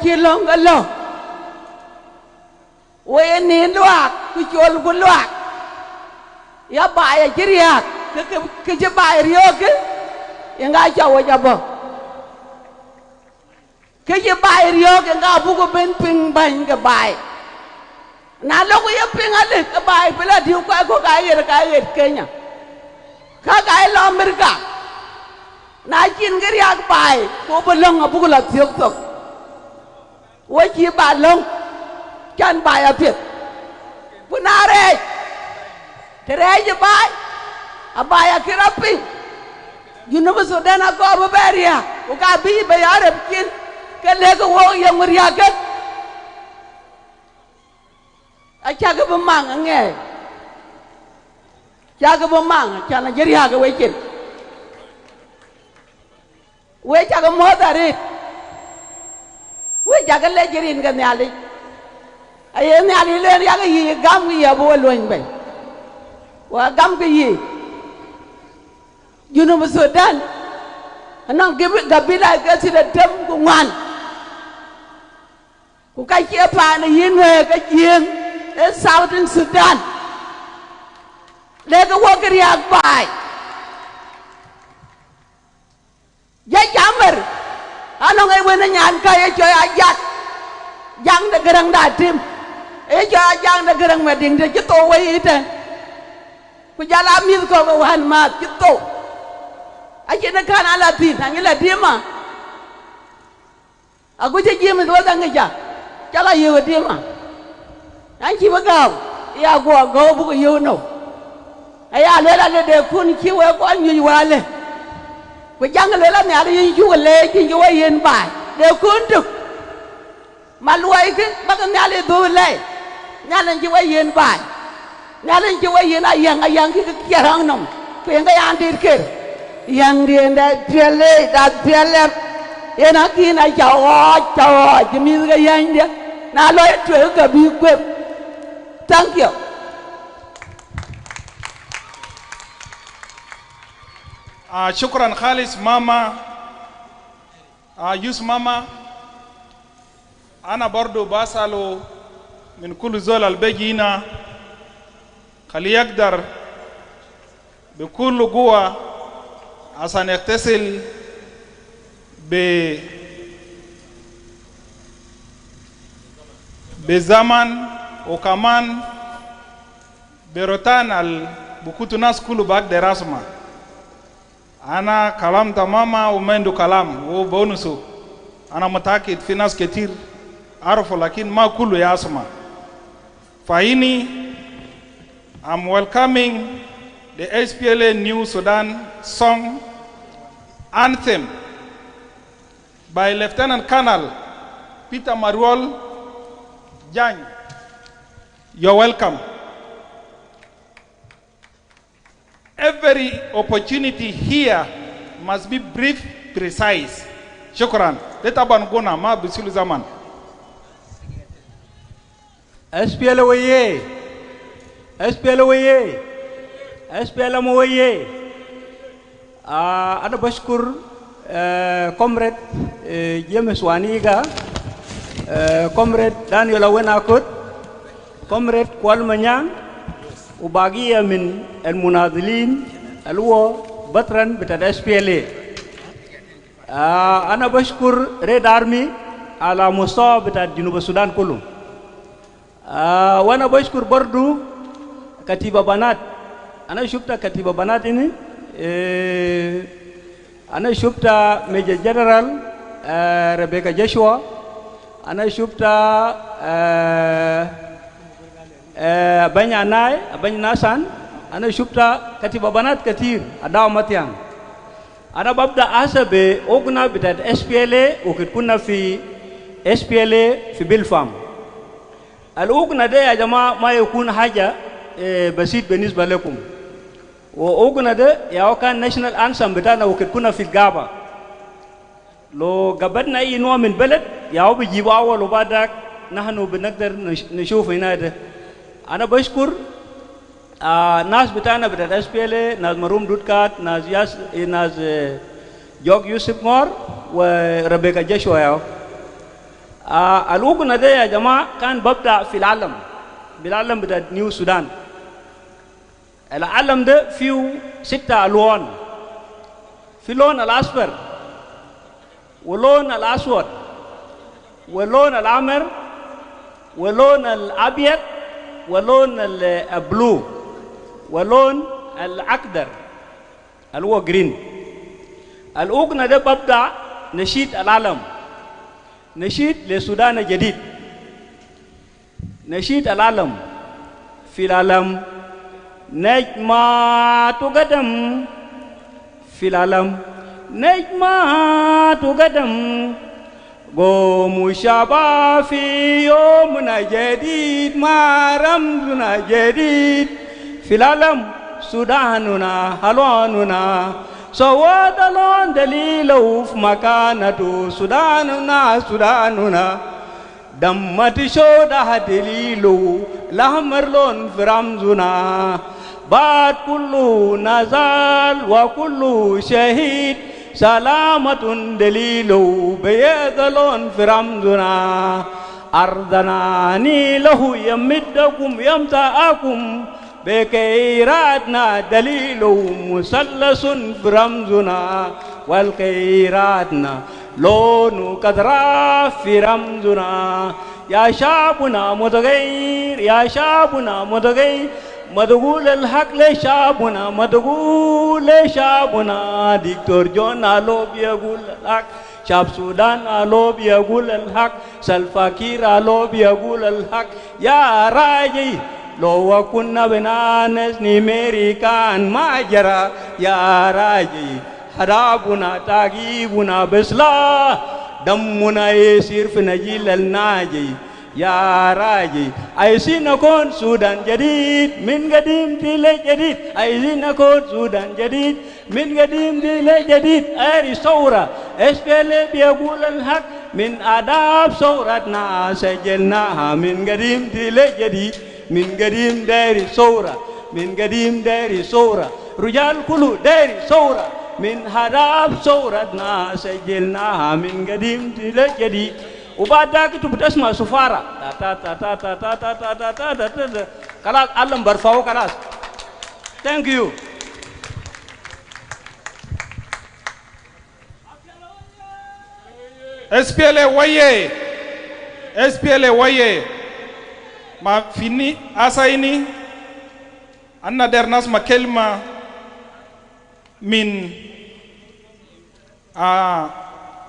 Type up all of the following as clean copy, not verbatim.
chilong alo we ni luak ku chol ku luak ya ba ya jiriak ke je ba riok nga chawo jabo ke je ba riok nga bu ko ben ping ban ke bai na lo ko ya ping ale ke bai pela diu ko ka yer Kenya ka lo Amerika na chin ke riak bai ko bolong abu ko la tiok tok we chi ba long chan bai apet punare tereje bai abaya kiraping Yunus Sudan ako baberia o ka bi be arab kin ke lego wo yang riaga acha ga bamang nge chaga bamang chana jeriaga we kin we chaga modare we chaga lejerin ga nyali aye nyali len ya ga yi gam yi abo loin bay wa gam ga yi Yunus Sudan anang gabila ga sida tem ku ngwan ku ka che pa na yin we ka jing e Southern Sudan le ga wo ga riak bai ya jamber anong ai wena nyan ka ye choy ajat jang da garang da tim e choy jang da garang ma ding de to we ite ku jala mi ko ga wan ma to aje na kana latin angila dima aku je jimi do danga ja kala yewa dima anji bagaw ya go bu ko yew no aya le de kun ki we ko anyu wale ko jangale la ne ala yin ju le ki ju yen ba de kun tu malwai ke baga ne ala do le nyala ji we yen ba nyala ji we yen ayang ki kirang nom ko nga yan dir ke yang dia ndak piale dat piale ena kina chawo jimi ga yang dia na lo tu ga bi kwe thank you shukran khalis mama yus mama ana bardo basalo min kulli zol albajina khali yaqdar بكل قوة عشان يتصل بزمن وكمان بروتان بكوتو ناس كله بقدر اسمع انا كلام تماما ومندو كلام وبونسو انا متاكد في ناس كتير عرفوا لكن ما كله يسمع فهيني I'm welcoming the SPLA New Sudan song anthem by Lieutenant Colonel Peter Marwal Jang. You're welcome. Every opportunity here must be brief, precise. Shukran. Letaban gona ma bisilu zaman. SPLA waye. SPLA waye. SPLA waye. Ana bashkur comrade James Waniga, comrade Daniel Awenakot, comrade Kwal Manyang, وباقية من المناضلين اللي هو بطرن بتاع SPLA. أنا بشكر ريد آرمي على مستوى بتاع جنوب السودان كله. وأنا بشكر برضو كتيبة بنات. أنا شفت كتيبة بنات إني. أنا شفت ميجر جنرال ريبيكا جاشوا. أنا شفت banyak nasan ana shupta katiba banat katir adaw matiang ana babda asabe ogna bitat SPLA ukit kunna fi SPLA fi bilfam al ogna de ya jama ma yakun haja basit بالنسبه لكم واغنا ده يا كان national anthem بتاعنا ukit kunna fi gaba لو قبلنا اي نوع من بلد يا بيجيبوا اول وبعدك نحن بنقدر نشوف هنا ده أنا بشكر ناس بتاعنا بتاع SPLA ناس مروم دودكات ناس جوك يوسف مور وربيكا جاشوا الوقنا ده يا جماعة كان ببدأ في العالم بالعالم بتاع نيو السودان. العالم ده فيه 6 ألوان. في لون الأصفر ولون الأسود ولون الأحمر ولون الأبيض ولون البلو ولون الأخضر اللي هو جرين. الوقنا ده ببدأ نشيد العالم، نشيد للسودان الجديد، نشيد العالم. في العالم نجمات قدم، في العالم نجمات قدم، قوموا شباب في يومنا جديد مع رمزنا جديد. في العالم سوداننا ألواننا سواد لون دليله في مكانته. سوداننا سوداننا دمت شوده دليله الأحمر لون في رمزنا. بعد كل نزال وكل شهيد سلامة دليله بيض لون في رمزنا. أرضنا نيله يمدكم يمتعكم بكيراتنا دليله مثلث في رمزنا. والكيراتنا لون كدرا في رمزنا. يا شعبنا متغير، يا شعبنا متغير، مدغول الحق لشعبنا، مدغول لشعبنا. دكتور جون ألوب يقول الحق، شعب السودان ألوب يقول الحق، سلفاكير ألوب يقول الحق. يا راجي لو كنا بنانس نميري كان ما جرى. يا راجي حرابنا تاقيبنا بسلا، دمنا يسير في نجيل الناجي. يا راجي عايزين نكون سودان جديد من قديم إلى جديد، عايزين نكون سودان جديد من قديم إلى جديد. أري ثورة SPLA بيقول الحق، من آداب ثورتنا سجلناها من قديم إلى جديد. من قديم داري ثورة، من قديم داري ثورة، رجال كله داري ثورة. من آداب ثورتنا سجلناها من قديم إلى جديد. وبعد ذلك بتسمع سفارة تا تا تا تا تا تا تا تا تا تا تا. خلاص علم برفعه خلاص. Thank you. SPLA waye, SPLA waye. Ma fini asaini anna dernas ma kelma min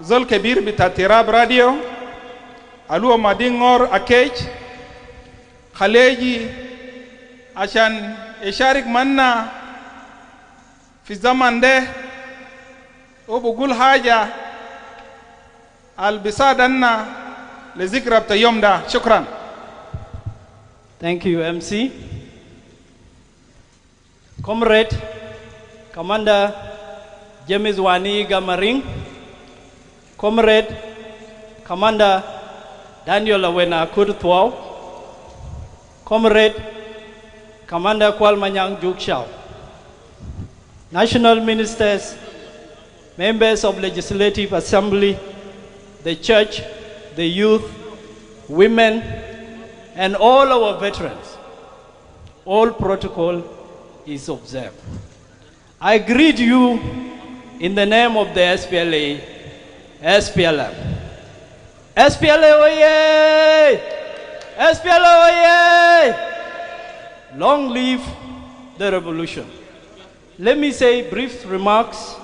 zol kebir bita tirab radio aluwa madingor akej khaleji عشان يشارك منا في الزمن ده وبقول حاجة البسادنا لذكرى بتاع يوم ده. شكرا. Thank you, MC. Comrade Commander James Wani Gamaring, Comrade Commander Daniel Awena Kurtwao, Comrade Commander Kwalmanyang Jukshao, National Ministers, Members of Legislative Assembly, the Church, the youth, women, and all our veterans. All protocol is observed. I greet you in the name of the SPLA, SPLM. SPLA oye! SPLA oye! Long live the revolution. Let me say brief remarks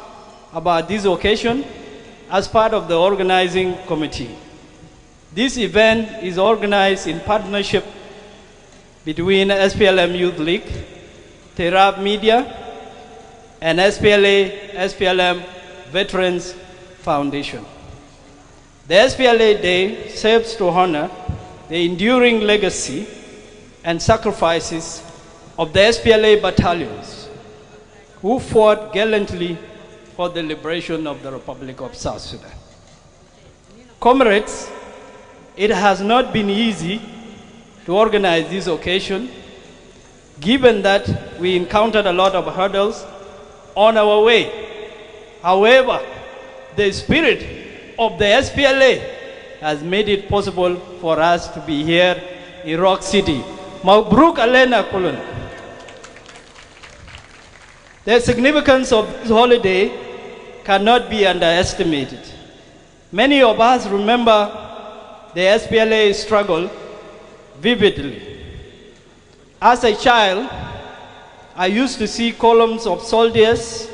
about this occasion as part of the organizing committee. This event is organized in partnership between SPLM Youth League, Terab Media, and SPLA, SPLM Veterans Foundation. The SPLA Day serves to honor the enduring legacy and sacrifices of the SPLA battalions who fought gallantly for the liberation of the Republic of South Sudan. Comrades, it has not been easy to organize this occasion, given that we encountered a lot of hurdles on our way. However, the spirit of the SPLA has made it possible for us to be here in Rock City. Mabruk Alena Kulun. The significance of this holiday cannot be underestimated. Many of us remember the SPLA struggle vividly. As a child, I used to see columns of soldiers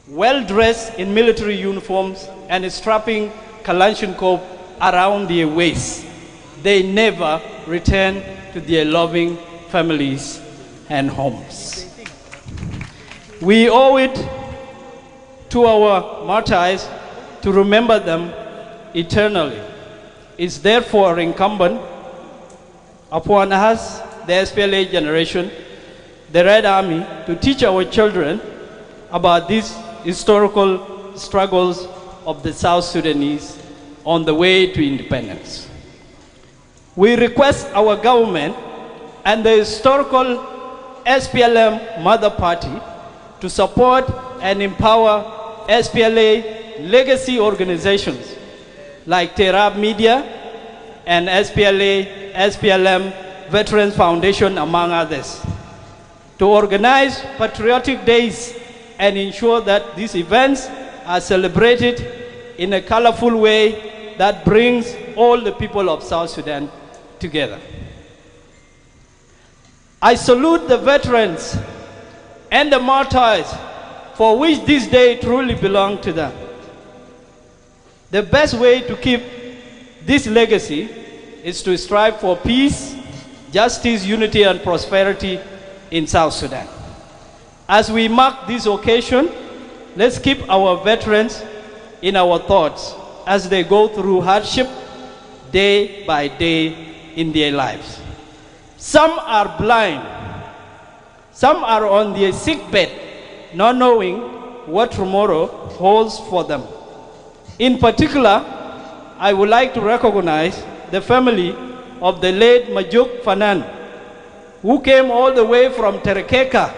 well-dressed in military uniforms and strapping Kalashnikov around their waists. They never returned to their loving families and homes. We owe it to our martyrs to remember them eternally. It's therefore incumbent upon us, the SPLA generation, the Red Army, to teach our children about these historical struggles of the South Sudanese on the way to independence. We request our government and the historical SPLM mother party to support and empower SPLA legacy organizations like Terab Media and SPLM Veterans Foundation, among others, to organize patriotic days and ensure that these events are celebrated in a colorful way that brings all the people of South Sudan together. I salute the veterans and the martyrs for which this day truly belongs to them. The best way to keep this legacy is to strive for peace, justice, unity, and prosperity in South Sudan. As we mark this occasion, let's keep our veterans in our thoughts as they go through hardship day by day in their lives. Some are blind, some are on their sick bed, not knowing what tomorrow holds for them. In particular, I would like to recognize the family of the late Majuk Fanan, who came all the way from Terekeka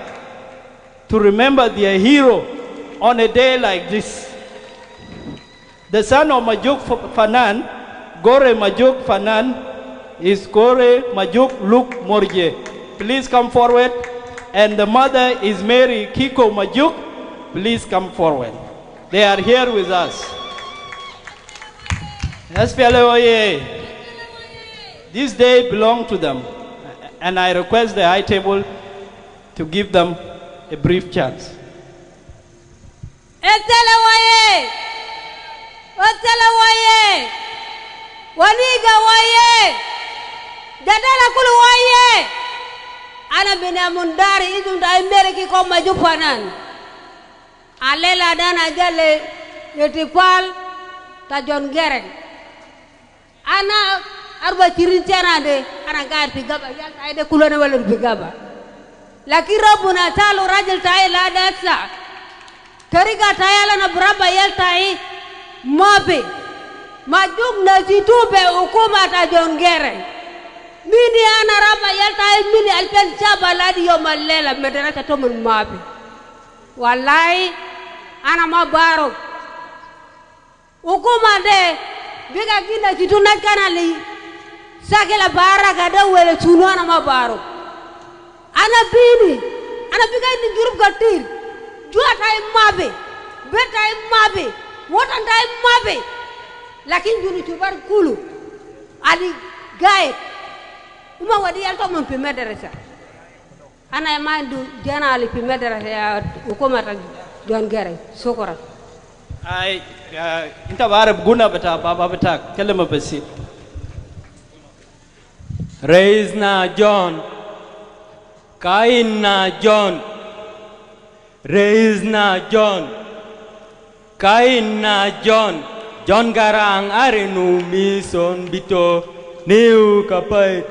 to remember their hero on a day like this. The son of Majuk Fanan, Gore Majuk Fanan, is Gore Majuk Luke Morje. Please come forward. And the mother is Mary Kiko Majuk. Please come forward. They are here with us. SPLA, this day belongs to them, and I request the high table to give them a brief chance. Etelewaye, Otelewaye, Waniga waye, Dadala kulu waye, Ana bina mundari idun da Ameriki ko majupanan. Alela dana gale netipal ta John Geren. Ana arba chirincana de ana gaar pigaba yal taide kulone wala pigaba. Laki rabbuna talu rajul ta'i la datsa. Kariga tayala na braba yal ta'i mabe. Majuk na sitube hukuma ta John Geren. Mini ana raba yal ta'i mini alpen chaba ladi yomalela madaraka tomun mabe. Wallahi ana mabaro. Hukuma de biga gina situna kanali. Sakela bara gada wele tunuana mabaro. Ana bini, ana biga ni group gatir. Jua tai mabe, beta mabe, wata tai mabe. Lakin juni tubar kulu. Ali gae. Uma wadi alto mumpi madrasa. Ana mandu jana ali pi madrasa ya hukuma ta John Geren. Shukran. Ai inta barab guna bata baba bata kalma basi. Reisna John, Kainna John, Reisna John, Kainna John, John Garang arenu mison bito, Niu kapait,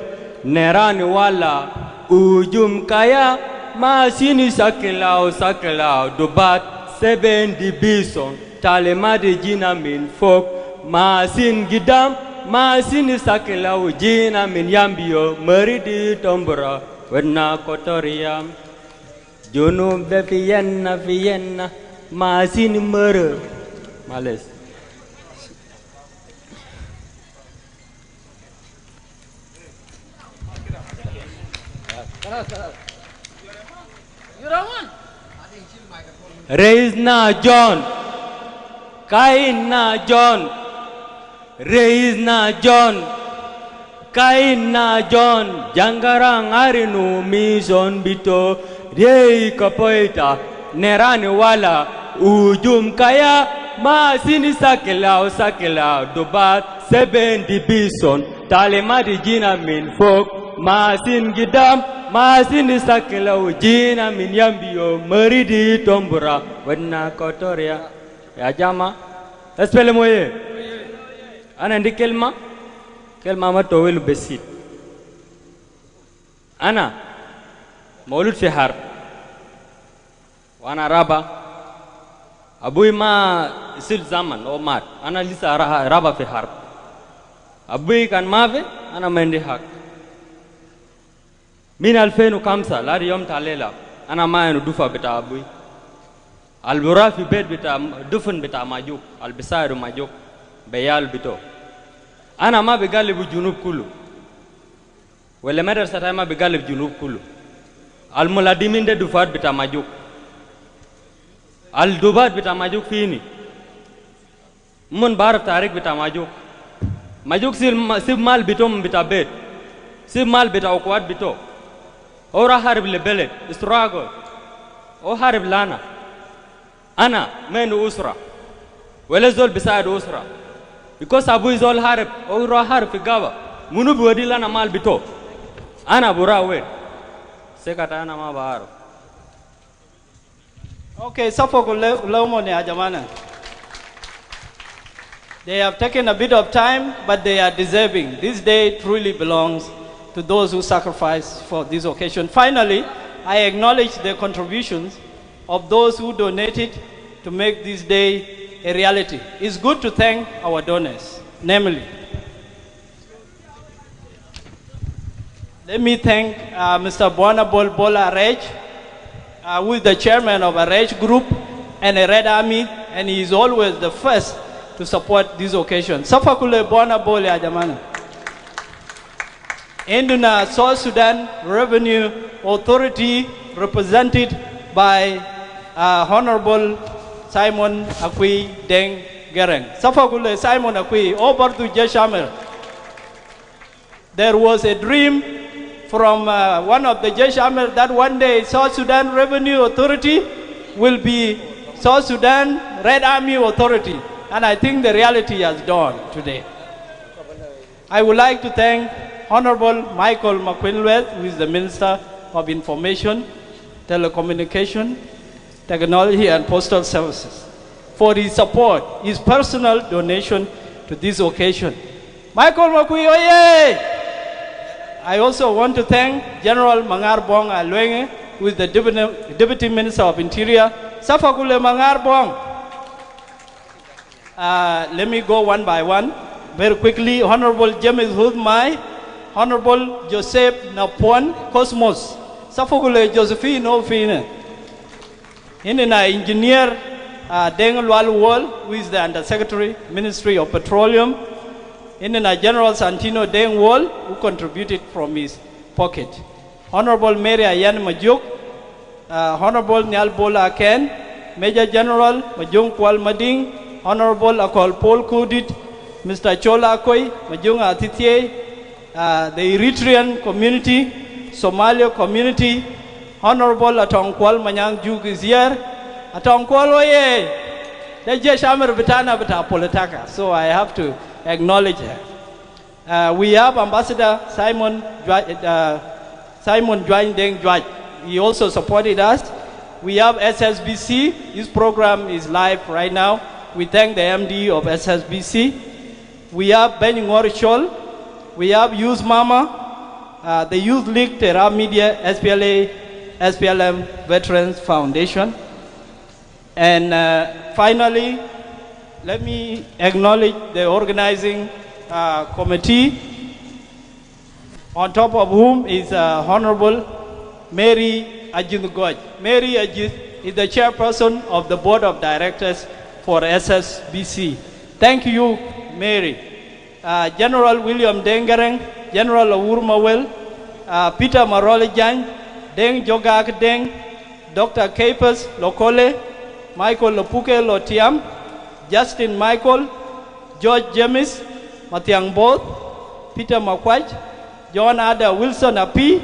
Nerani wala, Ujum kaya, Masini sakilau, Dubat, 70 bison, Talemade jina min folk, Masin gidam, Masini sakilau jina min yambio, Meridi tombra, Wenna kotoriam, Junub de Vienna, Masini murder. Males. Raise na John. Kain na John. Raise na John. Kain na John. Jangarang arinu mission bito. Rei kapoita. Nerani wala. Ujum kaya. Masini sakilao. Dubat 70 bison. Talemadi jina min folk. Masin gidam. Masini sakilao jina min yambio. Meridi tombura. Wadna kotoria. Ya jama. Espele moye. Ana ndi kelma ma towelu besit. Ana مولود في حرب وانا رابا ابوي ما يصير زمن او مات انا لسه رابا في حرب ابوي كان مافي انا ما عندي حق من 2005 لاري يوم تاليلا انا ما انو دفا بتاع ابوي البرا في بيت بتاع دفن بتاع ماجوك البساير ماجوك بيال بتو انا ما بقلب جنوب كله ولا مدرسة ما بقلب جنوب كله الملادمين ده دفات بتاع ماجوك الدوبات بتاع ماجوك فيني من بعرف تاريخ بتاع ماجوك سيب مال بتوم بتاع بيت سيب مال بتاع أقوات بتو أو راح هرب لبلد استراغو أو هرب لانا أنا من أسرة ولا زول بساعد أسرة because أبوي زول هرب أو راح هرب في غابة منو بودي لنا مال بتو أنا برا وين سكتا أنا ما بعرف. Okay, Safoko Lomone Ajamana. They have taken a bit of time, but they are deserving. This day truly belongs to those who sacrificed for this occasion. Finally, I acknowledge the contributions of those who donated to make this day a reality. It's good to thank our donors, namely, let me thank Mr. Buanabol Bola Arrej, who is the chairman of Arrej Group and a Red Army, and he is always the first to support this occasion. Safakule Buanabol Ajamana. Induna South Sudan Revenue Authority, represented by Honorable Simon Akwi Deng Gereng. Safakule Simon Akwi, over to Jeshamel. There was a dream from one of the Jeshamel that one day South Sudan Revenue Authority will be South Sudan Red Army Authority. And I think the reality has dawned today. I would like to thank Honorable Michael McQuinleth, who is the Minister of Information, Telecommunication, Technology and Postal Services, for his support, his personal donation to this occasion. Michael McQueen, oye! I also want to thank General Mangar Bong Alwenge, who is the Deputy Minister of Interior. Safakule Mangar Bong. Let me go one by one. Very quickly, Honorable James Hudmai, Honorable Joseph Napon Cosmos, Safakule Josephine Ofine. Engineer Deng Lual Wall, who is the Undersecretary, Ministry of Petroleum. General Santino Deng Wall, who contributed from his pocket. Honorable Mary Ayan Majuk, Honorable Nyal Bola Ken, Major General Majung Kwal Mading, Honorable Akol Paul Kudit, Mr. Chola Akoi, Majung Atithye, the Eritrean community, Somalia community, Honorable Atong Kwal Manyang Juk is here. Atong Kwal oye! They just Amir Bitana Bita Politaka, so I have to acknowledge her. We have Ambassador Simon Join Deng Jwaj. He also supported us. We have SSBC. His program is live right now. We thank the MD of SSBC. We have Ben Ngorishol. We have Youth Mama, the Youth League, Terra Media, SPLA, SPLM Veterans Foundation. And finally, let me acknowledge the organizing committee, on top of whom is Honorable Mary Ajit Goj. Mary Ajit is the chairperson of the board of directors for SSBC. Thank you, Mary. General William Dengereng, General Awurmawel, Peter Marole Jan, Deng Jogak Deng, Dr. Capers Lokole, Michael Lopuke Lotiam, Justin Michael, George James, Matiang Both, Peter Makwaj, John Ada Wilson Api,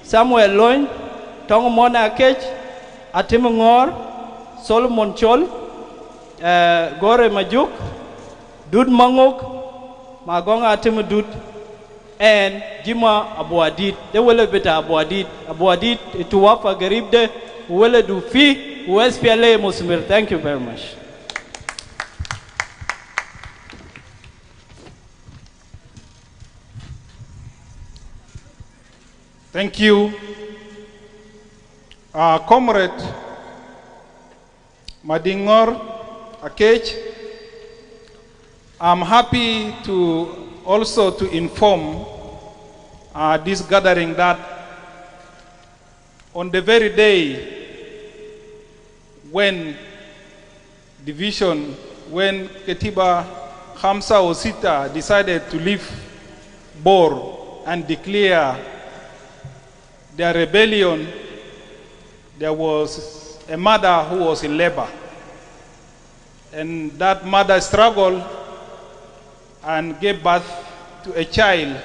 Samuel Loin, Tong Mona Kech, Atim Ngor, Solomon Chol, Gore Majuk, Dud Mangok, Magonga Atim Dud, and Jima Abuadit. They will be Abuadit. Abuadit to Wafa Garibde, who will do fee, who SPLA Musmir. Thank you very much. Thank you. Comrade Madingor Akech, I'm happy to also to inform this gathering that on the very day when when Ketiba Hamza Osita decided to leave Bor and declare their rebellion, there was a mother who was in labor. And that mother struggled and gave birth to a child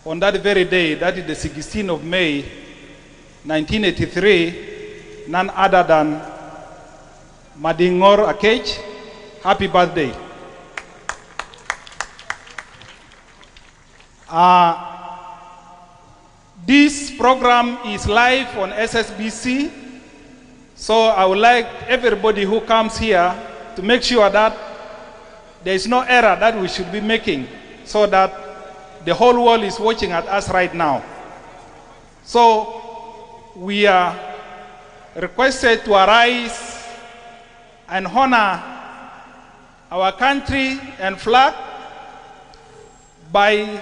on that very day, that is the 16th of May, 1983, none other than Madingor Akech. Happy birthday. This program is live on SSBC, so I would like everybody who comes here to make sure that there is no error that we should be making, so that the whole world is watching at us right now. So we are requested to arise and honor our country and flag by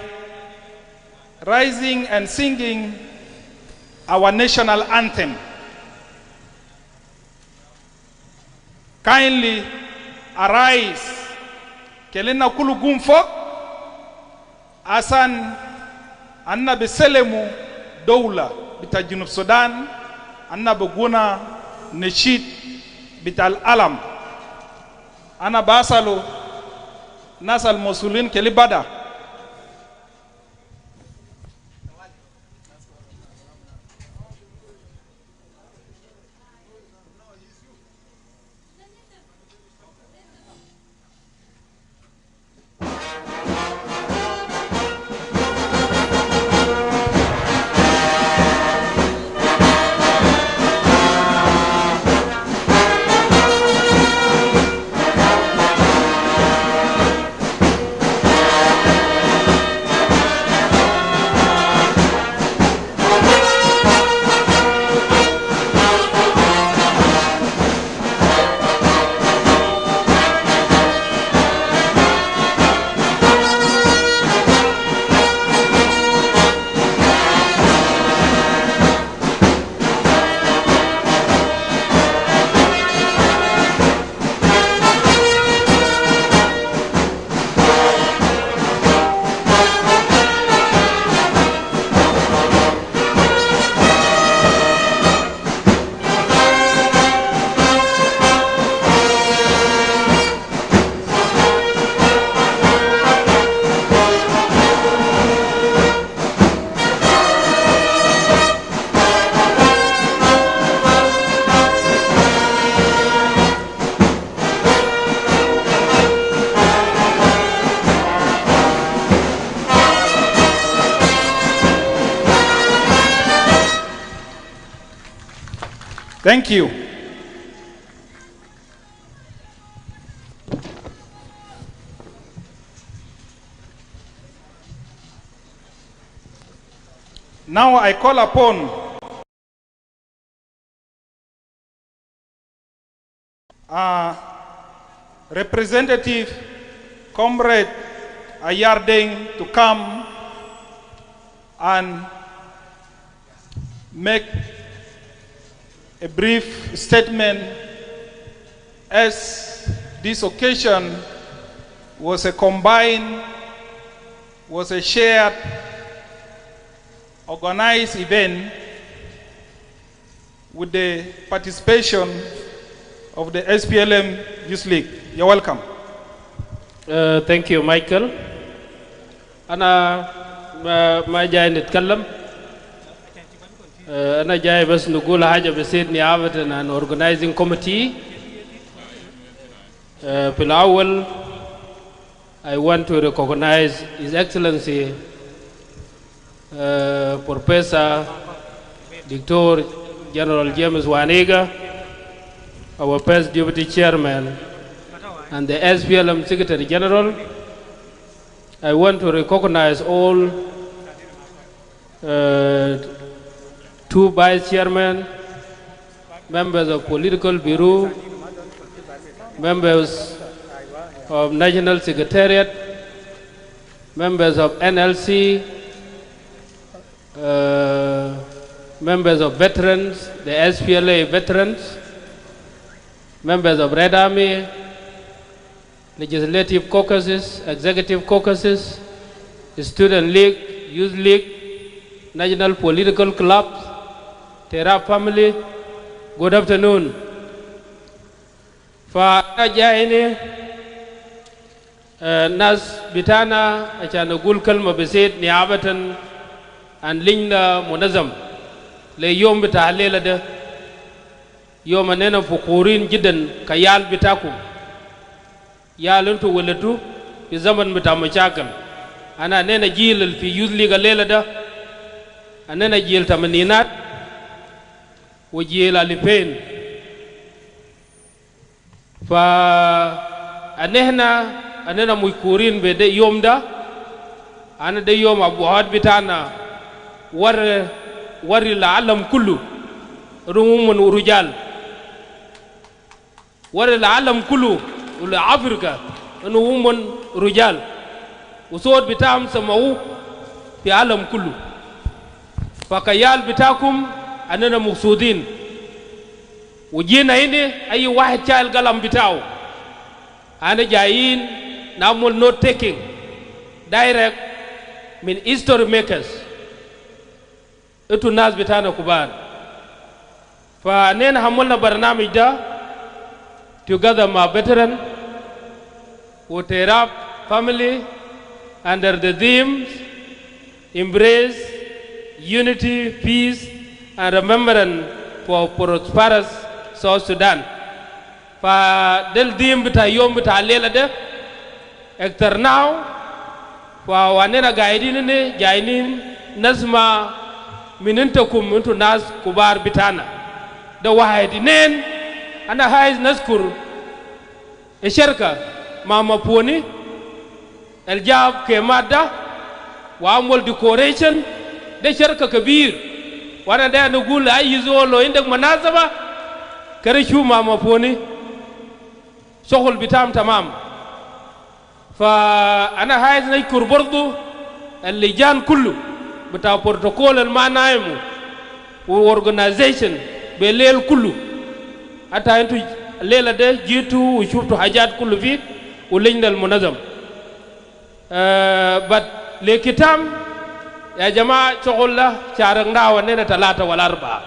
rising and singing our national anthem. Kindly arise. Kelena kulu gumfo asan anna beselemu doula bita Junub Sudan, anna beguna neshit bital alam, anna basalo nasal mosulin kelibada. Thank you. Now I call upon Representative Comrade Ayardeng to come and make a brief statement, as this occasion was a shared organize event with the participation of the SPLM Youth League. You're welcome. Thank you, Michael. أنا ما جاي نتكلم. أنا جاي بس نقول حاجة بسيط نيابة عن organizing committee. في الأول I want to recognize His Excellency Professor Dr. General James Wanega, our first Deputy Chairman, and the SPLM Secretary General. I want to recognize all two Vice Chairmen, members of Political Bureau, members of National Secretariat, members of NLC, members of veterans, the SPLA veterans, members of Red Army, legislative caucuses, executive caucuses, student league, youth league, national political clubs, Terra family. Good afternoon. فأجايني ناس بتاعنا عشان نقول كلمة بسيط نيابة عن لجنة منظم ليوم بتاع الليلة ده يوم أننا فخورين جدا كيال بتاعكم يال انتو ولدتو في زمن بتاع مشاكل أنا أننا جيل في يوز ليغا الليلة ده أننا جيل تمنينات وجيل ألفين أننا مشكورين بده يوم ده أنا ده يوم أبوهات بتاعنا ور العالم كله رموم ورجال ور العالم كله والأفريقيا رموم رجال وصوت بتاعهم سمعوه في العالم كله فكيال بتاعكم أننا مقصودين وجينا هنا أي واحد شايل قلم بتاعه أنا جايين نعمل نوت تيكينج دايركت من history makers إتو الناس بتاعنا كبار فنين عملنا برنامج ده together مع veteran وتيراب family under the themes embrace unity peace and remembrance for prosperous South Sudan. فدل ديم بتاع يوم بتاع الليلة ده اكترناو فواننا جايين نسمع من انتكم انتو ناس كبار بتاعنا ده واحد اثنين انا عايز نذكر الشركة ماما بوني الجاب كيمات ده وعمل ديكوريشن ده شركة كبير وانا ده نقول اي زول لو عندك مناسبة كريشو ماما بوني شغل بتاعهم تمام فانا عايز نذكر برضو اللجان كله بتاع بروتوكول المعنايمو واورجنايزيشن بالليل كله حتى انتو الليلة ده جيتوا وشوفتوا حاجات كله فيه ولجنة المنظم بس لكتام يا جماعة شغل له شارعنا وننا 3 ولا 4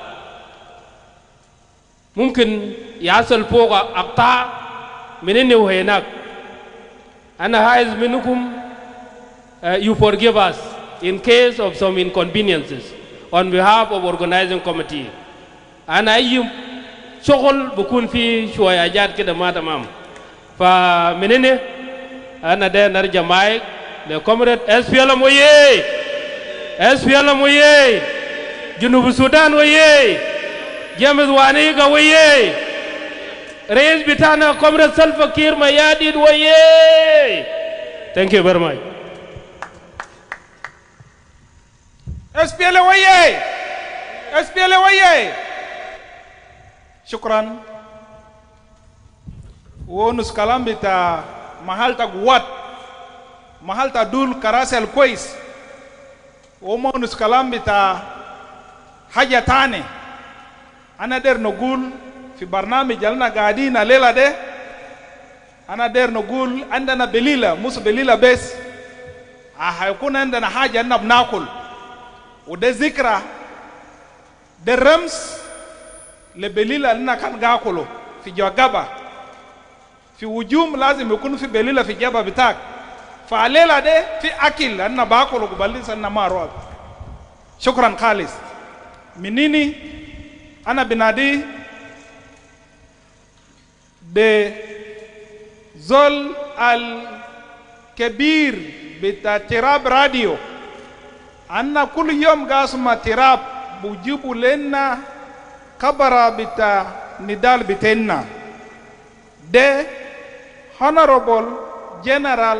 ممكن يصل فوق أقطاع من إنه وهناك أنا عايز منكم you forgive us in case of some inconveniences on behalf of organizing committee أنا أي شغل بكون فيه شوية حاجات كده ما تمام فمن هنا أنا ده نرجع مايك لكومراد SPLM وياي SPLM وياي جنوب السودان وياي جيمس وانيغا وياي رئيس بتاعنا كومراد سلفا كير ميادين وياي thank you very much SPLM وياي SPLM وياي شكرا ونس كلام بتاع محل تقوات محل تدول كراسل كويس ونس كلام بتاع حاجة تاني أنا دير نقول في برنامج جلنا قاعدين الليلة ده أنا دير نقول عندنا بليلة مش بليلة بس هيكون عندنا حاجة أننا بناكل وده ذكرى ده رمز لبليلة لنا كان قاكله في جوابا في وجوم لازم يكون في بليلة في جابا بتاعك فعليلا ده في أكل أنا باكله قبل سنة ما رواب. شكرا خالص منيني أنا بنادي ده زول الكبير بتاع تراب راديو أنا كل يوم قاسم تراب بجيبوا لنا كبرة بتاع ندال بتاعنا ده Honorable General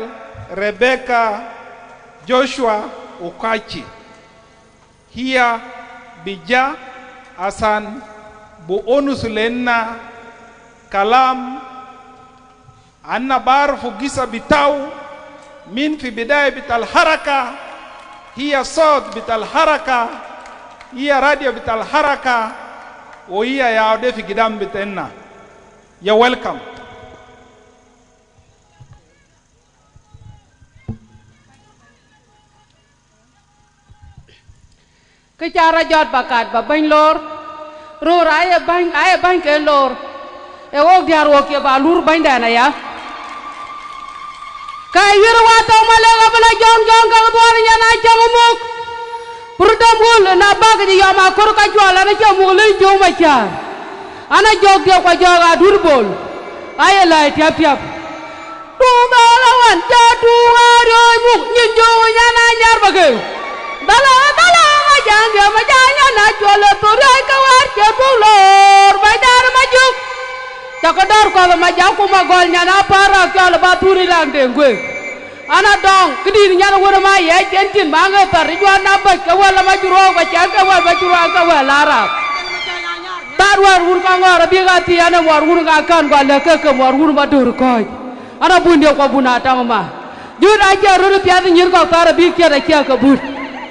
Rebecca Joshua Okachi here bija asan bu onus lena kalam anna barfu gisa bitaw min fi bidaya bital haraka hiya صوت bital haraka hiya radio bital haraka wa hiya yaade fi gidam bitenna ya welcome. Cái cha jot bakat ba bany lor ro ay bany ke lor e wo diar wo ke ba lur bany dana ya kay wir wa taw ma le ga bla jong ga bor nya na jamuk pour dam wol na bag di yama kor ka jola na jamu le jom ma cha ana jog de ko joga dur bol ay la tiap tiap tu ba la wan cha tu ga ro muk nyin jo nya na nyar ba ke dala jang dia ma janya na chole turai kawar che bulor baidar majuk chakadar ko ma jaku ma gol nya na para kala ba turi lang dengwe ana dong kidi nya na wona ma ye jentin ma nga tar jwa na ba ka wala ma juro ba cha ka wala juro ka wala ra tar war wur ka ngara bi ga ti ana war wur ga kan ko le ka war wur ba dur ko ana bunde ko buna ta ma jur aja ru pya ni nyir ko tar bi ke da ke ka bur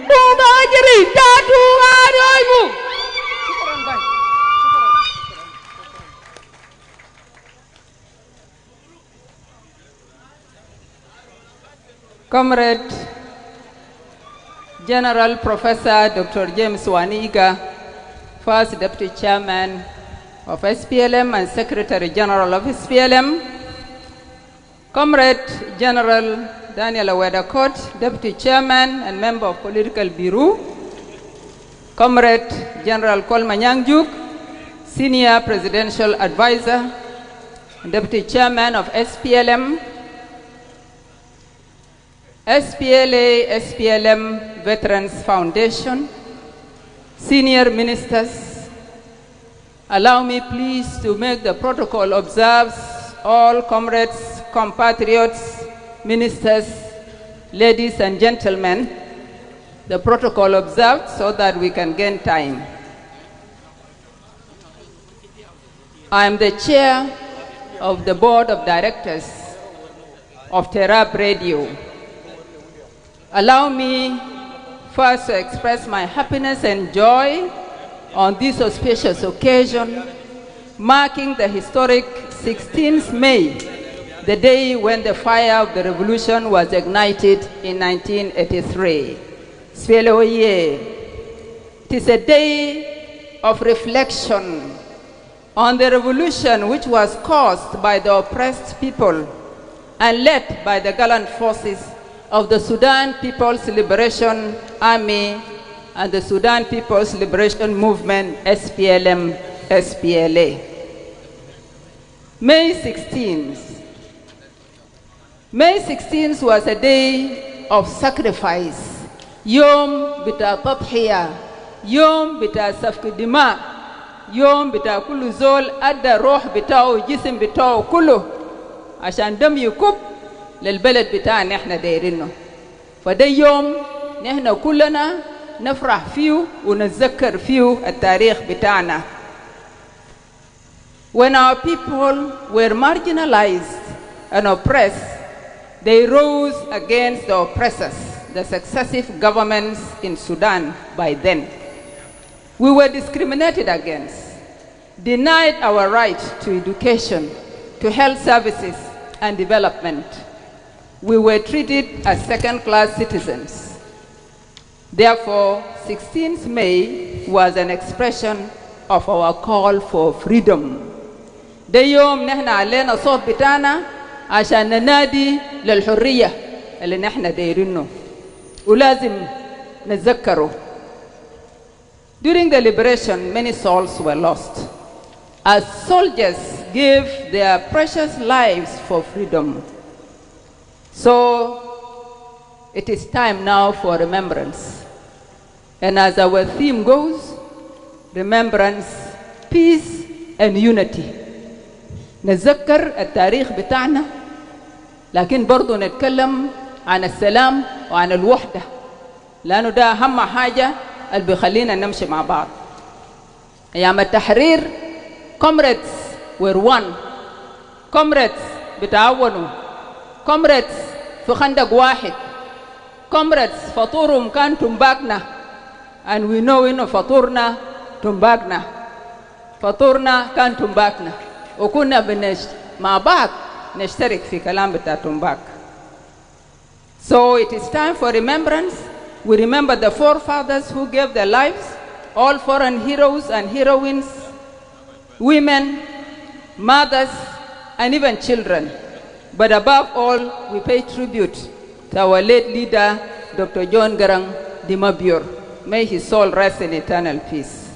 Tunga jeri tunga doimu. Comrade General Professor Dr. James Waniga, First Deputy Chairman of SPLM and Secretary General of SPLM, Comrade General Daniel Awedakot, Deputy Chairman and Member of Political Bureau, Comrade General Kolmanyangjuk, Senior Presidential Advisor, and Deputy Chairman of SPLM, SPLA, SPLM Veterans Foundation, Senior Ministers, allow me please to make the protocol observes all comrades, compatriots, ministers, ladies and gentlemen, the protocol observed so that we can gain time. I am the chair of the board of directors of Terab Radio. Allow me first to express my happiness and joy on this auspicious occasion, marking the historic 16th May, the day when the fire of the revolution was ignited in 1983. It is a day of reflection on the revolution which was caused by the oppressed people and led by the gallant forces of the Sudan People's Liberation Army and the Sudan People's Liberation Movement, SPLM, SPLA. May 16th was a day of sacrifice. Yom bita tadhiya, yom bita safk dima, yom bita kullu zol adda roh bitao jisim bitao kullu عشان دم يكب للبلد بتاعنا احنا دايرينه. فده يوم نحن كلنا نفرح فيه ونتذكر فيه التاريخ بتاعنا. When our people were marginalized and oppressed, they rose against the oppressors, the successive governments in Sudan by then. We were discriminated against, denied our right to education, to health services and development. We were treated as second-class citizens. Therefore, 16th May was an expression of our call for freedom. ده يوم نحن علينا صوت بتاعنا عشان ننادي للحرية اللي نحن دايرينه ولازم نتذكره. During the liberation, many souls were lost as soldiers gave their precious lives for freedom. So it is time now for remembrance. And as our theme goes, remembrance, peace, and unity. نتذكر التاريخ بتاعنا لكن برضو نتكلم عن السلام وعن الوحدة لأنه ده أهم حاجة اللي بيخلينا نمشي مع بعض. أيام التحرير comrades were one. comrades بتعاونوا. comrades في خندق واحد. comrades فطورهم كان تنباكنا. And we know إنه فطورنا تنباكنا. فطورنا كان تنباكنا. وكنا مع بعض نشترك في كلام بتاع تنباك. So it is time for remembrance. We remember the forefathers who gave their lives, all foreign heroes and heroines, women, mothers, and even children. But above all, we pay tribute to our late leader, Dr. John Garang Dimabur. May his soul rest in eternal peace.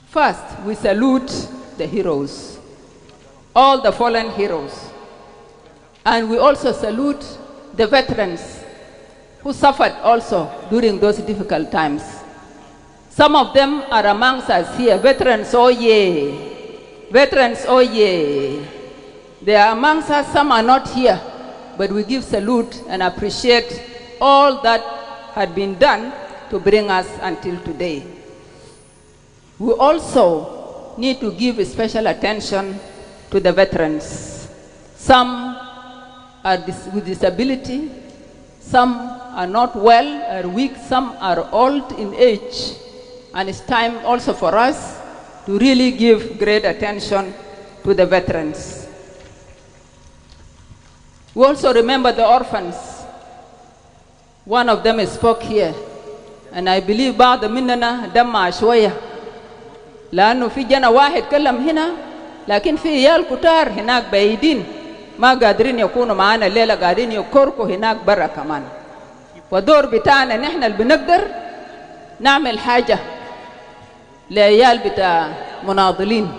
First, we salute the heroes, all the fallen heroes. And we also salute the veterans who suffered also during those difficult times. Some of them are amongst us here. Veterans, oh yeah. Veterans, oh yeah. They are amongst us, some are not here. But we give salute and appreciate all that had been done to bring us until today. We also need to give special attention to the veterans. Some are with disability, some are not well or weak, some are old in age. And it's time also for us to really give great attention to the veterans. We also remember the orphans. One of them spoke here, and I believe بعض مننا دمع شوية لأنه في جنا واحد كلم هنا لكن في عيال كتار هناك بعيدين ما قادرين يكونوا معانا الليلة قاعدين يكركوا هناك برا كمان. ودور بتاعنا نحن اللي بنقدر نعمل حاجة لعيال بتاع مناضلين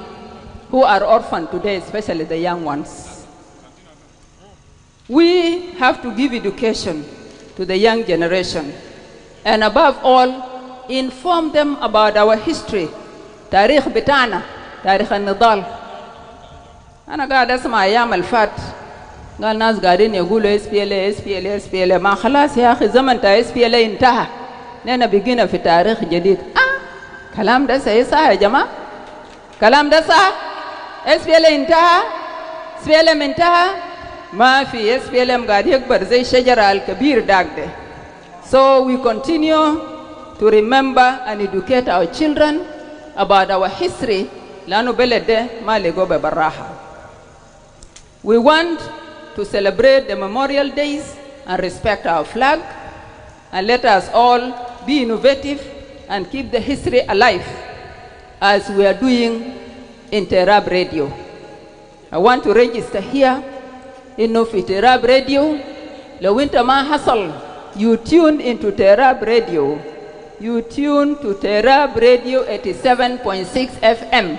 who are orphaned today, especially the young ones. We have to give education to the young generation and above all inform them about our history. تاريخ بتاعنا تاريخ النضال. أنا قاعد أسمع أيام الفات قال ناس قاعدين يقولوا SPLA ما خلاص يا أخي زمن تا SPLA انتهى نحن بقينا في تاريخ جديد. كلام ده صحيح يا جماعة؟ كلام ده صح؟ SPLA انتهى؟ SPLM انتهى؟ ما في SPLM قاعد يكبر زي الشجرة الكبير داك ده. So we continue to remember and educate our children about our history لأنه بلد ده ما لقوا ببراحة. We want to celebrate the memorial days and respect our flag, and let us all be innovative and keep the history alive as we are doing in Terab Radio. I want to register here إنه في Terab Radio لو أنت ما حصل you tune into Terab Radio. You tune to Terab Radio 87.6 FM.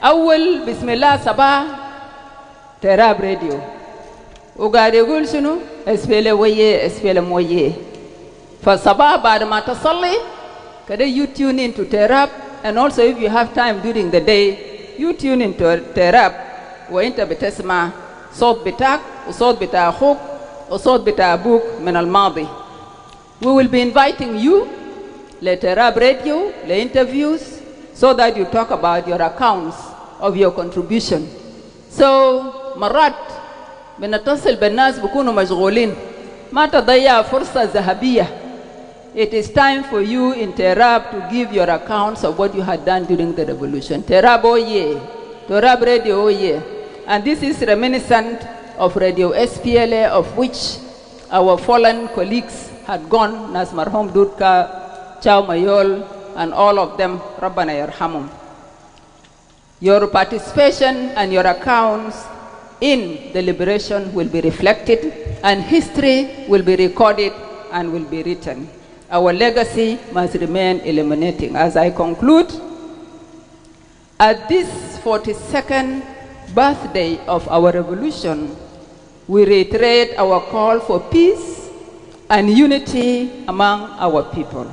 أول بسم الله صباح Terab Radio. وقاعد يقول شنو؟ اسفل ويه اسفل مويه. فالصباح بعد ما تصلي كده you tune into Terab, and also if you have time during the day you tune into Terab وانت بتسمع صوت بتاعك وصوت بتاع أخوك وصوت بتاع أبوك من الماضي. We will be inviting you لتراب radio لinterviews so that you talk about your accounts of your contribution. So مرات بنتصل بالناس بيكونوا مشغولين ما تضيع فرصة ذهبية. It is time for you in Terab to give your accounts of what you had done during the revolution. Terab oh yeah, Terab radio oh yeah. And this is reminiscent of Radio SPLA, of which our fallen colleagues had gone, Nas Marhum Dudka, Chow Mayol, and all of them, Rabbana Yarhamum. Your participation and your accounts in the liberation will be reflected, and history will be recorded and will be written. Our legacy must remain illuminating. As I conclude, at this 42nd birthday of our revolution, we reiterate our call for peace and unity among our people.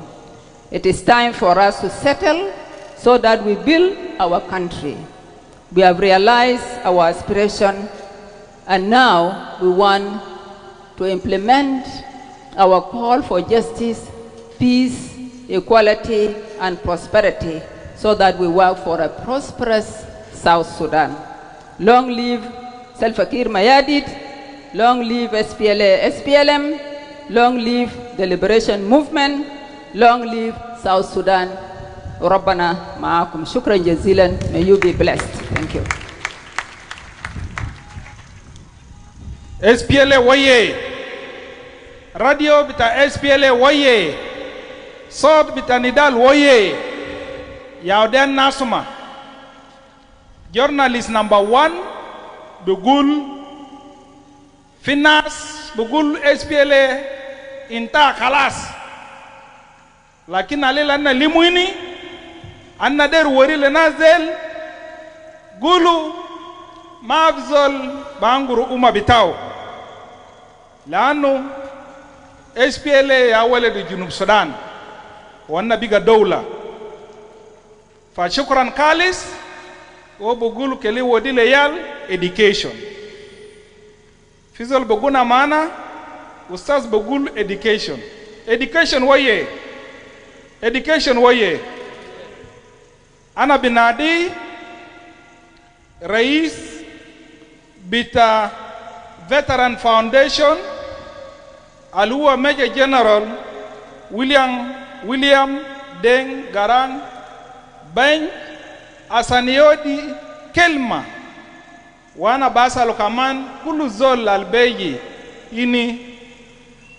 It is time for us to settle so that we build our country. We have realized our aspiration, and now we want to implement our call for justice, peace, equality, and prosperity so that we work for a prosperous South Sudan. Long live Salva Kiir Mayardit, long live SPLA, SPLM, long live the liberation movement, long live South Sudan. Rabbana ma'akum. Shukran jazilan. May you be blessed. Thank you. SPLA waye. Radio bita SPLA waye. Sod bita Nidal waye. Yauden Nasuma. Journalist number 1 Bugul Finance Bugul SPLA inta khalas. Lakin alila na limuini anna der wari le nazel gulu mafzol banguru umma bitaw lanu SPLA ya walad junub Sudan wanna biga dawla fa shukran kalis wo bugulu kele wodi le yal education fizol buguna mana ustaz bugul education waye education waye ana binadi rais bita veteran foundation aluwa major general William Deng Garang Ben asaniodi kelma wana basalo kaman kulu zol albeji ini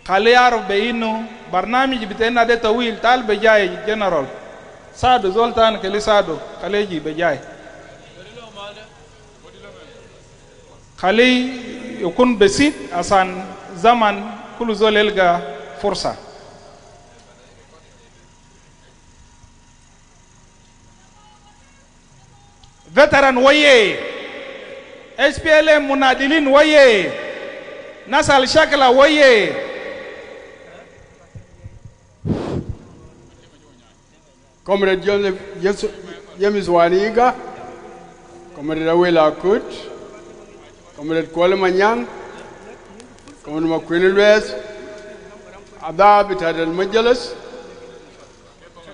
kaliyaro beinu barnamij bitena de tawil tal bejay general sadu zoltan kali sadu kaleji bejay kali yukun besit asan zaman kulu zol elga fursa veteran waye SPLM munadilin waye nasal shakla waye Comrade James Waniga, Comrade Awela Kut, Comrade Kuala Manyang, Comrade Makwini Lwes, Ada Bitad al Majalis,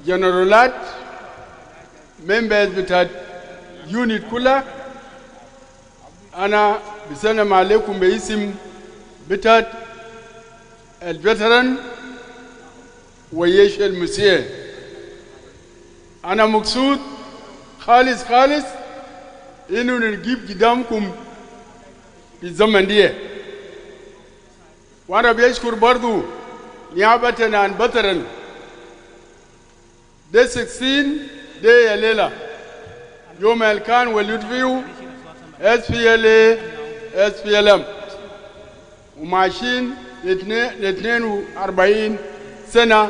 General Lat, members Bitad Unit Kula, Ana Bisana Malekum Beisim Bitad El Veteran, Wayesh El Musir. أنا مقصود خالص إنه نجيب قدامكم في الزمن دي وأنا بيشكر برضو نيابة عن بطرن ده 16 ده يا ليلة يوم الكان واليدفيو SPLA SPLM وماشيين 42 سنة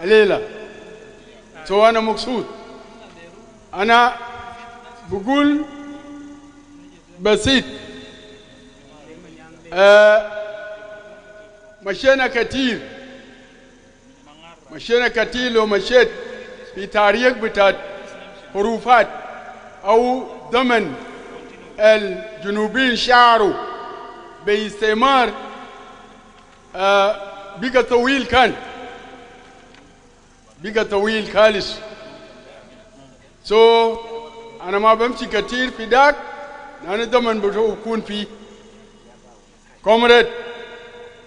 ليلة سو أنا مقصود أنا بقول بسيط مشينا كتير ومشيت في تاريخ بتاع حروفات أو زمن الجنوبيين شعروا باستعمار بقى طويل كان بقى طويل خالص أنا ما بمشي كتير في داك أنا زمن بكون في كومريد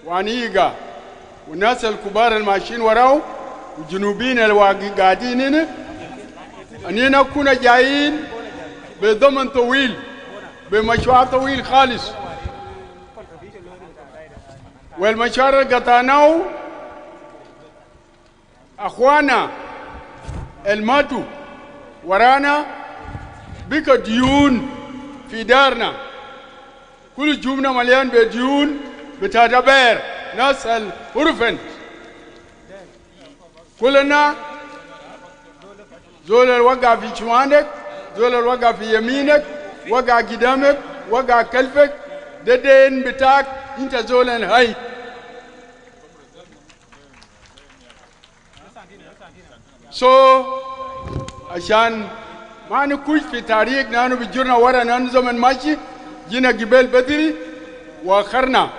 وانيجا والناس الكبار الماشيين وراو والجنوبيين الواقعين هنا أننا كنا جايين بزمن طويل بمشوار طويل خالص والمشوار اللي قطعناه أخوانا الماتوا ورانا بك ديون في دارنا كل جمنا مليان بديون بتدبر ناس الهرفن كلنا زول الوقع في شمالك زول الوقع في يمينك وقع قدامك وقع كلفك ده دين بتاعك انت زول هاي عشان ما نكوش في تاريخ نحن بجرنا ورا نحن زمن ماشي جينا جبال بدري واخرنا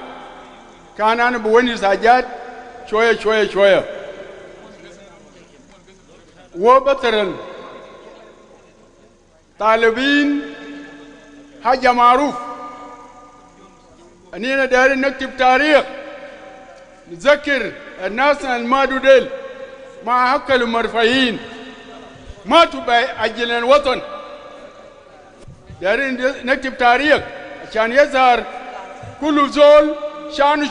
كان انا بوني ساجات شويه وبترن طالبين حاجة معروف أننا دايرين نكتب تاريخ نذكر الناس المادوا ديل مع حق المرفعين ماتوا بأجل الوطن دايرين نكتب تاريخ عشان يظهر كل زول شانو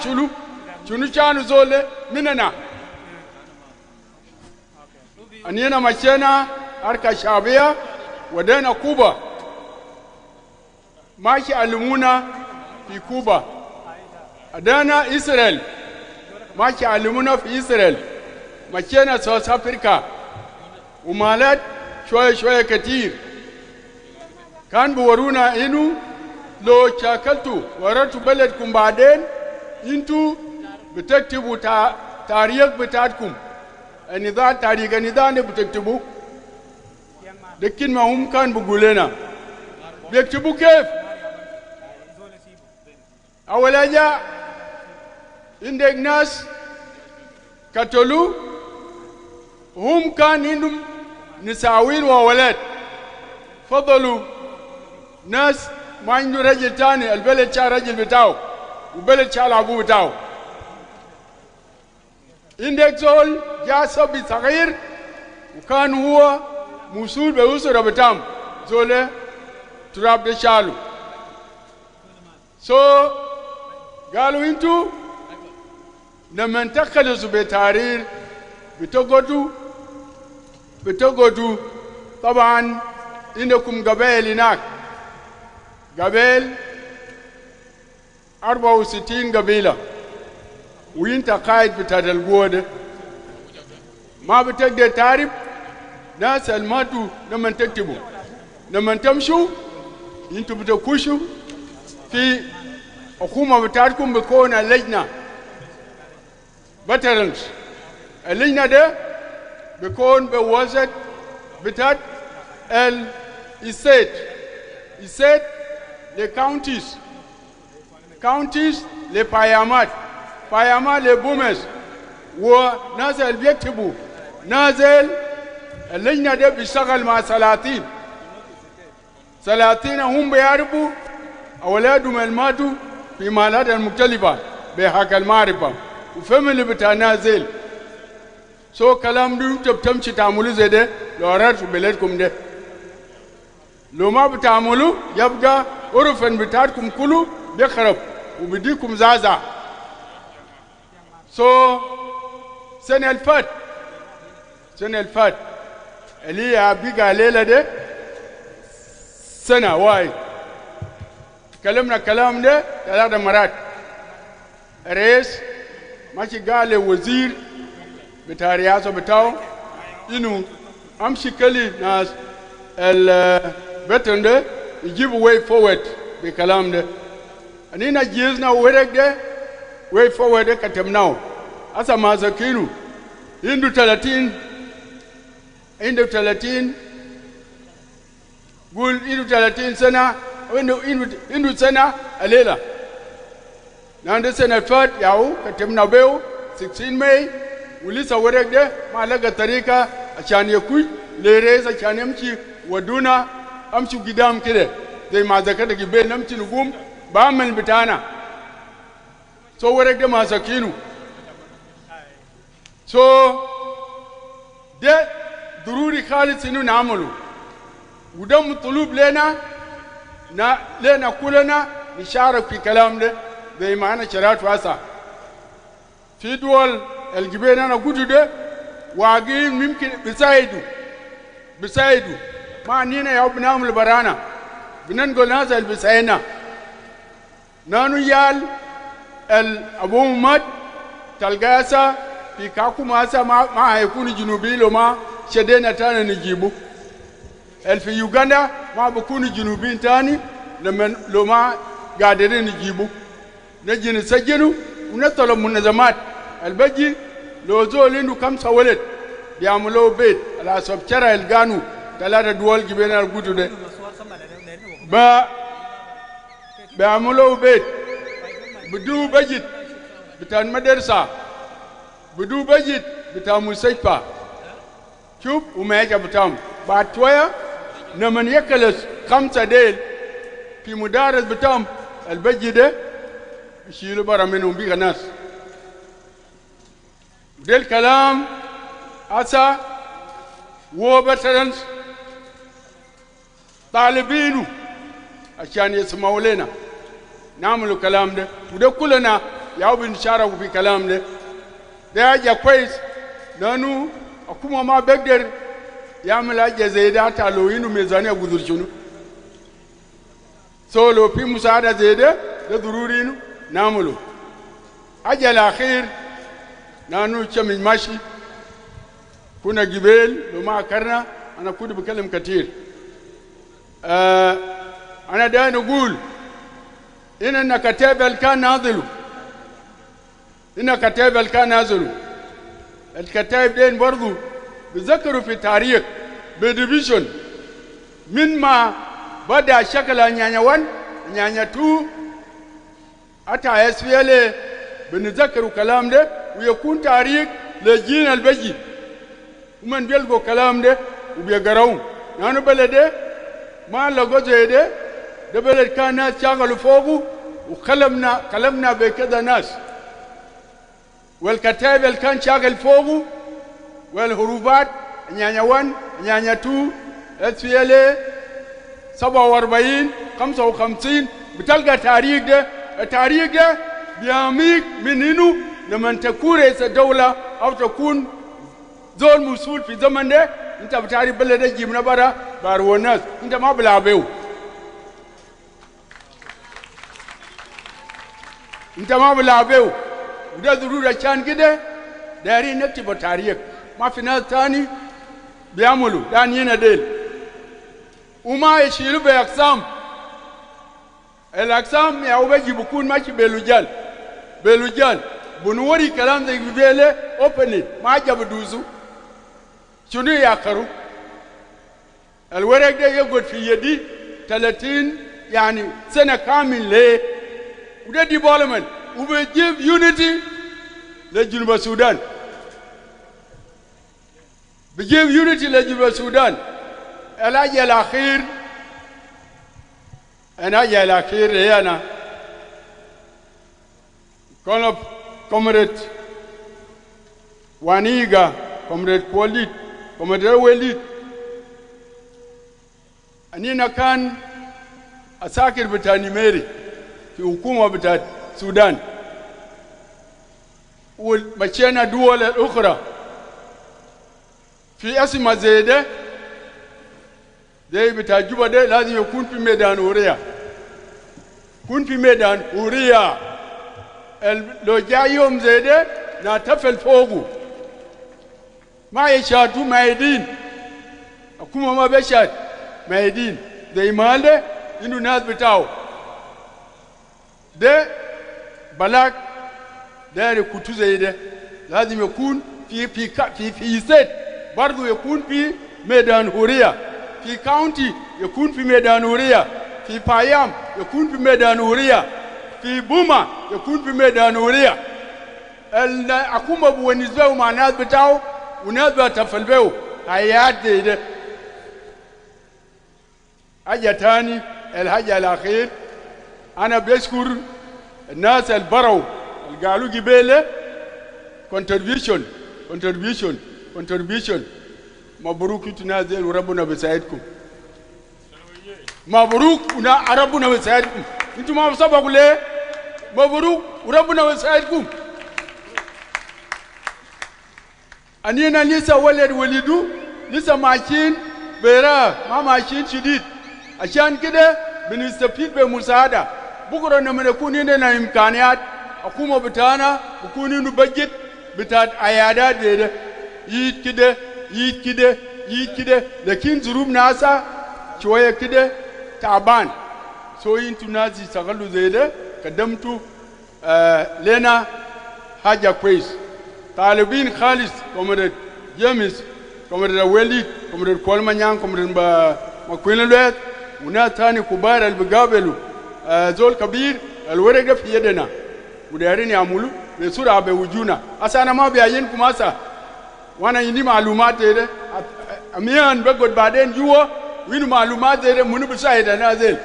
شنو شانو زول مننا أننا مشينا أركا شعبية ودينا كوبا ماشي علمونا في كوبا أدانا إسرائيل ماشي علمونا في إسرائيل مشينا ساوث أفريقيا ومالات شوية كتير كان بورونا إنو لو شاكلتوا ورطوا بلدكم بعدين انتوا بتكتبوا تاريخ بتاعتكم النظام تاريخ النظام بتكتبوا لكن ما هم كان بيقولنا بيكتبوا كيف أول حاجة عندك ناس قتلوا هم كان عندهم نساوين وولاد فضلوا ناس ما عنده رجل تاني البلد شال رجل بتاعه وبلد شال أبوه بتاعه عندك زول جاء صبي صغير وكان هو مسؤول بأسرة بتاعهم زول تراب ده شالو قالوا انتوا لما انتقلوا بتحرير بتقعدوا طبعا عندكم قبائل هناك قبائل 64 قبيلة وانت قائد بتاع القوة ده ما بتقدر تعرف ناس الماتوا لما تكتبوا لما تمشوا انتوا بتكوشوا في حكومة بتاعتكم بكون اللجنة veterans اللجنة ده بكون بواسط بتاعت الإسات لكاونتيز لبايامات لبومس ونازل بيكتبوا نازل اللجنة ده بيشتغل مع سلاطين هم بيعرفوا أولادهم الماتوا في مالات المختلفة بحق المعرفة وفهم اللي بتاع نازل كلام دو تمشي تعملوا زي ده لو أردت بلدكم ده لو ما بتعملوا يبقى عرفا بتاعتكم كله بيخرب وبديكم زازع سنة الفات اللي هي بيقى ليلة ده سنة واي كلمنا كلام ده 3 مرات الرئيس ماشي قال وزير بتاع الرئاسة بتاعه إنه أمشي كلي ناس البتن ده يجيبوا way forward بكلام ده أننا جيزنا ورق ده way forward ده كتبناه أسا ما زكينو عنده 30 قول عنده 30 سنة عنده سنة الليلة نحن سنة فات ياو كتبنا بيو 16 ماي ولسه ورق ده ما لقى طريقة عشان يكون لرئيس عشان يمشي ودونا أمشي قدام كده زي ما ذكرت قبل نمشي نقوم بعمل بتاعنا ورق ده ما سكينو ده ضروري خالص إنه نعمله وده مطلوب لنا كلنا نشارك في كلام ده زي ما أنا شرعت واسع في دول الجبين أنا قلت ده واقعين ممكن بيساعدوا ما نينا يا بنعمل برانا بننقل ناس اللي بيساعدنا نانو يال الأبو مد تلقاسا في كاكو ماسا ما هيكون جنوبي لو ما شدينا تاني نجيبه في يوغندا ما بكون جنوبيين تاني لما لو ما قادرين نجيبه نجي نسجنه ونطلب منظمات البجي لو زول عنده 5 ولد بيعملوا بيت على حسب شرع القانون 3 دول جبنا القدو ده بيعملوا بيت بدو بجت بتاع المدرسة بدو بجت بتاع مستشفى شوف وما يجي بتاعهم بعد شوية لمن يكلس 5 ديل في مدارس بتاعهم البجي ده يشيلوا برا منهم بيغا ناس ده الكلام أسا وبترنس طالبينه عشان يسمعوا لنا نعملوا الكلام ده وده كلنا ياو بنشاركوا في الكلام ده حاجة كويس لأنه أكما ما بقدر يعمل حاجة زي ده حتى لو إنه ميزانية قدر شنو لو في مساعدة زي ده ضروري إنه نعمله حاجة الأخير لأنه شمي ماشي كنا جبال لو ما أكرنا أنا كنت بكلم كتير أنا دايما نقول إن كتاب الكان نازلوا إن كتاب الكان نازلوا الكتاب دين برضو بذكروا في التاريخ بديفيشن من ما بدأ شكل نيانيا 1 نيانيا 2 حتى SPLA بنذكروا كلام ده ويكون تاريخ لجين البجي ومن بيلقوا كلام ده وبيقرأون نحن بلده ما لقوا زي ده بلد كان ناس شغلوا فوقه وكلمنا بكذا ناس والكتاب اللي كان شغل فوقه والحروفات نيانيا 1 نيانيا 2 SPLA 47 55 بتلقى التاريخ ده بيعميك من إنه لما تكون رئيس الدولة أو تكون زول مسؤول في زمن ده أنت بتعرف بلد جيبنا برا بارو الناس أنت ما بلعبه أنت ما بلعبه وده ضروري عشان كده دارين نكتب التاريخ ما في ناس تاني بيعملوا دانينا ديل وما يشيلوا بأقسام الأقسام يا أبجي بكون ماشي بلوجان بنوري كلام زي بيله أوبني ما جاب دوزو شنو يأخروا الورق ده يقعد في يدي 30 يعني سنة كامل ليه وده ديفلوبمنت وبيجيب يونيتي لجنوب السودان بيجيب يونيتي لجنوب السودان الحاجة الأخير هي أنا كونب كومريت وانيغا كومريت بوليت كومريت وليت أنينا كان أساكر بتاع نيميري في حكومة بتاع السودان ومشينا دول الأخرى في أسمى زي ده بتاع جوبا ده لازم يكون في ميدان أوريا كون في ميدان أوريا لو جاء يوم زي ده نتفل فوقه ما يشاتو مايدين أكما ما بيشات مايدين زي مالده إنه ناس بتاعه ده بلاك ده يكون زي ده لازم يكون في سيت برضو يكون في ميدان أوريا في كاونتي يكون في ميدان أوريا في بايام يكون في ميدان أوريا في بوما يكون في ميدان أوريا أكما بونيزبه مع ناس بتاعه وناس بتفلبه حيات ده حاجة تاني الحاجة الأخير أنا بشكر الناس البرو اللي قالوا جبالة contribution مبروك تنازل وربنا بيساعدكم مبروك وربنا بيساعدكم انتم ما بسبقوا ليه مبروك وربنا بيساعدكم Anina lisa walad walidu lisa machin bera ma machin shidid ashan kida binistafid be musada bukro na mene kuninde na imkaniyat akuma bitana kuninu budget bitat ayada dede yit kide lakin zurum nasa choya kide taban so into nazi sagalu zede kadamtu lena haja kwais talibin khalis comrade james comrade walid comrade kolmanyang comrade makwinelwet munatani kubar albigabelu zol kabir alwarega fi yadana mudarini amulu besura be wujuna asana ma be ayin kumasa wana yindi malumat de amiyan begod baden juwo winu malumat de munu bisaida nazil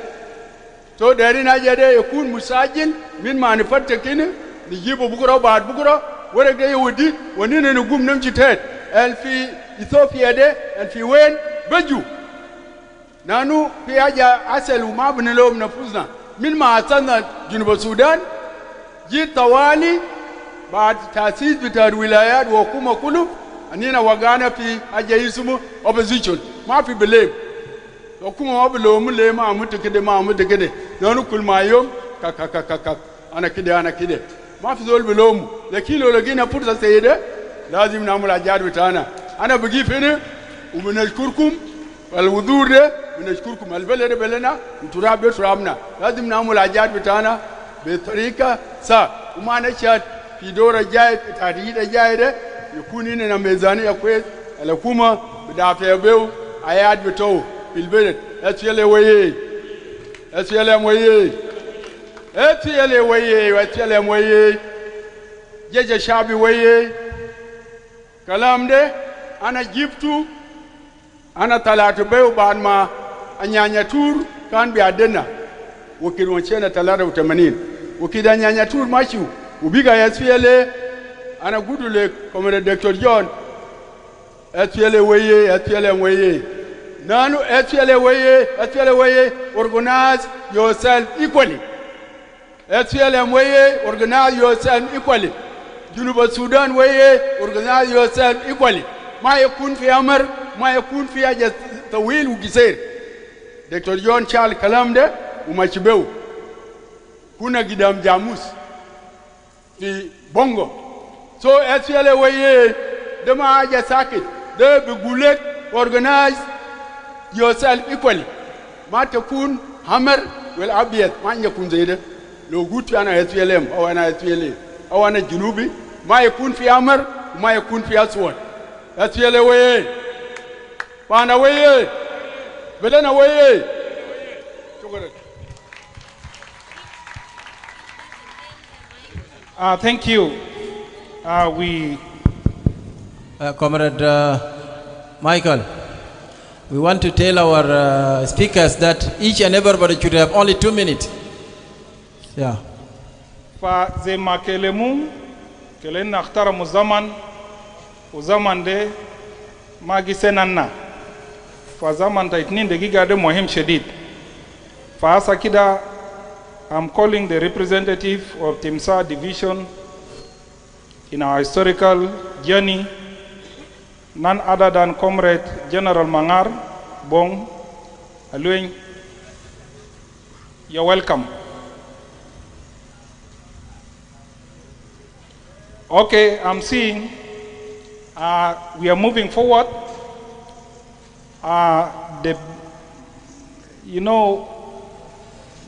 to dari na jade yakun musajil min manifatta kine ni jibo bukura baad bukura warega yudi wanine ne gum nam citet el fi ethiopia de el fi wen beju nanu fi aja aselu ma bunelom na fuzna min ma asanna junuba sudan ji tawali بعد تأسيس بتاع الولايات وحكومة كله أننا وقعنا في حاجة اسمه opposition ما في بليم حكومة ما بلوم ليه ما عملت كده نحن كل ما يوم كا أنا كده ما في زول بلوم لكن لو لقينا فرصة سيدة لازم نعمل أجاد بتاعنا أنا بجي فينا وبنشكركم الوذور ده بنشكركم البلد بلنا وتراب ترابنا لازم نعمل أجاد بتاعنا بطريقة وما نشاد في دورة جاي تاريخ جاي ده يكون هنا ميزانية كويس الحكومة بدافع بيو آيات بتوع في البلد أسيله ويه جيش شعبي ويه كلام ده أنا جبته أنا طلعت بيو بعد ما أنيانيا تور كان بيعدنا وكيل وشينا 83 وكيل أنيانيا تور ماشيو وبيجا SPLA أنا قلت لك كومراد دكتور جون SPLA ويه نانو SPLA ويه organize yourself equally SPLA ويه organize yourself equally جنوب السودان ويه organize yourself equally ما يكون في أمر ما يكون في حاجة طويل وقصير دكتور جون شال كلام ده وما شبهه كنا قدام جاموس في بونغو so SPLA ويه ده ما حاجة ساكت ده بيقولك organize yourself equally ما تكون همر والأبيض ما يكون زي ده لو قلت أنا SPLM أو أنا SPLA أو أنا جنوبي ما يكون في همر وما يكون في أسود SPLA ويه فانا ويه بلنا ويه شكرا. Thank you. Comrade Michael, we want to tell our speakers that each and everybody should have only 2 minutes. Yeah. فزي ما كلموا كلنا اختاروا زمن وزمن ده ما جسنا فزمن ده 2 دقيقة ده مهم شديد فهسا كده I'm calling the representative of Timsa division in our historical journey, none other than Comrade General Mangar Bong Alueng. You're welcome. Okay, I'm seeing we are moving forward.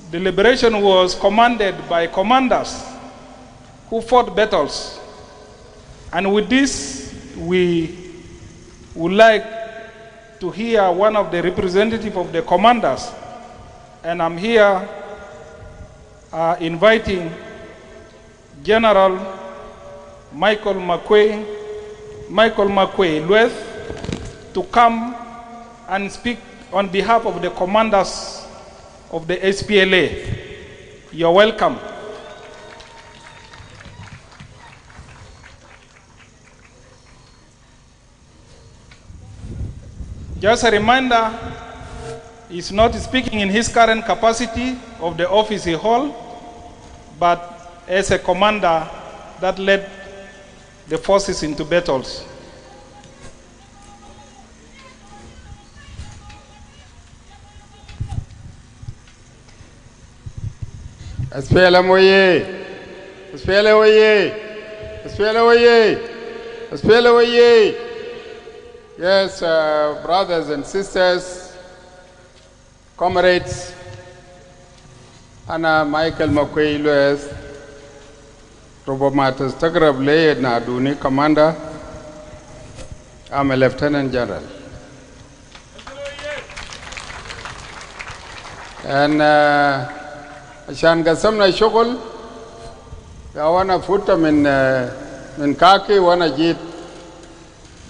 The liberation was commanded by commanders who fought battles. And with this, we would like to hear one of the representatives of the commanders. And I'm here inviting General Michael McQuay Lueth to come and speak on behalf of the commanders of the SPLA. You're welcome. Just a reminder, he's not speaking in his current capacity of the office he holds, but as a commander that led the forces into battles. SPLM oye! SPLM oye! SPLM oye! SPLM oye! Yes, brothers and sisters, comrades, أنا مايكل مكوي لويس ربما تستغرب لي أن أدوني commander. I'm a lieutenant general. And عشان قسمنا الشغل وانا فوت من كاكي وانا جيت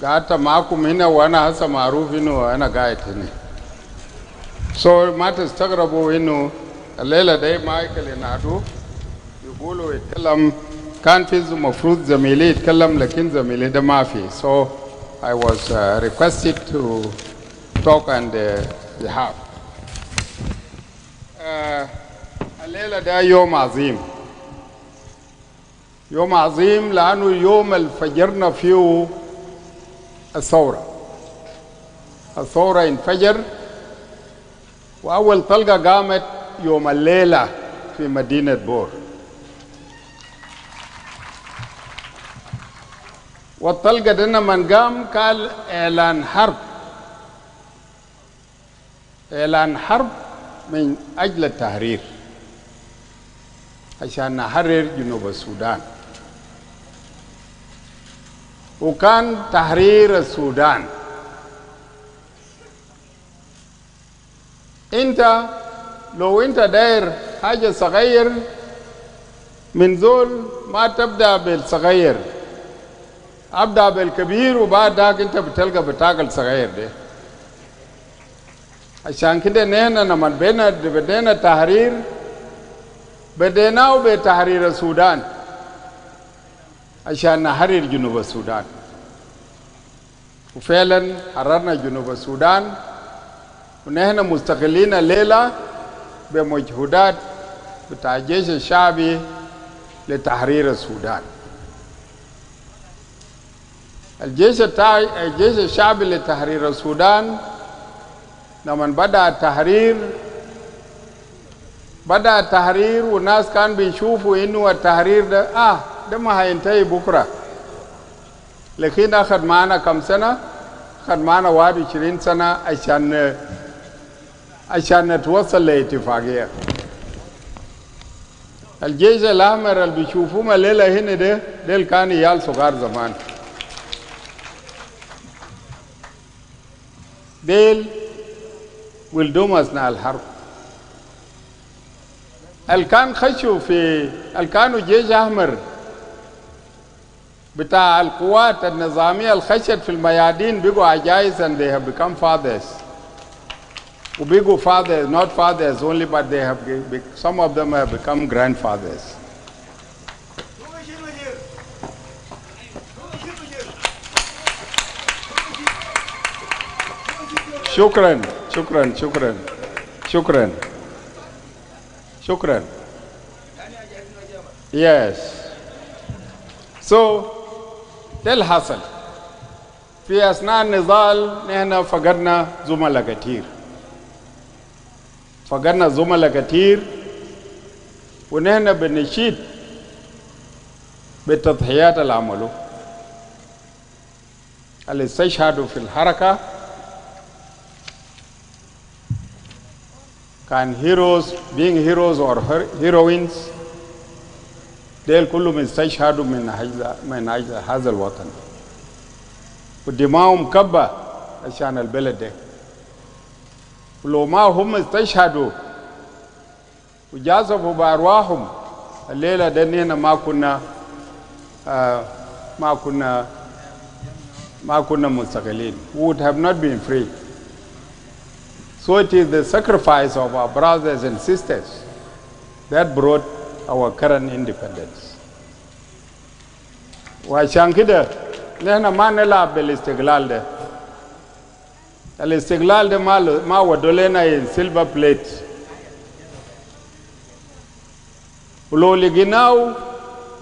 قعدت معكم هنا وانا هسه معروف انه انا قاعد هنا. So ما تستغربوا انه الليله دي مايكل ينادوا يقولوا يتكلم كان في المفروض زميلي يتكلم لكن زميلي ده ما في. So I was requested to talk on the behalf. الليلة ده يوم عظيم. يوم عظيم لأنه يوم الفجرنا فيه الثورة. الثورة انفجر وأول طلقة قامت يوم الليلة في مدينة بور. والطلقة دي من قام قال إعلان حرب. إعلان حرب من أجل التحرير عشان نحرر جنوب السودان. وكان تحرير السودان. انت لو انت داير حاجة صغير من زول ما تبدأ بالصغير، أبدأ بالكبير وبعد ذاك انت بتلقى بتاع الصغير ده. عشان كده نحن لما بدينا التحرير بديناه بتحرير السودان عشان نحرر جنوب السودان. وفعلا حررنا جنوب السودان ونحن مستقلين الليلة بمجهودات بتاع الجيش الشعبي لتحرير السودان. الجيش الشعبي لتحرير السودان لما بدأ التحرير والناس كان بيشوفوا انه التحرير ده ما هينتهي بكره. لكن اخذ معنا كم سنه؟ اخذ معنا 21 سنه عشان نتوصل لاتفاقيه. الجيش الاحمر اللي بيشوفوهم الليله هنا ده كان عيال صغار زمان. ديل ولدهم اثناء الحرب. الكان خشوا الكانوا جيش احمر بتاع القوات النظاميه الخشت في الميادين بقوا عجائز and they have become fathers. وبقوا fathers, not fathers only, but they have some of them have become grandfathers. شكرا شكرا شكرا شكرا شكرا. Yes. So ده اللي حصل. في أثناء النضال نحن فقدنا زملاء كتير. فقدنا زملاء كتير ونحن بنشيد بالتضحيات اللي عملوا. اللي استشهدوا في الحركة كان heroes, being heroes or heroines. ديل كلهم استشهدوا من أجل هذا الوطن ودماؤهم كبة عشان البلد ده. ولو ما هم استشهدوا وجازفوا بأرواحهم الليلة ده نحن ما كنا مستقلين. We would have not been free. So it is the sacrifice of our brothers and sisters that brought our current independence. وعشان كده نحن ما نلعب بالاستقلال ده. الاستقلال ده ما ودولنا in silver plate. ولو لقيناه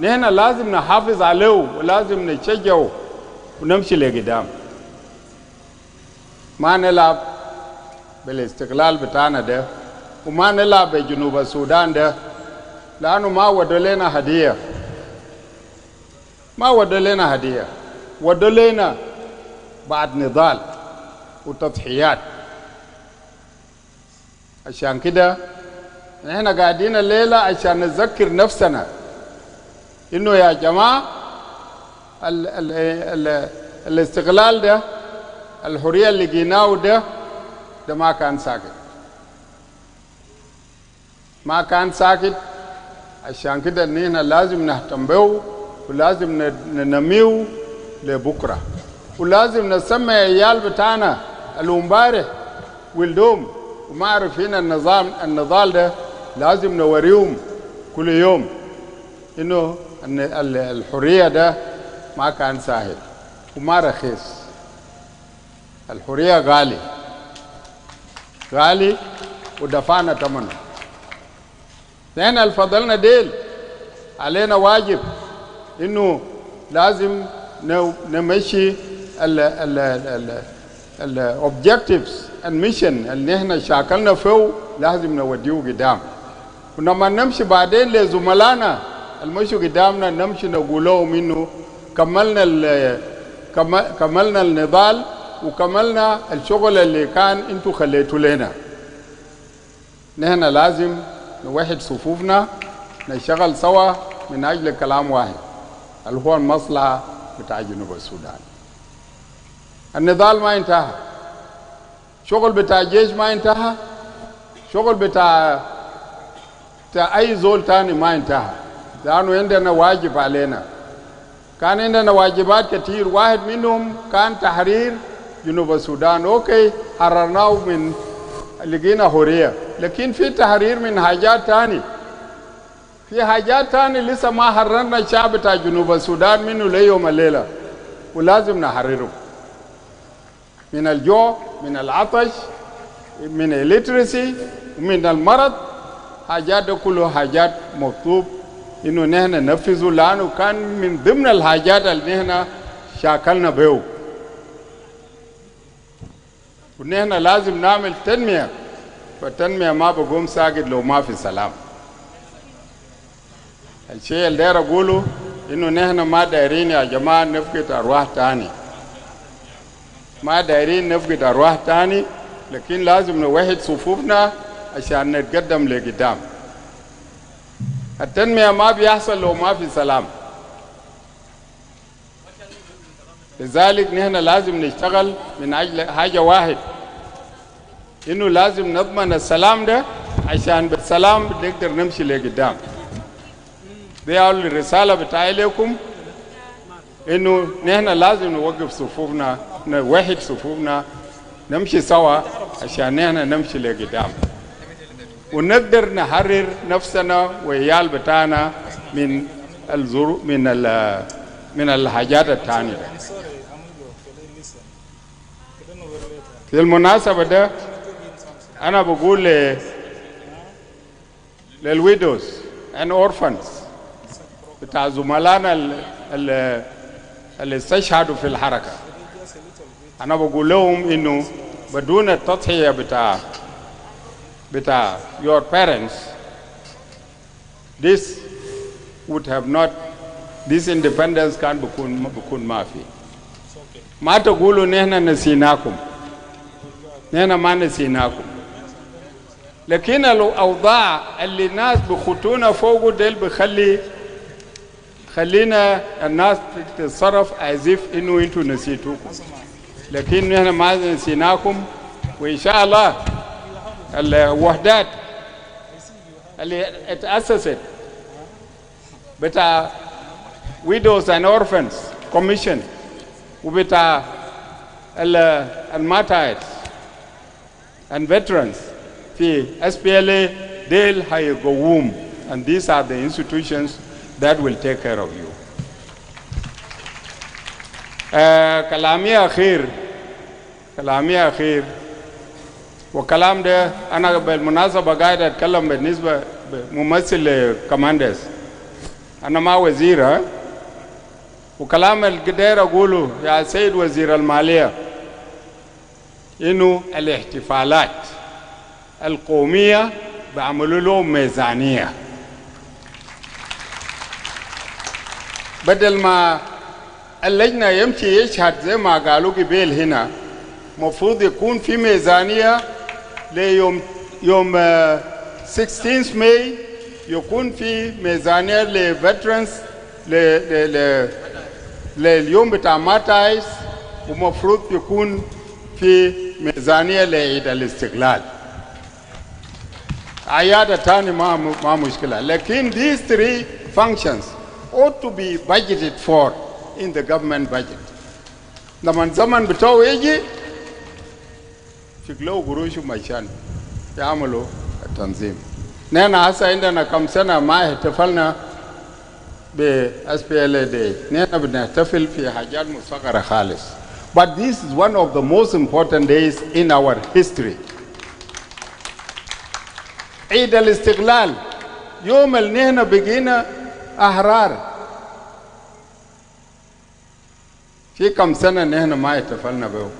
نحن لازم نحافظ عليه ولازم نشجعه ونمشي لقدام. ما نلعب بالاستقلال بتاعنا ده وما نلعب بجنوب السودان ده لأنه ما ودوا لنا هدية، ما ودوا لنا هدية، ودوا لنا بعد نضال وتضحيات. عشان كده نحن قاعدين الليلة عشان نذكر نفسنا إنه يا جماعة الاستقلال ده، الحرية اللي جيناه ده ما كان ساكت، ما كان ساكت. عشان كده نحن لازم نهتم به ولازم ننميه لبكرة، ولازم نسمي عيال بتاعنا الامبارح ولدوم وما عارفين النضال ده، لازم نوريهم كل يوم انه الحرية ده ما كان سهل وما رخيص. الحرية غالي غالي ودفعنا ثمنه. لأن الفضلنا ديل علينا واجب إنه لازم نمشي ال objectives and mission اللي احنا شاكلنا فيه لازم نوديه قدام. ولما نمشي بعدين لزملائنا المشوا قدامنا نمشي نقول لهم إنه كملنا النضال وكملنا الشغل اللي كان انتوا خليتوا لنا. نحن لازم نوحد صفوفنا، نشتغل سوا من أجل كلام واحد اللي هو المصلحة بتاع جنوب السودان. النضال ما انتهى، شغل بتاع الجيش ما انتهى، شغل بتاع أي زول تاني ما انتهى، لأنه عندنا واجب علينا. كان عندنا واجبات كتير، واحد منهم كان تحرير جنوب السودان. أوكي حررناه من لقينا حرية، لكن في تحرير من حاجات تاني، في حاجات تاني لسه ما حررنا الشعب بتاع جنوب السودان منه ليوم الليلة، ولازم نحرره من الجوع، من العطش، من الليترسي، ومن المرض. حاجات ده كله حاجات مطلوب إنه نحن ننفذه، لأنه كان من ضمن الحاجات اللي نحن شاكلنا بيه. ونحن لازم نعمل تنمية، والتنمية ما بقوم ساكت لو ما في سلام. الشيء اللي داير أقوله إنه نحن ما دايرين يا جماعة نفقد أرواح تاني، ما دايرين نفقد أرواح تاني، لكن لازم نوحد صفوفنا عشان نتقدم لقدام. التنمية ما بيحصل لو ما في سلام، لذلك نحن لازم نشتغل من أجل حاجة واحد، إنه لازم نضمن السلام ده عشان بالسلام نقدر نمشي لقدام. دي أول الرسالة بتاعي لكم، إنه نحن لازم نوقف صفوفنا، نوحد صفوفنا، نمشي سوا عشان نحن نمشي لقدام، ونقدر نحرر نفسنا وعيال بتاعنا من من الحاجات الثانية. في المناسبة ده أنا بقول للويدوز and orphans بتاع زملائنا اللي استشهدوا في الحركة، أنا بقول لهم إنه بدون التضحية بتاع your parents, this would have not, this independence كان بكون ما في. ما تقولوا نحن نسيناكم، نحن ما نسيناكم، لكن الأوضاع اللي الناس بخطونا فوق ديل خلينا الناس تتصرف as if إنه أنتوا نسيتوكم، لكن نحن ما نسيناكم. وإن شاء الله الوحدات اللي اتأسست بتاع widows and orphans commission وبتاع الماتايد and veterans في SPLA ديل هيقوم, and these are the institutions that will take care of you. كلامي أخير وكلام ده أنا بالمناسبة قاعد أتكلم بالنسبة ممثل كماندرز, أنا ما وزير, وكلام القدير أقوله يا سيد وزير المالية إنه الاحتفالات القومية بعملوا لهم ميزانية, بدل ما اللجنة يمشي يشهد زي ما قالوا قبل هنا مفروض يكون في ميزانية ليوم 16 ماي يكون في ميزانية لفيترنز لليوم بتاع ماتايس ومفروض يكون في ميزانية لعيد الاستقلال. عيادة تاني ما مشكلة لكن these three functions ought to be budgeted for in the government budget. لما الزمن بتوع يجي يقلوا قروش ومشان يعملوا التنظيم. نحن هسه عندنا كم سنة ما احتفلنا ب SPLA Day. نحن بنحتفل في حاجات مصغرة خالص. But this is one of the most important days in our history. عيد الاستقلال يوم اللي نحن بقينا أحرار. في كم سنة نحن ما احتفلنا به.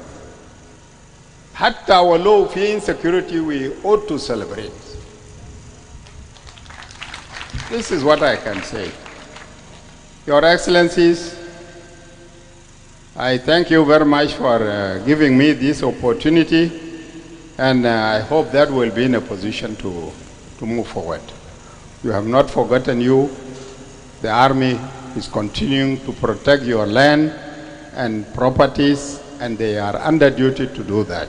حتى ولو في insecurity we ought to celebrate. This is what I can say. Your Excellencies, I thank you very much for giving me this opportunity, and I hope that we'll be in a position to move forward. You have not forgotten you. The army is continuing to protect your land and properties, and they are under duty to do that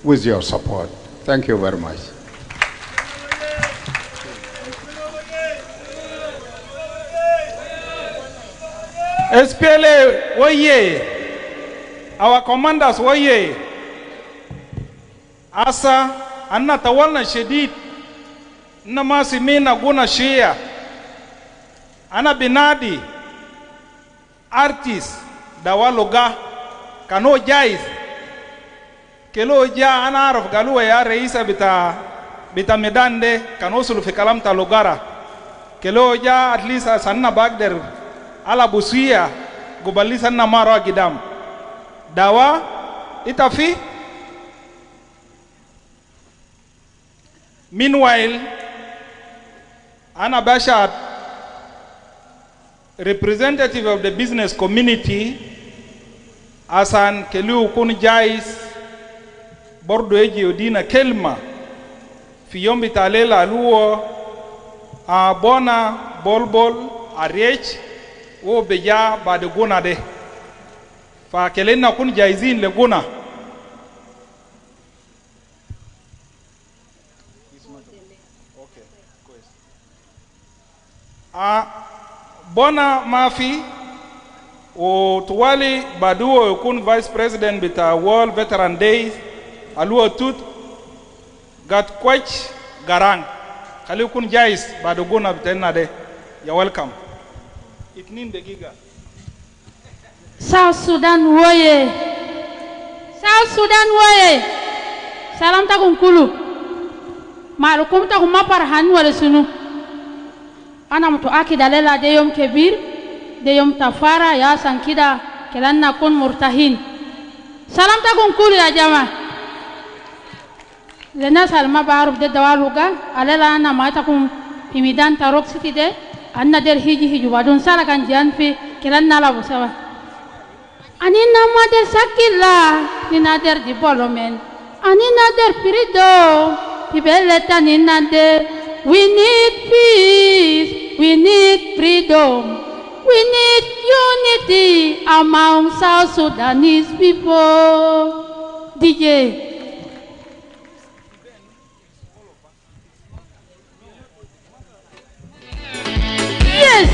with your support. Thank you very much. SPLA, oye! Our commanders, oye! Asa, anna tawalna shadid, nama simina guna shia, ana binadi, artist, dawaloga, kano jais, kelo ja ana araf galuwa ya reisa bita medande, kano sulu fi kalam ta lugara, kelo ja at least sanna bagder, ala busuya gubalisa na maro gidam dawa itafi. Meanwhile ana basha representative of the business community asan kelu kun jais bordo eji odina kelma fi yombi talela luo a bona bolbol a riech wo beja ba de guna de fa kelena kun jaizin le guna a bona mafi o tuwali baduo kun vice president bita World Veteran Days aluo tut gat kwach garang kali kun jais ba de guna bitena de ya welcome. South Sudan woye, South Sudan woye. Salam takum kulu. Malukum takum maparhan wale sunu. Ana mtu akidalela de yom kebir, de yom tafara ya sankida kelanna kun murtahin. Salam takum kulu ya jama. Lena salma baruf de dawaluga alela ana matakum pimidan tarok siti de. Anna der hiji wadun sala kan jan fi kelan nala busawa ani nama der sakilla ni nader di bolomen ani nader pirido pibeleta ni nade. We need peace, we need freedom, we need unity among South Sudanese people. DJ yes.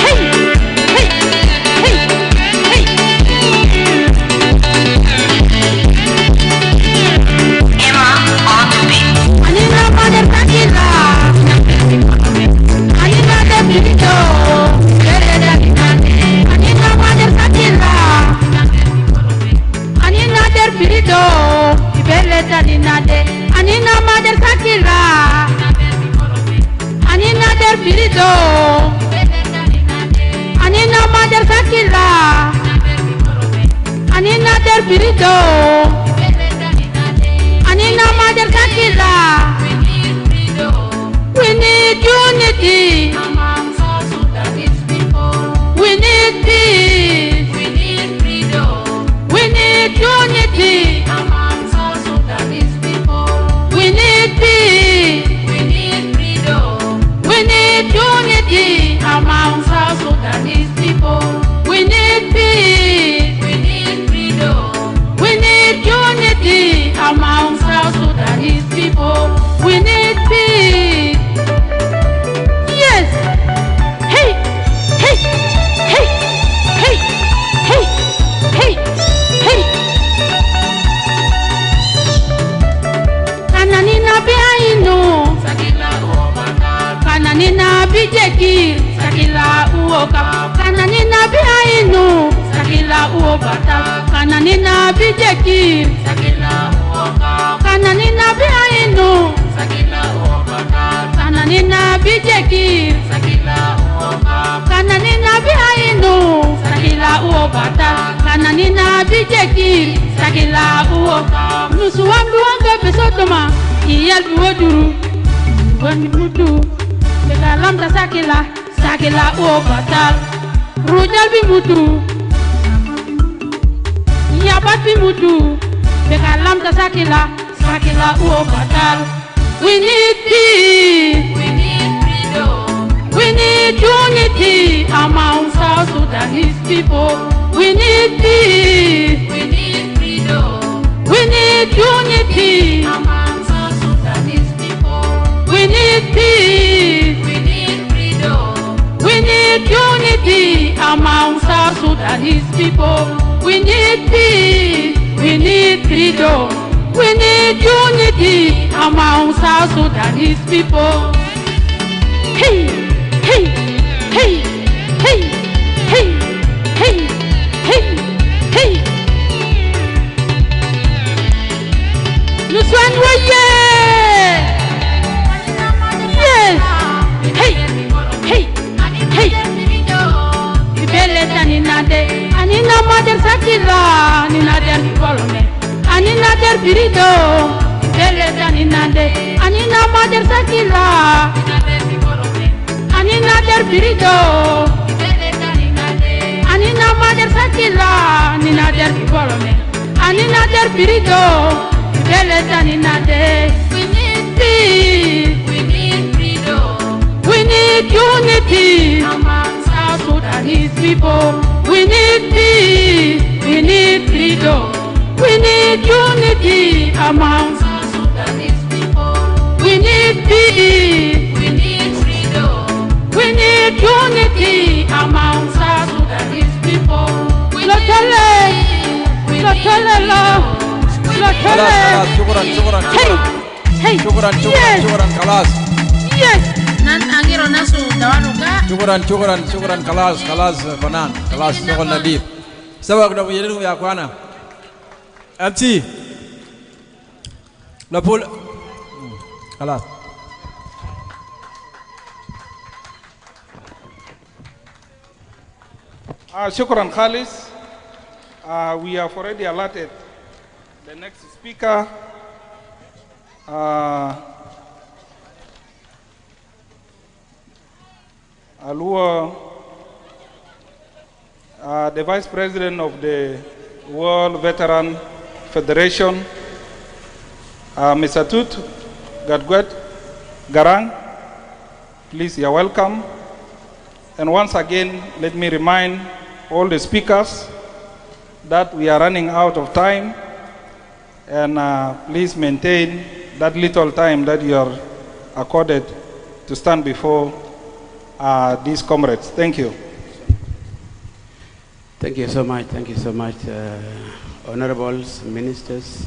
Hey, hey, hey, hey. Emma on the beat. Anina mother kakila. Anina de bilito. Anina mother kakila. Anina de bilito. Ibele tanina de. Anina mother kakila. Anina de bilito. Anina mother kakila. Anina der birito. Anina mother kakila. We need unity among South Sudanese people. We need nina bijekir kana nina biainu kana nina bijekir kana nina biainu sakila uobata kana nina bijekir sakila uo nusuwandu wanga besodoma iyal biwoduru wani mutu bekalamta sakila uobata rujal bi mutu yabat bi mutu bekalamta sakila uobata. We need peace. We need freedom. We need unity among South Sudanese people. We need peace. We need freedom. We need unity among South Sudanese people. We need peace. We need freedom. We need unity among South Sudanese people. We need peace. We need freedom. We need unity among South Sudanese people. Hey, hey, hey, hey, hey, hey, hey, hey. Nuswanwaye. Yes. Hey, hey, hey. Ibele taninade. Anina mader sakila. Nina der kolome. Anina der birido, bele taninande. Anina mader sakila, Anina der birido, bele taninande. Anina mader sakila, Nina der bibolome. Anina der birido, bele taninande. We need peace, we need freedom, we need unity among South Sudanese people. We need peace, we need freedom. We need unity among South Sudanese people. We need peace. We need freedom. We need unity among South Sudanese people. Hey, Syukran, kalas. yes. Nan angiro nasu dawanuka. Syukran, kalas, konan, kalas, syukran Nadib. Sawa kuda punya dulu ya kuana. MC Lapul Kalas Shukran Khalis. We have already allotted the next speaker. Alua, the Vice President of the World Veteran Federation, Mr. Tut Gadgwet Garang, please, you're welcome. And once again, let me remind all the speakers that we are running out of time, and please maintain that little time that you are accorded to stand before these comrades. Thank you. Thank you so much, honorables, ministers,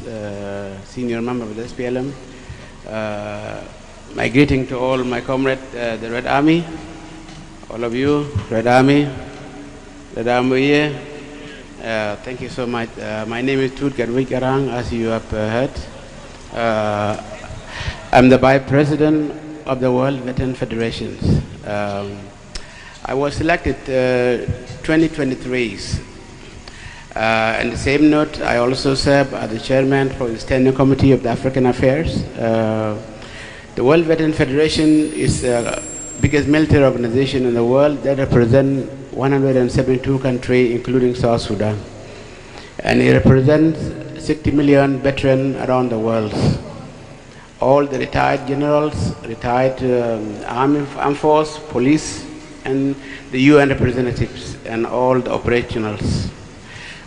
senior members of the SPLM. My greeting to all my comrades, the Red Army, all of you, Red Army, here. Thank you so much. My name is Tut Gadwik Garang, as you have heard. I'm the Vice President of the World Veteran Federations. I was selected 2023. On the same note, I also serve as the chairman for the Standing Committee of the African Affairs. The World Veteran Federation is the biggest military organization in the world that represents 172 countries, including South Sudan. And it represents 60 million veterans around the world. All the retired generals, retired armed force, police, and the UN representatives, and all the operationals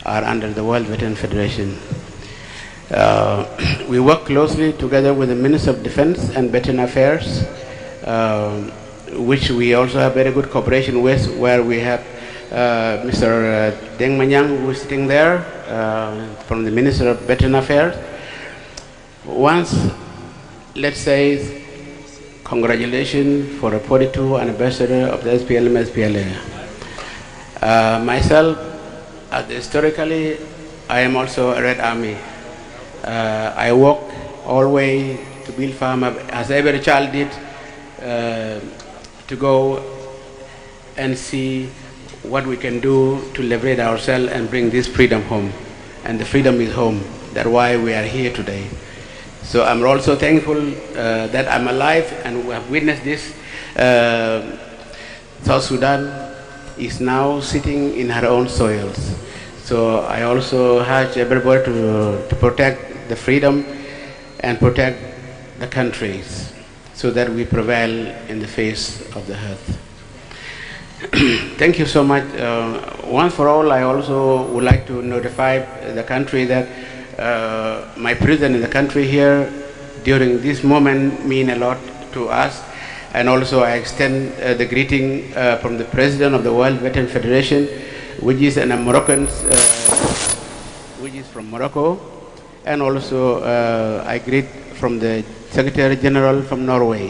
are under the World Veteran Federation. We work closely together with the Minister of Defense and Veteran Affairs, which we also have very good cooperation with, where we have Mr. Deng Manyang, who is sitting there, from the Minister of Veteran Affairs. Once, let's say, congratulations for the 42nd anniversary of the SPLM-SPLA. Myself, historically, I am also a Red Army. I walk all the way to build farm, as every child did, to go and see what we can do to liberate ourselves and bring this freedom home. And the freedom is home. That's why we are here today. So I'm also thankful that I'm alive and we have witnessed this. South Sudan is now sitting in her own soils. So I also urge everybody to protect the freedom and protect the countries so that we prevail in the face of the earth. Thank you so much. Once for all, I also would like to notify the country that my presence in the country here during this moment means a lot to us. And also I extend the greeting from the President of the World Veteran Federation, which is a Moroccan, which is from Morocco. And also I greet from the Secretary General from Norway,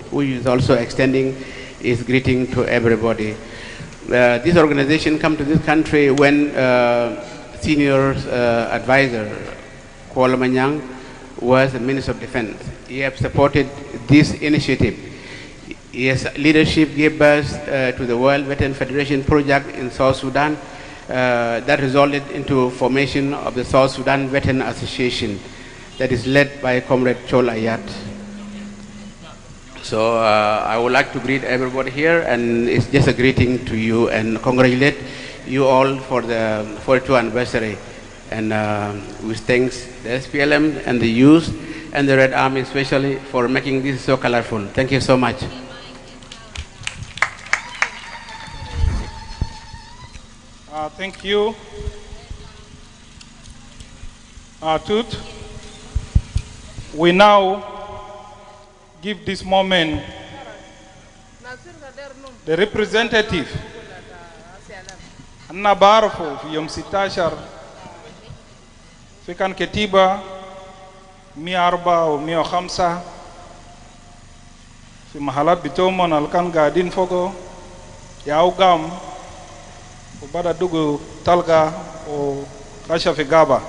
who is also extending his greeting to everybody. This organization come to this country when senior advisor Kuala Manyang was the Minister of Defense. He has supported this initiative. His leadership gave birth to the World Veteran Federation project in South Sudan that resulted into formation of the South Sudan Veteran Association that is led by Comrade Chol Ayat. So I would like to greet everybody here, and it's just a greeting to you and congratulate you all for the 42nd anniversary. And we thanks the SPLM and the youth and the Red Army especially for making this so colorful. Thank you so much. Thank you, Tut. We now give this moment the representative Anna Barfo في يوم 16 في كان كتيبة 104 و 105 في محلات بتومون اللي كان قاعدين فوقه ياو قام وبدا دوغو تلقى وكاشا في غابة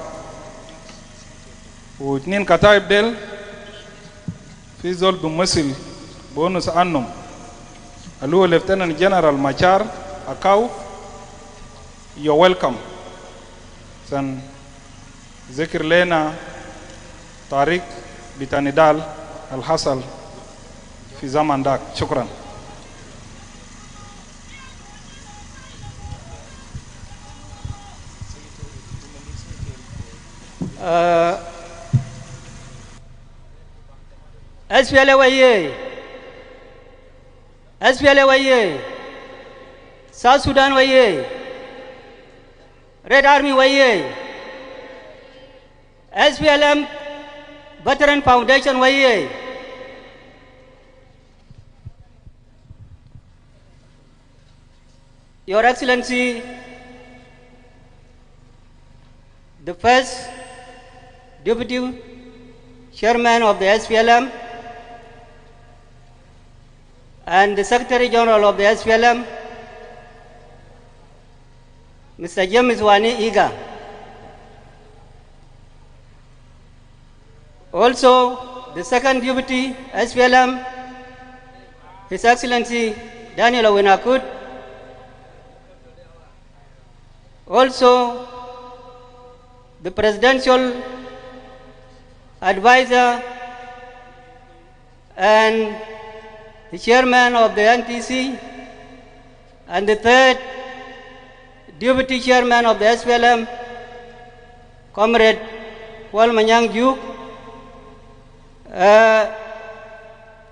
واثنين كتايب ديل في زول بمثل بونس عنهم اللي هو ليفتنان جنرال مachar Akau. You're welcome. San ذكر لنا طارق بتاندال الحصل في زمن داك. شكرا. SPLA waye, SPLA waye, South Sudan waye, Red Army waye, SPLM Veteran Foundation waye. Your Excellency, the first Deputy Chairman of the SPLM and the Secretary General of the SPLM, Mr. James Wani Iga. Also, the second Deputy SPLM, His Excellency Daniel Awinakut. Also, the Presidential Advisor and the Chairman of the NTC, and the third Deputy Chairman of the SPLM, Comrade Kuala Manyang Juk.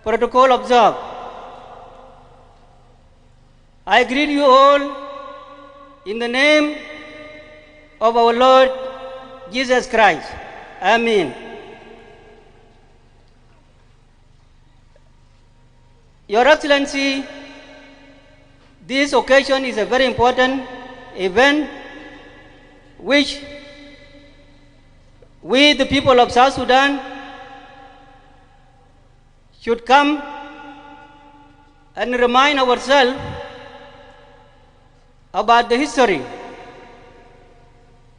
Protocol observed. I greet you all in the name of our Lord Jesus Christ. Amen. Your Excellency, this occasion is a very important event which we, the people of South Sudan, should come and remind ourselves about the history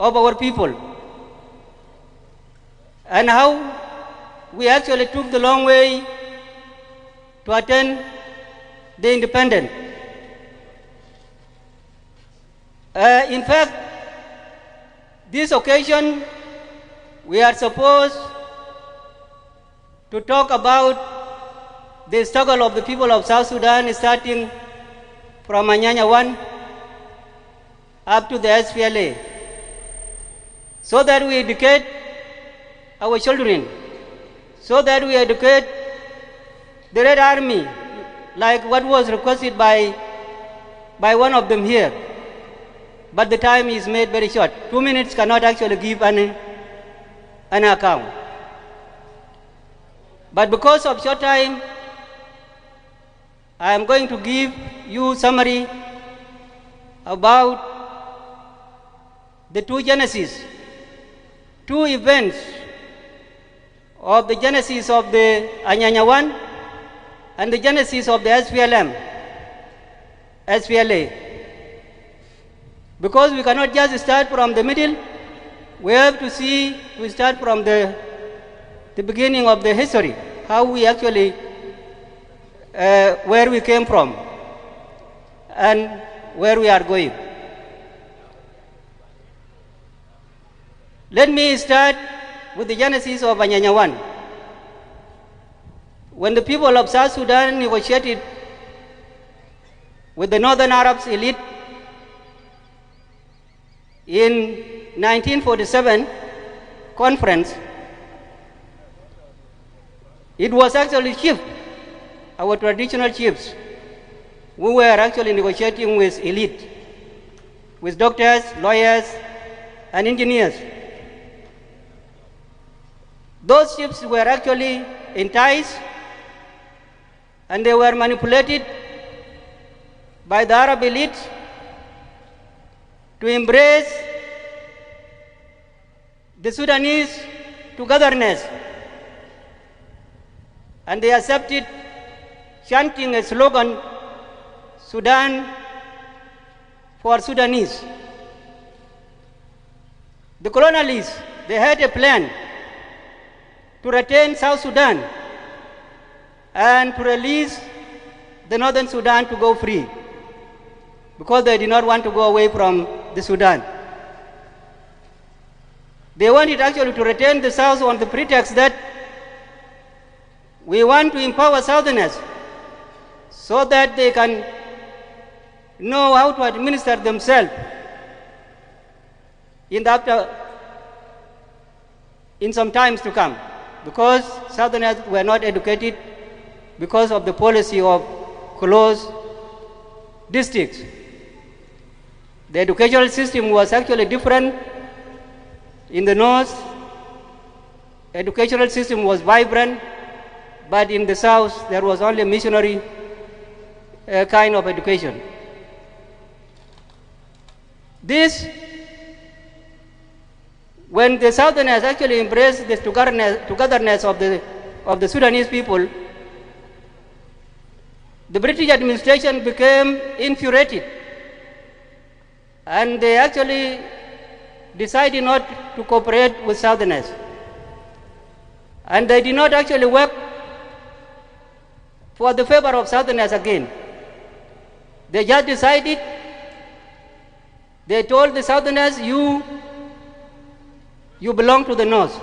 of our people. and how we actually took the long way to attend the independence. In fact, this occasion, we are supposed to talk about the struggle of the people of South Sudan, starting from Anyanya 1 up to the SPLA, so that we educate our children, so that we educate the Red Army, like what was requested by one of them here. But the time is made very short. 2 minutes cannot actually give an account. But because of short time, I am going to give you summary about the two events of the genesis of the Anyanya 1 and the genesis of the SPLA. Because we cannot just start from the middle, we have to start from the beginning of the history, how we actually, where we came from and where we are going. Let me start with the genesis of Anyanya 1. When the people of South Sudan negotiated with the Northern Arabs elite in 1947 conference, it was actually our traditional chiefs, who were actually negotiating with elite, with doctors, lawyers, and engineers. Those chiefs were actually enticed and they were manipulated by the Arab elite to embrace the Sudanese togetherness. And they accepted chanting a slogan, Sudan for Sudanese. The colonialists, they had a plan to retain South Sudan and to release the Northern Sudan to go free, because they did not want to go away from the Sudan. They wanted actually to retain the South on the pretext that we want to empower Southerners so that they can know how to administer themselves in some times to come, because Southerners were not educated because of the policy of closed districts. The educational system was actually different. In the north, educational system was vibrant, but in the south, there was only missionary kind of education. This, when the Southerners actually embraced this togetherness of the Sudanese people, the British administration became infuriated, and they actually decided not to cooperate with Southerners. And they did not actually work for the favor of Southerners again. They just decided, they told the Southerners, you belong to the North.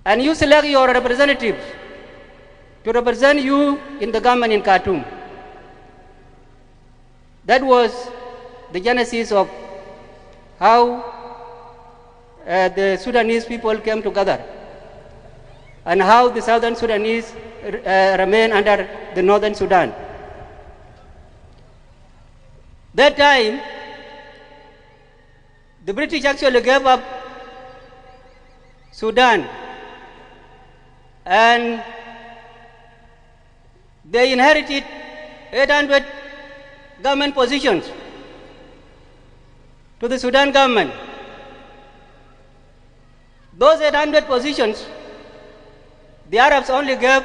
And you select your representatives to represent you in the government in Khartoum. That was the genesis of how the Sudanese people came together and how the Southern Sudanese remain under the Northern Sudan. That time, the British actually gave up Sudan, and they inherited 800 government positions to the Sudan government. Those 800 positions, the Arabs only gave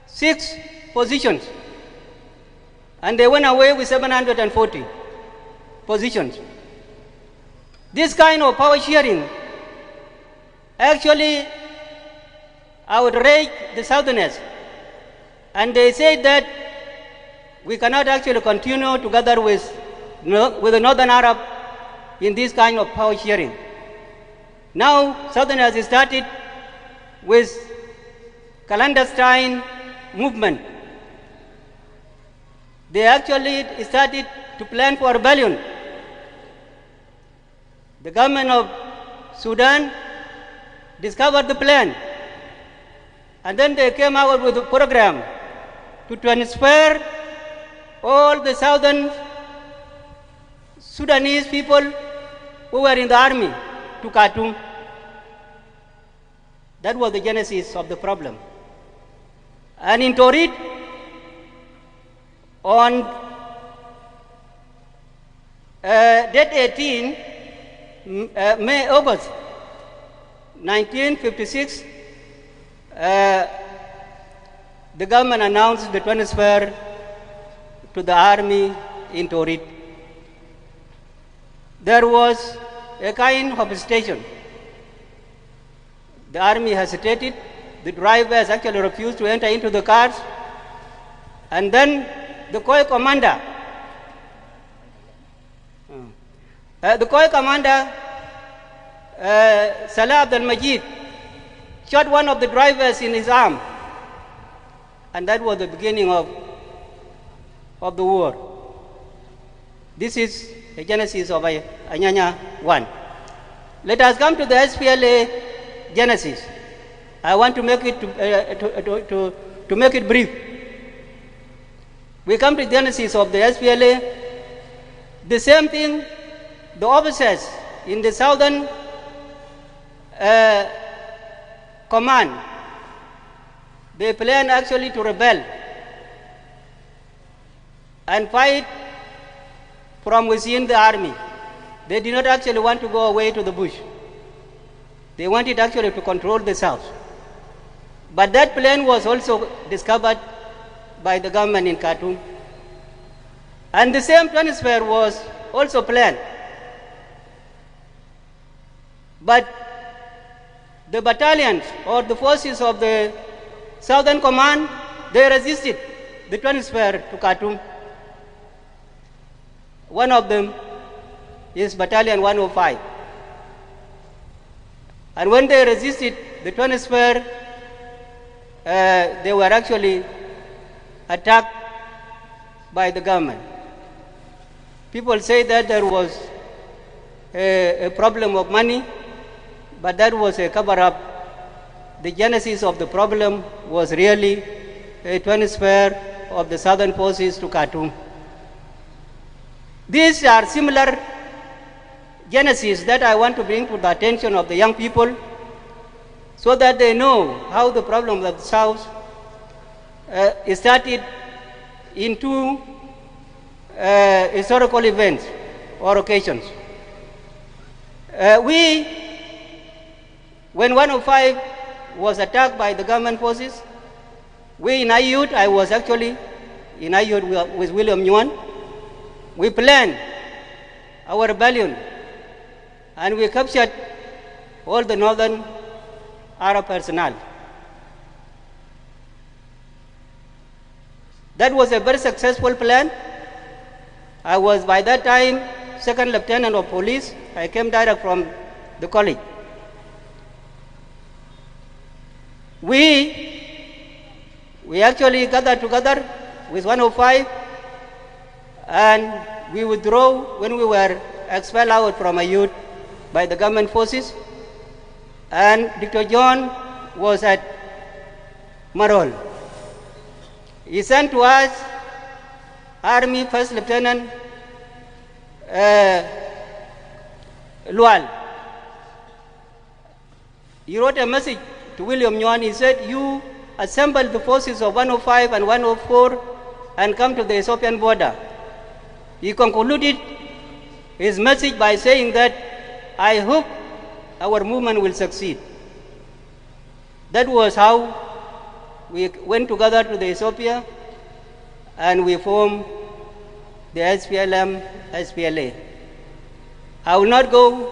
6 positions, and they went away with 740 positions. This kind of power sharing actually outraged the Southerners. And they said that we cannot actually continue together with the Northern Arab in this kind of power sharing. Now, Southerners started with clandestine movement. They actually started to plan for rebellion. The government of Sudan discovered the plan, and then they came out with a program to transfer all the southern Sudanese people who were in the army to Khartoum. That was the genesis of the problem. And in Torit, on date 18, August 1956, the government announced the transfer to the army in Torit. There was a kind of hesitation. The army hesitated. The drivers actually refused to enter into the cars. And then the Khoi commander, Salah Abdel Majid, shot one of the drivers in his arm. And that was the beginning of the war. This is the genesis of Anyanya 1. Let us come to the SPLA genesis. I want to make it to make it brief. We come to the genesis of the SPLA. The same thing, the officers in the southern command, they planned actually to rebel and fight from within the army. They did not actually want to go away to the bush. They wanted actually to control the south. But that plan was also discovered by the government in Khartoum. And the same transfer was also planned. But the battalions or the forces of the Southern Command, they resisted the transfer to Khartoum. One of them is Battalion 105. And when they resisted the transfer, they were actually attacked by the government. People say that there was a problem of money, but that was a cover-up. The genesis of the problem was really a transfer of the southern forces to Khartoum. These are similar genesis that I want to bring to the attention of the young people so that they know how the problem of the South started in two historical events or occasions. When 105 was attacked by the government forces, we in Ayut, I was actually in Ayut with William Yuan, we planned our rebellion and we captured all the northern Arab personnel. That was a very successful plan. I was by that time second lieutenant of police. I came direct from the college. We actually gathered together with 105 and we withdrew when we were expelled out from Ayut by the government forces, and Dr. John was at Marol. He sent to us Army First Lieutenant Lual. He wrote a message to William Yuan. He said, you assemble the forces of 105 and 104 and come to the Ethiopian border. He concluded his message by saying that I hope our movement will succeed. That was how we went together to the Ethiopia and we formed the SPLA. I will not go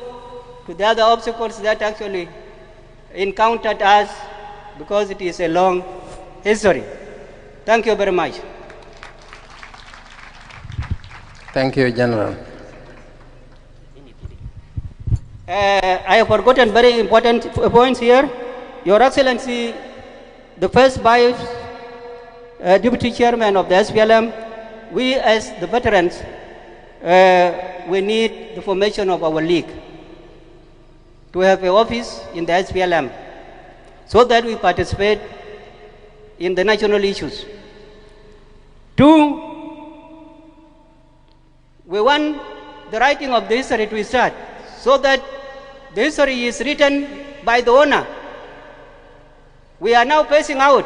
to the other obstacles that actually encountered us because it is a long history. Thank you very much. Thank you, General. I have forgotten very important points here. Your Excellency, the first Vice Deputy Chairman of the SPLM, we as the veterans, we need the formation of our league to have an office in the SPLM so that we participate in the national issues. 2, we want the writing of the history to start so that the history is written by the owner. We are now passing out.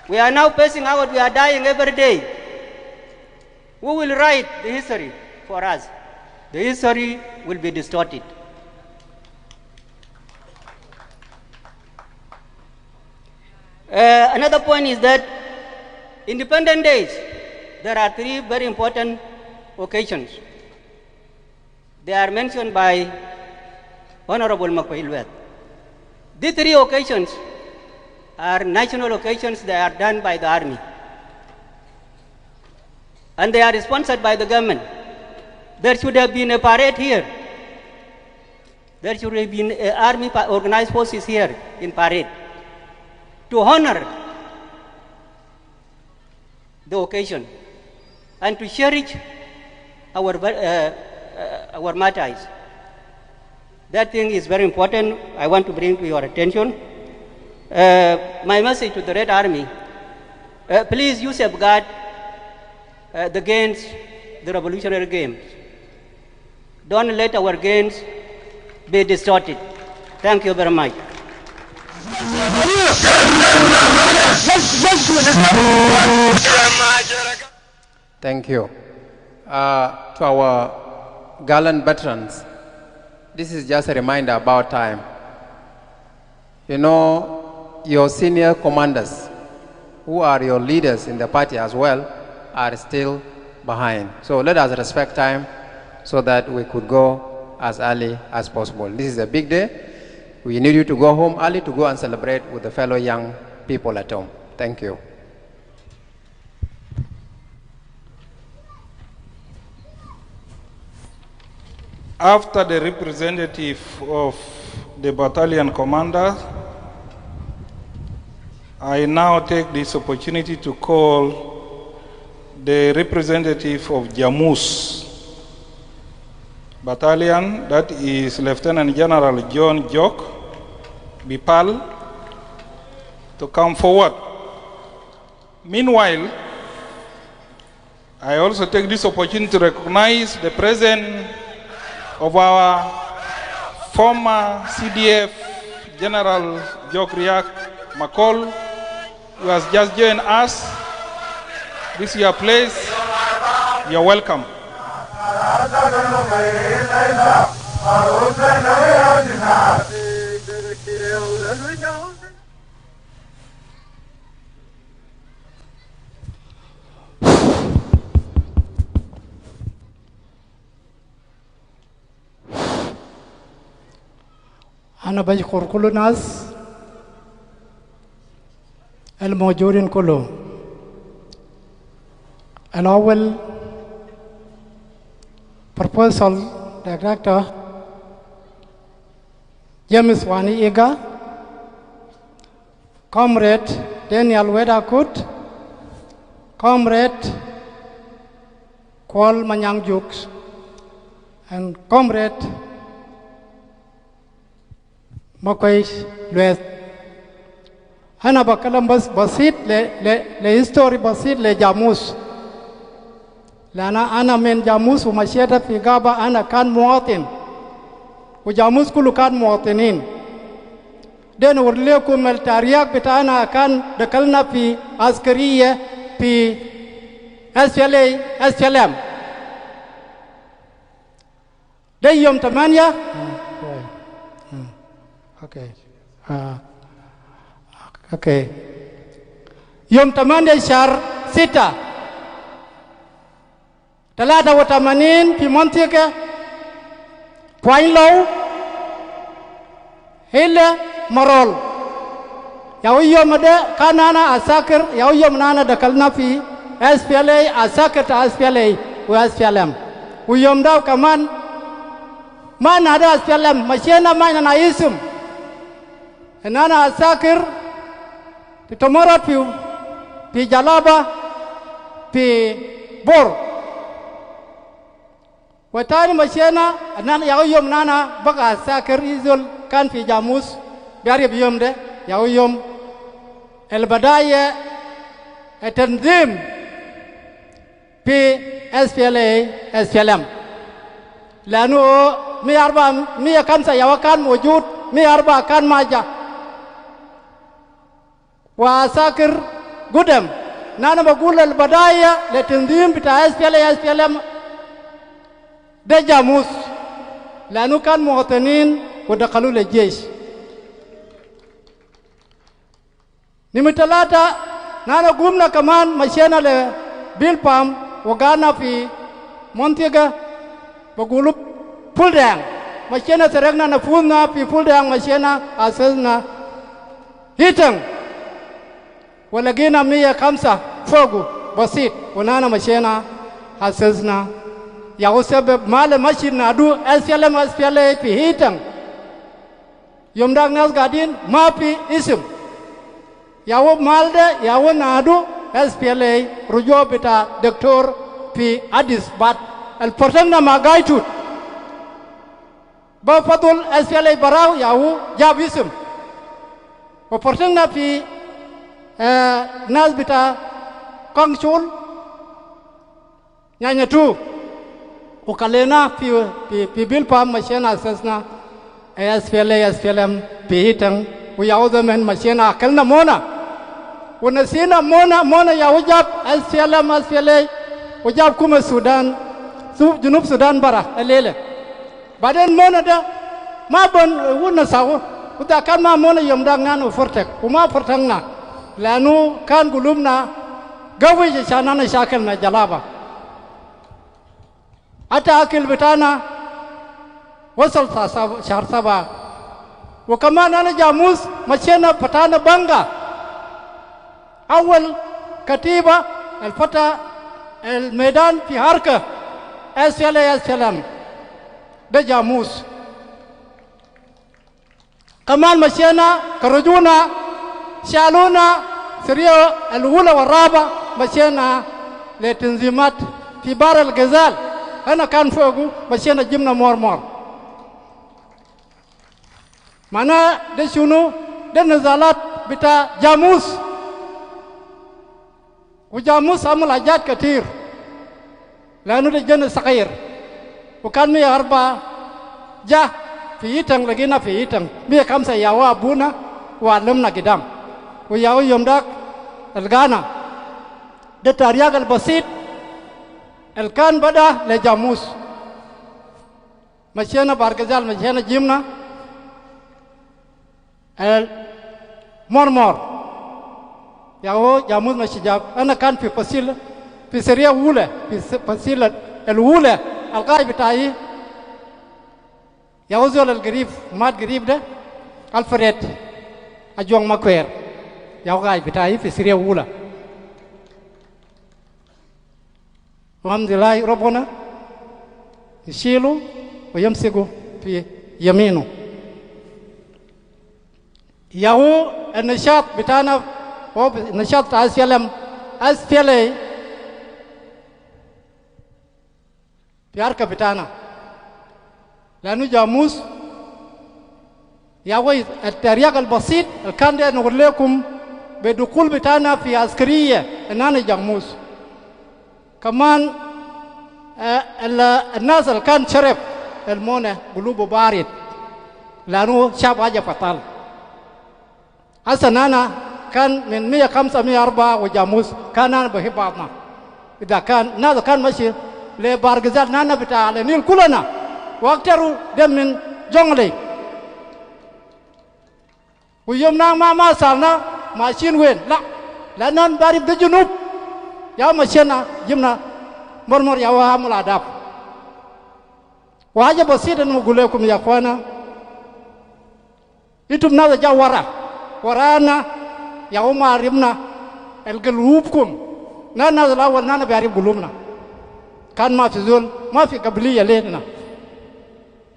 We are now passing out. We are dying every day. Who will write the history for us? The history will be distorted. Another point is that independent days, there are 3 very important occasions. They are mentioned by Honorable Makwilwet. These 3 occasions are national occasions that are done by the army. And they are sponsored by the government. There should have been a parade here. There should have been army organized forces here in parade to honor the occasion and to cherish our martyrs. That thing is very important. I want to bring to your attention. My message to the Red Army, please you safeguard the gains, the revolutionary gains. Don't let our gains be distorted. Thank you very much. Thank you. To our gallant veterans, this is just a reminder about time. You know, your senior commanders, who are your leaders in the party as well, are still behind. So let us respect time so that we could go as early as possible. This is a big day. We need you to go home early to go and celebrate with the fellow young people at home. Thank you. After the representative of the battalion commander, I now take this opportunity to call the representative of Jamus Battalion, that is Lieutenant General John Jok Bipal, to come forward. Meanwhile, I also take this opportunity to recognize the presence of our former CDF General Jok Riak McCall, who has just joined us. This is your place. You're welcome. أنا بشكر كل الناس الموجودين كلهم. الأول proposal director James Wani Iga, Comrade Daniel Wedakut, Comrade Kwal Manyang Jukes, and Comrade Makwai Luet. Ana bakalam basit le history basit le Jamus. Lana ana men Jamus umasheta figaba ana kan muatin. Jamus kulu kan muatinin. Den urlekum el tariyak bitana kan dekalna fi askariya fi SLM. Day yom tamanya. Okay. Okay. Yom tamanya syar sita. Talata wa tamanin fi mantika Point Low hele marol yaw yom de kanana asakir yaw yom nana da kalna fi SPLA asakir ta SPLA wa SPLM uyom daw kaman mana da SPLM mashena mana na isum nana asakir pitomora pi jalaba pi bor watani mashena nana yaw yom nana baka asakir izul kan fi jamus biar yom de yaw yom el badaya etanzim في SPLA SPLM لأنه 105 يا كان موجود 104 كان ماجا وأساكر قدم نانا بقول البداية لتنظيم بتاع SPLA SPLM ده جاموس لأنه كان مواطنين ودخلوا للجيش نمرة 3 نانا قمنا كمان مشينا لبيلبام وقعنا في منطقة بقولوا فولدان مشينا سرقنا نفوذنا في فولدان مشينا أسسنا هيتن ولقينا 105 فوق بسيط ونانا مشينا أسسنا يا سبب مال مشينا دو SPLM SPLA في هيتن يوم داك ناس قاعدين ما في اسم يا مال ده يا نادو SPLA رجوع بتاع دكتور في أديس بات البرسنة ما قايتود بفضل SPLA براو ياهو جاب اسم وبرسنة في ناس بتاع كونشول يعني تو وكلنا في بيلبام مشينا أساسنا SPLA SPLM بيهتن وياهو زمن مشينا أكلنا مونا ونسينا مونا يا وجاب SPLM SPLA وجاب كوم السودان جنوب السودان برا الليلة بعدين مونا ده ما بن ونساو وده كان ما مونا يوم ده نان وفرتك وما فرتنا لأنه كان قلوبنا قوي جشاننا شاكلنا جلابا حتى أكل بتاعنا وصل شهر 7 وكمان أنا جاموس مشينا بتاعنا بانغا أول كتيبة الفتى الميدان في حركة SPLA SPLM ده جاموس كمان مشينا كرجونا شالونا سريع الأولى والرابعة مشينا لتنظيمات في بار الغزال أنا كان فوقه مشينا جبنا مور mana ده شنو ده نزالات بتاع جاموس وجاموس عمل حاجات كتير لأنه ده جن صغير وكان 104 جاء في يتن لقينا في يتن 105 ياوا أبونا وعلمنا قدام وياو يوم داك الغانا ده تاريخ البسيط الكان بدأ لجاموس مشينا باركزال مشينا جيمنا المرمر ياو جاموس ماشي جاب أنا كان في فصيلة في سرية أولى في فصيلة الأولى القاي بتاعي ياو زول القريب مات قريب ده الفريد أجوان مكوير ياو قاي بتاعي في سرية أولى الحمد لله ربنا يشيله ويمسكه في يمينه ياو النشاط بتاعنا هو نشاط SPLA في حركة بتاعنا لأنه جاموس ياو التاريخ البسيط اللي كان ده نقول لكم بدخول بتاعنا في عسكرية إننا جاموس كمان الناس اللي كان شرف المونة قلوبه بارد لأنه شاب حاجة فطال أصلا أنا كان من 105 104 وجاموس كان أنا بحب بعضنا إذا كان ناس كان ماشي لبارغزال نانا بتاع النيل كلنا وأكتروا دم من جونغلي ويومنا ما صارنا ماشيين وين لا لأننا بارب ده جنوب يا ماشينا جمنا مرمر يا وهم الأداب وحاجة بسيطة نقول لكم يا أخوانا Itum na ja warana ya uma rimna el gelubkum na la wal na biarib gulumna kan ma fi zul ma fi qabliya lena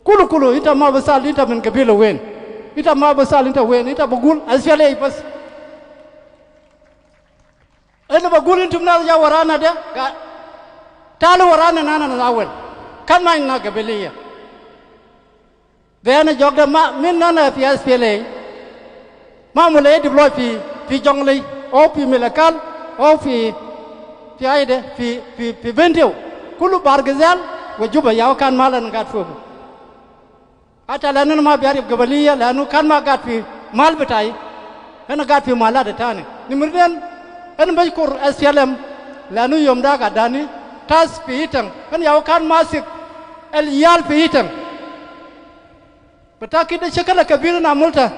kulu ita ma basal ita min qabila wen ita ma basal ita wen ita bagul asfale bas ena bagul intum na ja warana de talu warana nana na awel kan ma na qabiliya Bena jogda ma min nana fi SPLA ma mulai deploy fi Jonglei o fi Melakal o fi aide fi Bentiu kulu bargazal wa juba yaw kan malan gat fofu ata lanu ma biarib gabaliya lanu kan ma gat fi mal betai ana gat fi mala de tane nimrden an bay kur SPLM lanu yom daga dani tas fi itang kan yaw kan masik el yal fi itang Betaki de shakala kabir na multa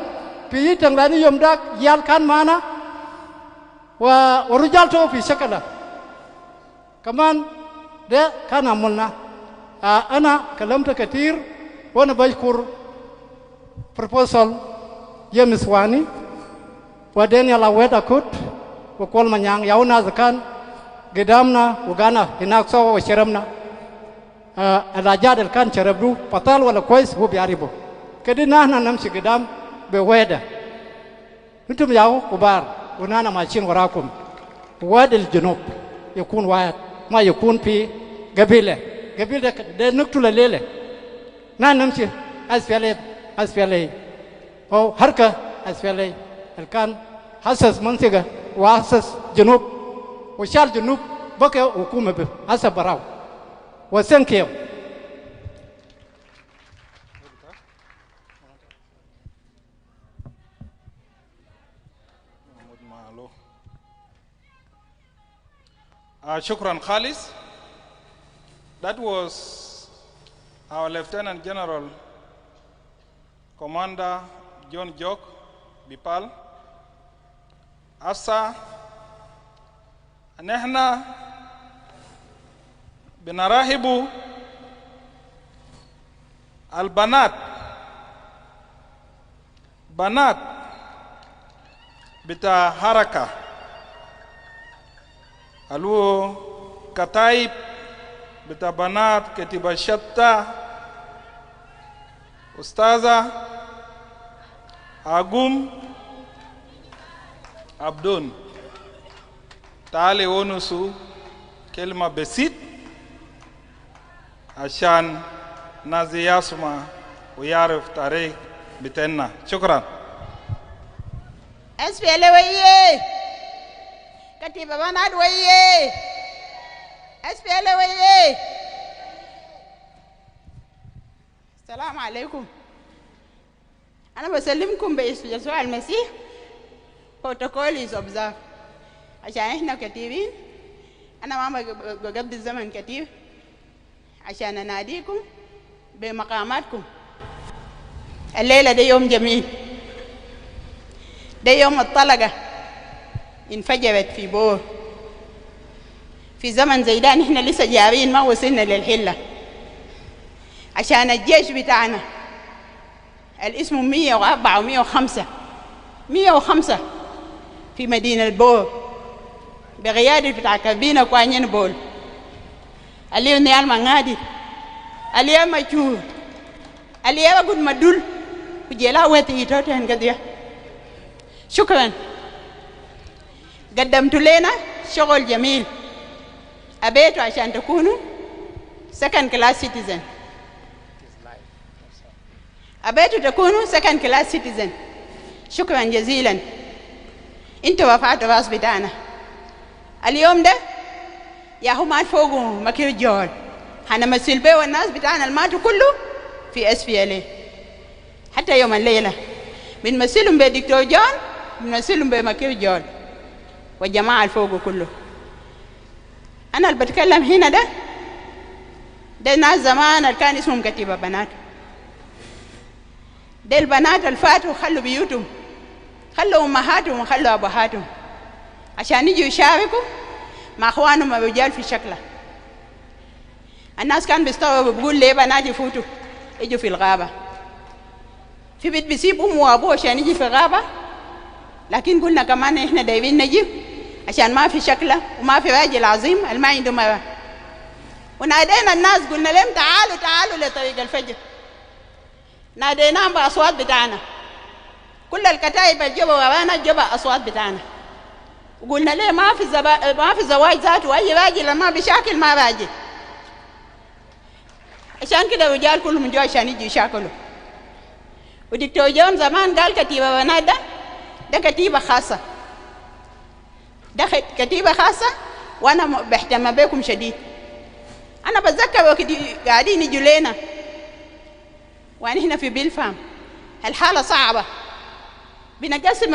pi tang lani yom dak yal kan mana wa orujal to fi shakala kaman de kana mulna ana kalamta katir wana bashkur proposal yemiswani wa denia la weta kut wa kol manyang yauna zakan gedamna ugana hinakso wa sharamna alajad kan charabdu patal wala kois hu biaribo kedi nahna namsi gedam be weda انتم ياو كبار ونانا ماشيين وراكم وادي الجنوب يكون واحد ما يكون في قبيله ده نقتل الليله نمشي اسفلي او حركه اسفلي الكان حسس منطقه وحسس جنوب وشال جنوب بقى حكومه به حسب براو وسنكيو Shukran Khalis. That was our Lieutenant General, Commander John Jok Bipal. Asa, نحن بنراهب بنات بتاع حركة الو كتايب بتاع بنات كتيبة شتى أستاذة أقوم عبدون تعالي ونسو كلمة بسيط عشان نازي يسمع ويعرف تاريخ بتاعنا. شكرا. SPLA وياه كتيبة بنات وياه SPLA وياه. السلام عليكم. أنا بسلمكم باسم يسوع المسيح. Protocol is observed. عشان إحنا كتيبين أنا ما بقضي الزمن كتير عشان أناديكم بمقاماتكم. الليلة ده يوم جميل، ده يوم الطلقة انفجرت في بور. في زمن زي ده نحن لسه جارين ما وصلنا للحلة عشان الجيش بتاعنا الاسم 104 و105 105 في مدينة بور بقيادة بتاع كابينة كوانين بول اليوم نيال مغادي اليوم مجهور اليوم أقول مدول وجيلا ويتي توتين قديا. شكرا، قدمت لنا شغل جميل أبيتوا عشان تكونوا second class citizen. أبيتوا تكونوا second class citizen. شكرا جزيلا. انتوا وفعتوا راس بتاعنا اليوم ده يا هم مات فوقه مكير جول هنمثل بيه والناس بتاعنا الماتوا كله في SPLA. حتى يوم الليلة بنمثلهم بدكتور جون بنمثلهم بمكير جول والجماعة الفوقه كله. أنا اللي بتكلم هنا ده ناس زمان اللي كان اسمهم كتيبة بنات. ده البنات الفاتوا خلوا بيوتهم، خلوا أمهاتهم وخلوا أبوهاتهم عشان يجوا يشاركوا مع أخوانهم الرجال في شكله. الناس كان بيستغربوا بيقول ليه بنات يفوتوا يجوا في الغابة في بيت بيسيب أمه وأبوه عشان يجي في غابة، لكن قلنا كمان إحنا دايبين نجي عشان ما في شكله وما في راجل عظيم اللي ما عنده مرأة. ونادينا الناس قلنا لهم تعالوا تعالوا لطريق الفجر، ناديناهم بأصوات بتاعنا، كل الكتائب الجبا ورانا جبا أصوات بتاعنا، وقلنا ليه ما في زواج ذاته، أي راجل ما بيشاكل ما راجل. عشان كده الرجال كلهم جو عشان يجوا يشاكلوا. ودكتور جون زمان قال كتيبة بنات ده كتيبة خاصة، ده كتيبة خاصة وأنا بهتم بكم شديد. أنا بتذكر وقت قاعدين يجوا لنا وأنا هنا في بيلفام، الحالة صعبة، بنقسم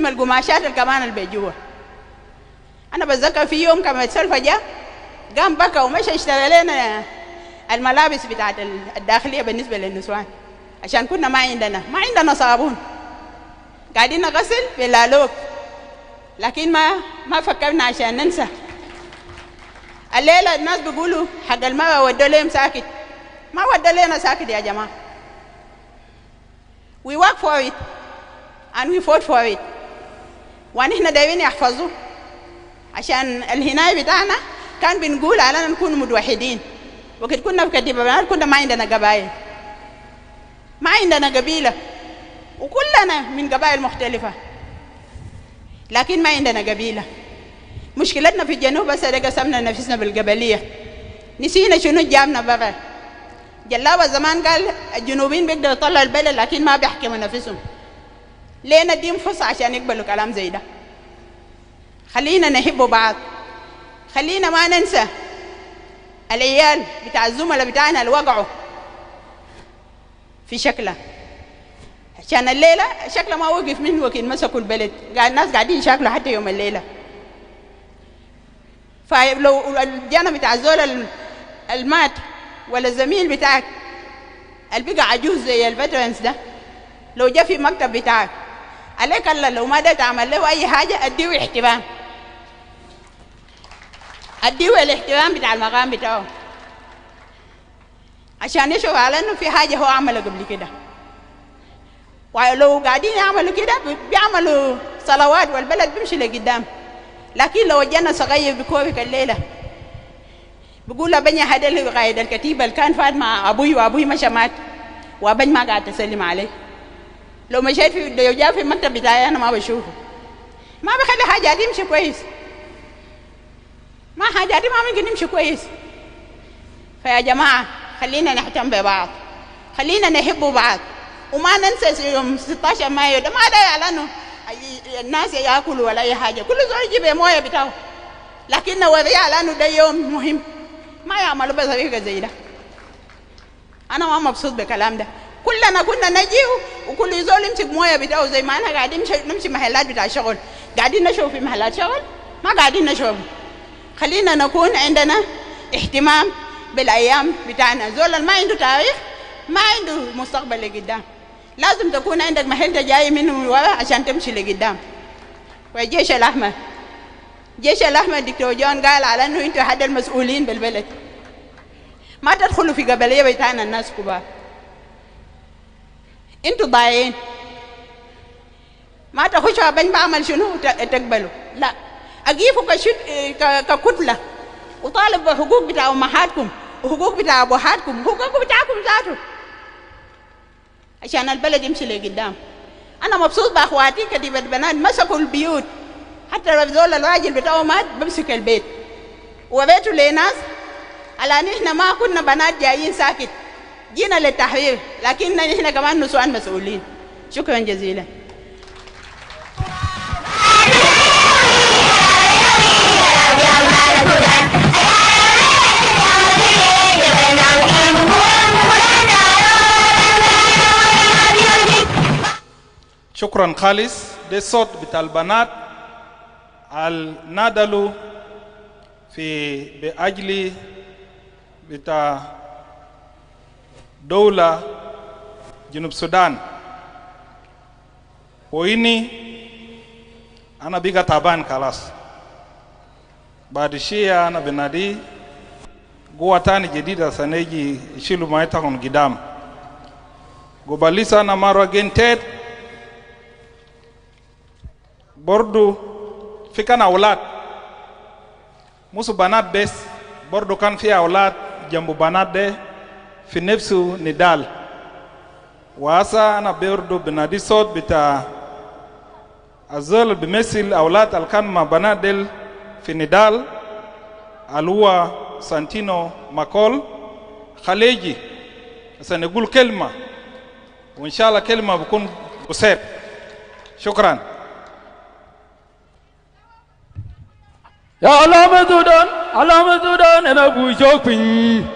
القماشات الكمان اللي بيجوا. أنا بتذكر في يوم كما السلفة جاء قام بكى ومشى اشترى لنا الملابس بتاعت الداخلية بالنسبة للنسوان، عشان كنا ما عندنا صابون، قاعدين نغسل باللالوك، لكن ما فكرنا عشان ننسى. الليلة الناس بيقولوا حق المرأة ودوا لهم ساكت، ما ودوا لنا ساكت يا جماعة. We work for it and we fought for it. ونحن دايرين يحفظوه، عشان الهناية بتاعنا كان بنقول علينا نكون متوحدين. وقت كنا في كتيبة بنات كنا ما عندنا قبائل، ما عندنا قبيلة، وكلنا من قبائل مختلفة، لكن ما عندنا قبيلة. مشكلتنا في الجنوب بس قسمنا نفسنا بالقبلية، نسينا شنو جابنا بقى. جلابة زمان قال الجنوبيين بيقدروا يطلعوا البلد لكن ما بيحكموا نفسهم. ليه نديهم فرصة عشان يقبلوا كلام زي ده؟ خلينا نحب بعض، خلينا ما ننسى العيال بتاع الزملاء بتاعنا اللي وقعوا في شكله، عشان الليلة شكله ما وقف من وقت مسكوا البلد، قال الناس قاعدين يشاكلوا حتى يوم الليلة. فلو الجانب بتاع الزول المات ولا الزميل بتاعك اللي بقى عجوز زي الفترنس ده، لو جاء في مكتب بتاعك عليك الله لو ما ده تعمل له أي حاجة أديه احترام، أديه الاحترام بتاع المقام بتاعه، عشان يشوف على إنه في حاجة هو عمله قبل كده. ولو قاعدين يعملوا كده بيعملوا صلوات والبلد بيمشي لقدام. لكن لو جانا صغير بكورك الليلة بيقول أبني هذا اللي قايد الكتيبة اللي كان فات مع أبوي وأبوي مشى مات وأبني ما قاعد تسلم عليه، لو مشيت لو جاء في المكتب بتاعي أنا ما بشوفه، ما بخلي حاجاتي يمشي كويس، ما حاجاتي ما ممكن يمشي كويس. فيا جماعة خلينا نهتم ببعض، خلينا نحب بعض، وما ننسى يوم 16 مايو ده ما داعي على انه الناس ياكلوا ولا اي حاجه، كل زول يجيب مويه بتاعه، لكن نوريه على انه ده يوم مهم، ما يعملوا بطريقه زي ده. انا ما مبسوط بالكلام ده. كلنا كنا نجي وكل زول يمسك مويه بتاعه، زي ما انا قاعدين نمشي محلات بتاع شغل، قاعدين نشوف في محلات شغل، ما قاعدين نشوف. خلينا نكون عندنا اهتمام بالايام بتاعنا. زول ما عنده تاريخ ما عنده مستقبل لقدام، لازم تكون عندك محل جاي منه ورا عشان تمشي لقدام. والجيش الأحمر، الجيش الأحمر دكتور جون قال على انه انتوا حد المسؤولين بالبلد، ما تدخلوا في قبلية بتاعنا الناس كبار، انتوا ضايعين، ما تخشوا بين بعمل شنو تقبلوا، لا اجيبوا ككتلة وطالب بحقوق بتاع امهاتكم وحقوق بتاع ابوهاتكم وحقوق بتاعكم ذاته عشان البلد يمشي لقدام. انا مبسوط باخواتي كتيبة بنات مسكوا البيوت، حتى لو زول الراجل بتاعه مات بمسك البيت وبيته لناس على ان احنا ما كنا بنات جايين ساكت، جينا للتحرير، لكن احنا كمان نسوان مسؤولين. شكرا جزيلا. شكرا خالص. ده صوت بتاع البنات النادلوا في بأجل بتاع دولة جنوب السودان. وإني أنا بيجا تعبان خلاص، بعد شيء أنا بنادي قوة تاني جديدة سنيجي يشيلوا ما يتكون قدام. gobalisa na marwa gentet bordu fikana aulat musu banat bes bordu kan fi aulat jambu banat de fi nefsu nidal wasa ana bordu binadi sot bita azal bimesil aulat alkan ma banat del fi nidal alua Santino Makol خليجي سنقول كلمة وإن شاء الله كلمة بكون قصير. شكرا. يا علامة دودان أنا بوشوكين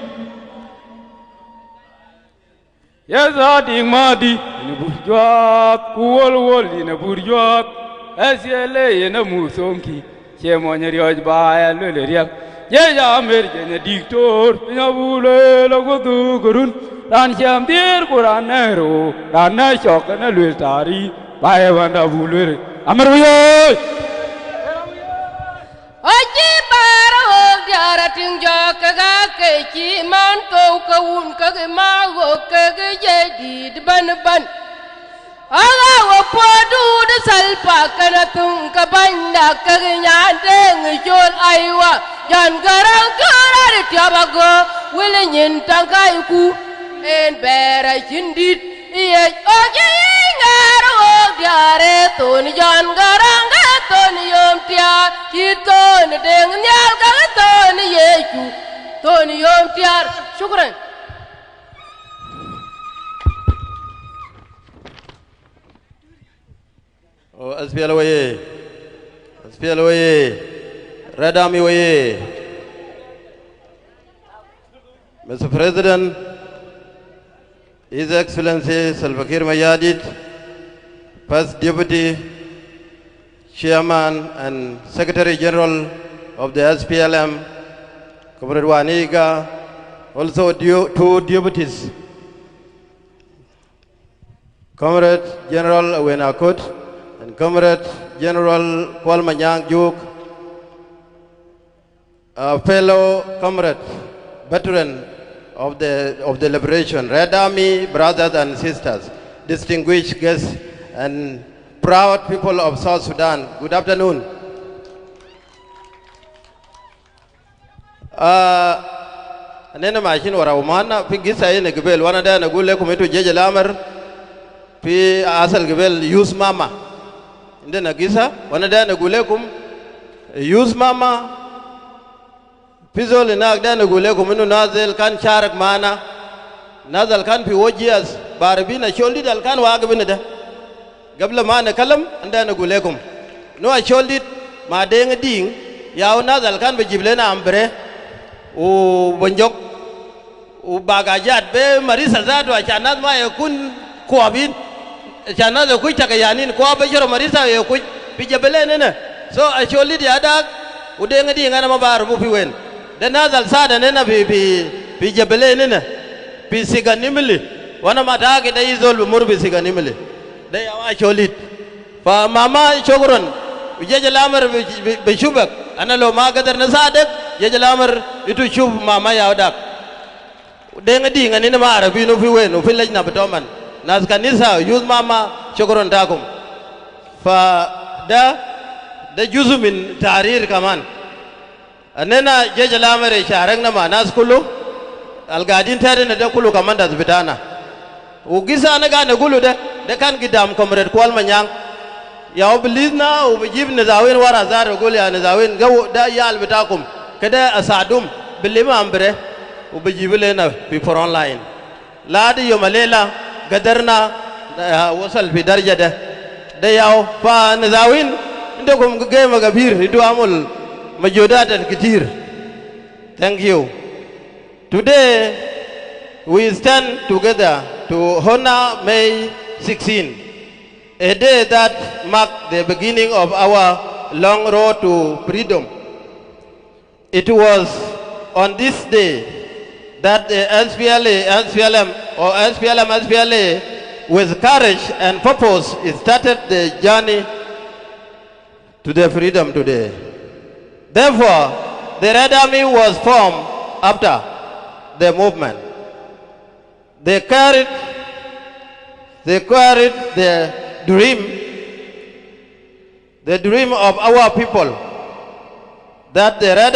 يا زادي مادي أنا بوشوك كول أنا بوشوك أسيالي أنا موسونكي شيمون يريوج بايا لولريك يا أمريكا ديكتور يا بوله لغدو كرون ران شام دير قران نهرو ران نشوك نلوي تاري باي واندا بوله أمريكا Oji bara diara tingjo kaga keci manto kawun kaga mago kaga jadi ban aga wapodu de salpa kana tung kabanda kaga nyande ngijol aiwa jan garang karar tiabago wilenyin tangkai ku en bera jindit iye oji ngaro diare tun jan garang ton yom tia kiton deng nyal ka ton yeku ton yom tiar shukran o SPL waye Red Army waye. Mr. President, His Excellency Salva Kiir Mayardit, First Deputy Chairman and Secretary General of the SPLM, Comrade Waniga, also two deputies, Comrade General Wenakut and Comrade General Kwalmanyang Juk, a fellow comrade, veteran of the liberation, Red Army brothers and sisters, distinguished guests and proud people of South Sudan, good afternoon. Nena machine wara umana fi gisa ene gibel wana da na gule kumetu jeje lamar fi asal gibel use mama inde na gisa wana da na gule kum use mama pizol na da na gule kum inu nazil kan charak mana nazal kan fi wajias barbina sholdi dal kan wa gabina da gabla ma na kalam anda na gulekum no a choldit ma deng ding yaw nazal kan be jible na ambre o bonjok o bagajat be marisa zatu a chanaz ma yakun ko abin chanaz ko taka yanin ko be joro marisa ye ko bi jabele nena so a choldit ya dak o deng ding ana ma bar bu fi wen de nazal sada nena bi jabele nena bi siganimli wana mata ke dai zol murbi siganimli day awa cholit fa mama chogron jeje lamar be shubak ana lo ma gadar na sadak jeje lamar itu shub mama ya dak de ngadi ngani na ma arabi no fi we no fi lajna betoman nas kanisa yuz mama chogron takum fa da juzu min tahrir kaman anena jeje lamar sharang na ma nas kullu algadin tare na da kullu kaman da zubitana ugisa na ga na gulu da kan gidam comrade kwal manyang ya oblizna o bijib ne zawin wara zar gol ya ne zawin ga da ya albitakum kada asadum bilima ambre o bijib le na fi for online ladi yo malela gadarna wasal fi darja da yaw fa ne zawin inde ko ge magabir idu amul majudat kitir. Thank you. Today we stand together to honor May 16, a day that marked the beginning of our long road to freedom. It was on this day that the SPLA, with courage and purpose, started the journey to the freedom today. Therefore, the Red Army was formed after the movement. They carried they carried the dream of our people, that the Red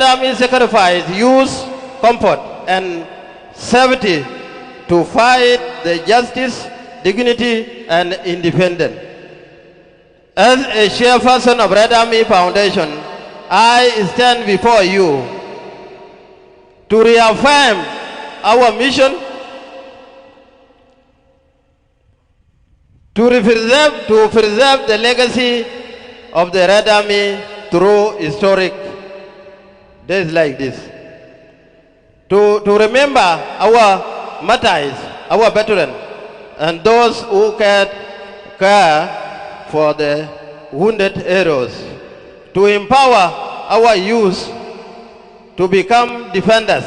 Army sacrificed youth, comfort, and safety to fight the justice, dignity, and independence. As a chairperson of Red Army Foundation, I stand before you to reaffirm our mission to preserve the legacy of the Red Army through historic days like this. To remember our martyrs, our veterans, and those who care for the wounded heroes. To empower our youth to become defenders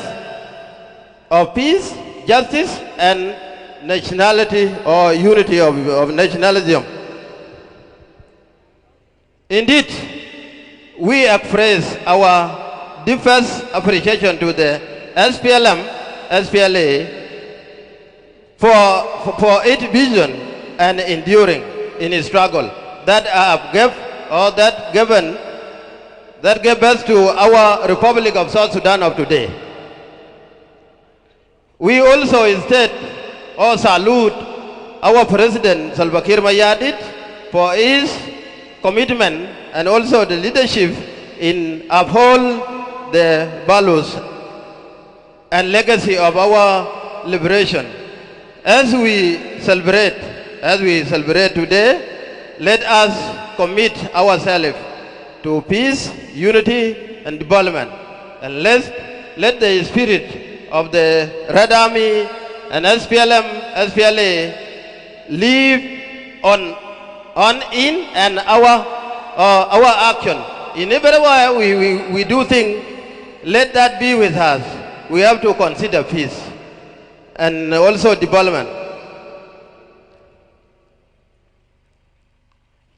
of peace, justice, and nationality or unity of nationalism. Indeed, we express our deepest appreciation to the SPLA for its vision and enduring in its struggle that gave birth to our Republic of South Sudan of today. We also instead salute our President Salva Kiir Mayardit for his commitment and also the leadership in uphold the values and legacy of our liberation. As we celebrate today, let us commit ourselves to peace, unity, and development, and let the spirit of the Red Army and SPLA live on in and our action. In every way we do things, let that be with us. We have to consider peace and also development.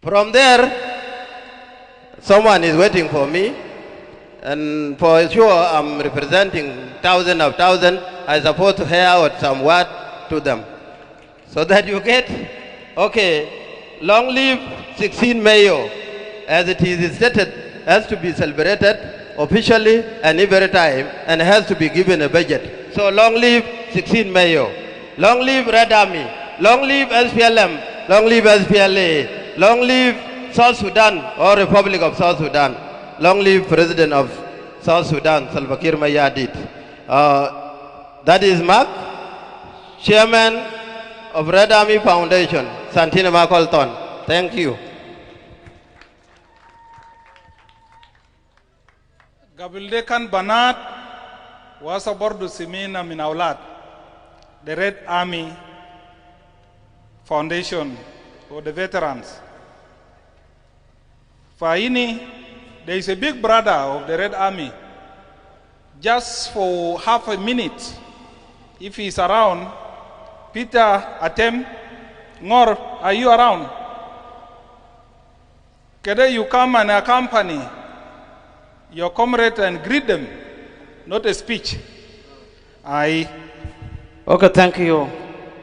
From there, someone is waiting for me, and for sure I'm representing thousands of thousands. I'm supposed to hear out some word to them, so that you get, okay, long live 16 Mayo, as it is stated, has to be celebrated officially and every time, and has to be given a budget. So long live 16 Mayo, long live Red Army, long live SPLM, long live SPLA, long live South Sudan or Republic of South Sudan, long live President of South Sudan, Salva Kiir Mayardit. That is Mark, Chairman of Red Army Foundation, Santina Macolton. Thank you. Gabildekan Banat was aboard Simina Minaulat, the Red Army Foundation for the veterans. Faini, there is a big brother of the Red Army. Just for half a minute, if he's around, Peter Atem, Ngor, are you around? Can you come and accompany your comrade and greet them, not a speech? Okay, thank you,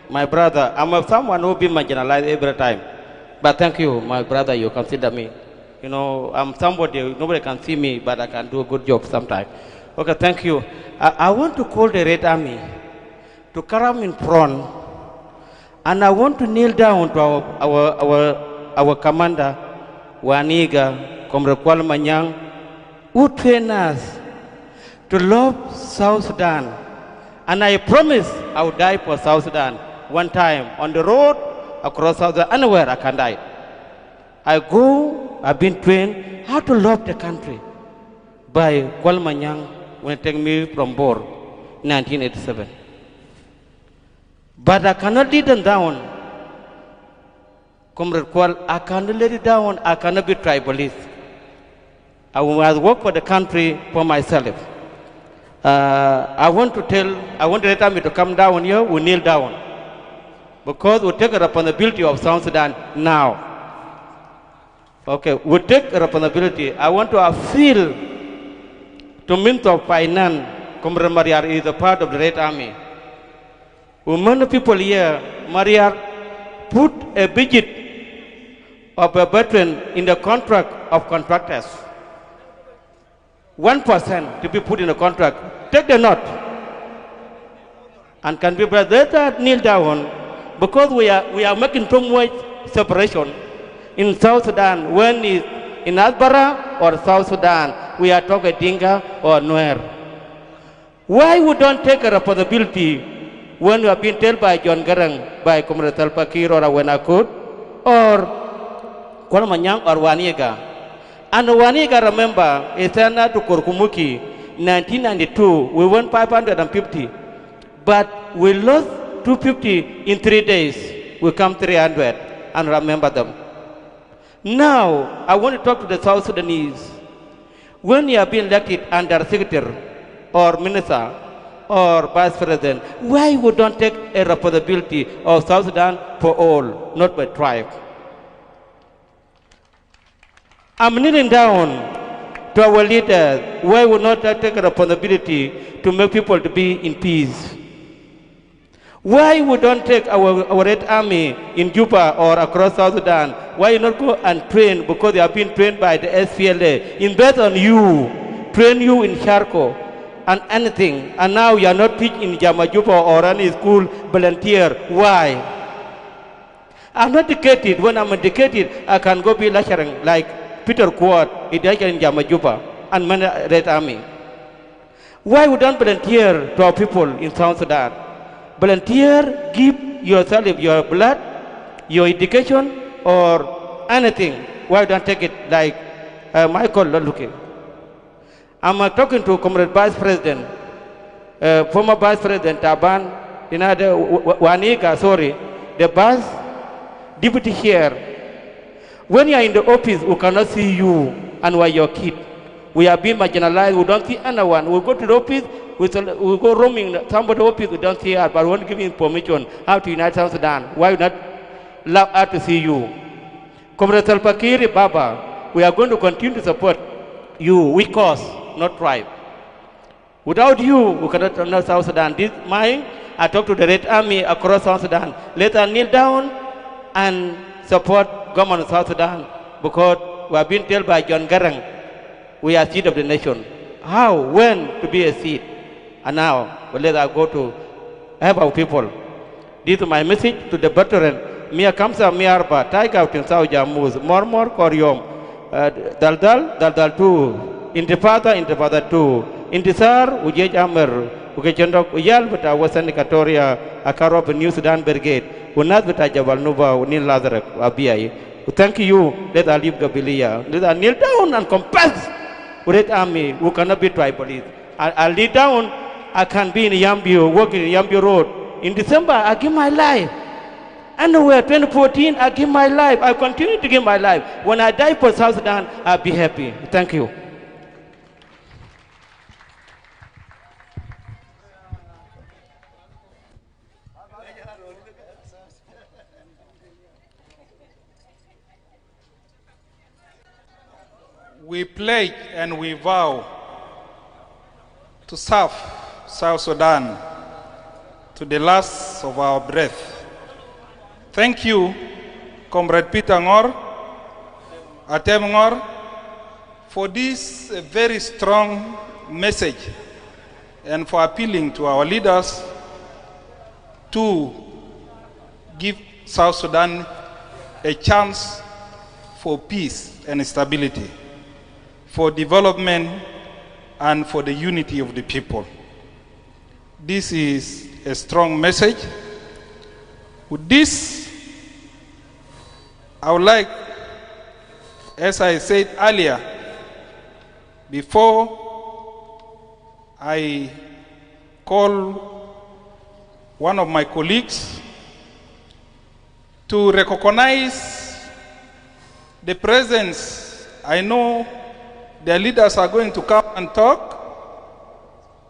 my brother. I'm someone who be marginalized every time, but thank you, my brother, you consider me. You know, I'm somebody, nobody can see me, but I can do a good job sometimes. Okay, thank you. I want to call the Red Army to come in front, and I want to kneel down to our commander, Waniga, Comrade Kuala Manyang, who trained us to love South Sudan. And I promise I will die for South Sudan one time on the road across South Sudan, anywhere I can die. I've been trained how to love the country by Kuala Manyang when he took me from Bor, 1987. But I cannot lead them down. Comrade Kuala, I cannot let it down. I cannot be tribalist. I will work for the country for myself. I want the Red Army to come down here, we kneel down. Because we take a responsibility of South Sudan now. Okay, we take a responsibility. I want to appeal to Minister of Finance, Comrade Mariar is a part of the Red Army. Many people here, Maria, put a budget of a veteran in the contract of contractors. 1% to be put in the contract. Take the note. And can be better kneel down because we are making too much separation in South Sudan. When it's in Asbara or South Sudan, we are talking Dinka or Nuer. Why we don't take a responsibility when we have been told by John Garang, by Comrade Salva Kiir or Awenakut, or Kwalmanyang or Waniga? And Waniga, remember, is to Kurkumuki, 1992, we won 550, but we lost 250 in 3 days. We come 300, and remember them. Now, I want to talk to the South Sudanese. When you have been elected under secretary or minister or vice president, why we don't take a responsibility of South Sudan for all, not by tribe? I'm kneeling down to our leaders. Why would not take a responsibility to make people to be in peace? Why we don't take our Red Army in Juba or across South Sudan? Why not go and train, because they have been trained by the SPLA, invest on you, train you in Charco and anything, and now you are not teaching in Jamajupa or any school volunteer. Why? I'm not educated. When I'm educated, I can go be lecturing like Peter Quad, in Jamajupa and many Red Army. Why we don't volunteer to our people in South Sudan? Volunteer, give yourself your blood, your education, or anything. Why don't take it like Michael Loluke? I'm talking to Comrade Vice President, former Vice President Taban, Waniga, sorry, the Vice Deputy Chair. When you are in the office, we cannot see you and we are your kid. We are being marginalized, we don't see anyone. We go to the office, we go roaming somebody's office, we don't see her, but we won't give information how to unite South Sudan. Why not allow her to see you? Comrade Salva Kiir, Baba, we are going to continue to support you, we cause, not tribe. Without you, we cannot run South Sudan. This mine, I talk to the Red Army across South Sudan. Let us kneel down and support government of South Sudan, because we have been told by John Garang, we are seed of the nation. How, when to be a seed? And now, let us go to help our people. This is my message to the veteran. Mia Kamsa Miarba, Taika Tinsao Jamuz, Mormor Koryom, Daldal 2, Intifada 2, Intisar, Ujej Amer, Ukechendok, Uyal, Vita, Western Equatoria, Akarop, New Sudan Brigade, Unaz Vita Jabal Nuba, Unil Lazarek, Abiai. Thank you, let us leave Gabilia. Let us kneel down and compass Red Army, who cannot be tribalist. I'll kneel down, I can be in Yambio, working in Yambio Road. In December, I give my life. Anywhere, 2014, I give my life. I continue to give my life. When I die for South Sudan, I'll be happy. Thank you. We pledge and we vow to serve South Sudan to the last of our breath. Thank you, Comrade Peter Ngor, Atem Ngor, for this very strong message and for appealing to our leaders to give South Sudan a chance for peace and stability, for development, and for the unity of the people. This is a strong message. With this, I would like, as I said earlier, before I call one of my colleagues to recognize the presence. I know their leaders are going to come and talk,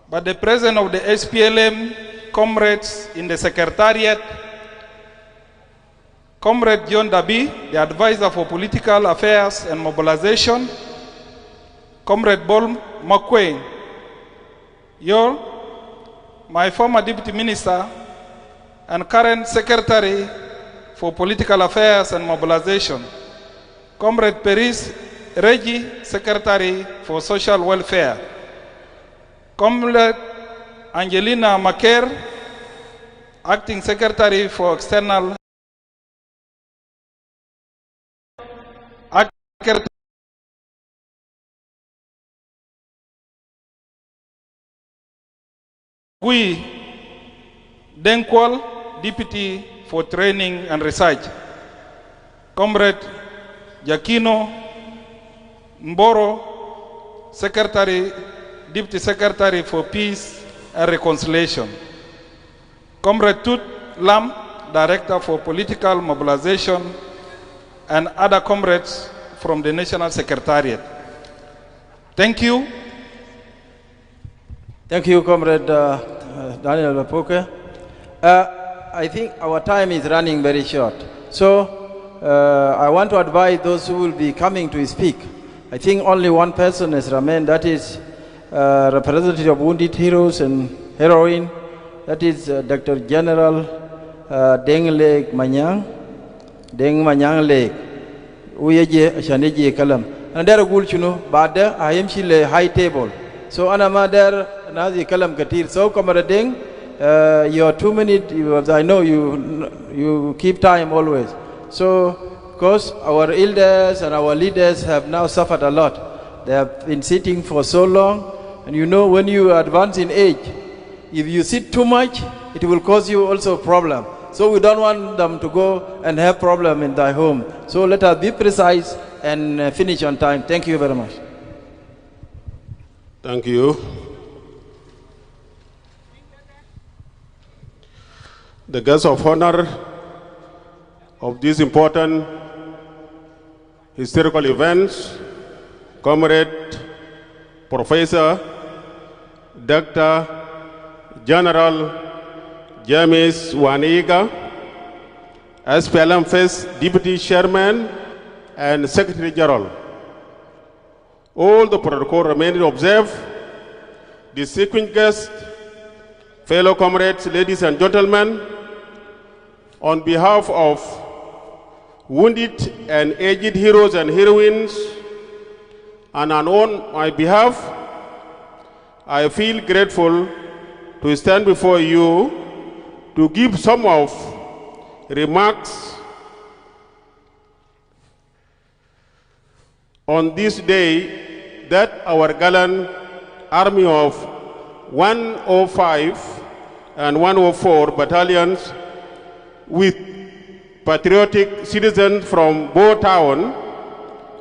but the president of the SPLM, comrades in the secretariat, Comrade John Dabi, the advisor for political affairs and mobilization, Comrade Bol Makwe, my former deputy minister, and current Secretary for Political Affairs and Mobilization, Comrade Peris Regi, Secretary for Social Welfare, Comrade Angelina Maker, Acting Secretary for External Gui Denkwal, Deputy for Training and Research, Comrade Jakino Mboro, Deputy Secretary for Peace and Reconciliation, Comrade Tut Lam, Director for Political Mobilization, and other comrades from the National Secretariat. Thank you. Thank you, Comrade Daniel Lapoke. I think our time is running very short. So I want to advise those who will be coming to speak. I think only one person has remained, that is representative of Wounded Heroes and Heroine, that is Dr. General Deng Lek Manyang, Deng Manyang Lek, Uyeje Shaneji Kalam. And there are good, you know, but I am still high table. So Anamader Nazi Kalam Katir. So Comrade Deng, your 2 minutes, I know you keep time always. So, because our elders and our leaders have now suffered a lot. They have been sitting for so long, and you know when you advance in age, if you sit too much, it will cause you also problem. So we don't want them to go and have problem in their home. So let us be precise and finish on time. Thank you very much. Thank you. The guest of honor of these important historical events, Comrade Professor Dr. General James Waniga, SPLM First Deputy Chairman and Secretary General. All the protocol remain observed. Distinguished guests, fellow comrades, ladies and gentlemen, on behalf of wounded and aged heroes and heroines, and on my behalf, I feel grateful to stand before you to give some of remarks on this day that our gallant army of 105 and 104 battalions with patriotic citizens from Bo Town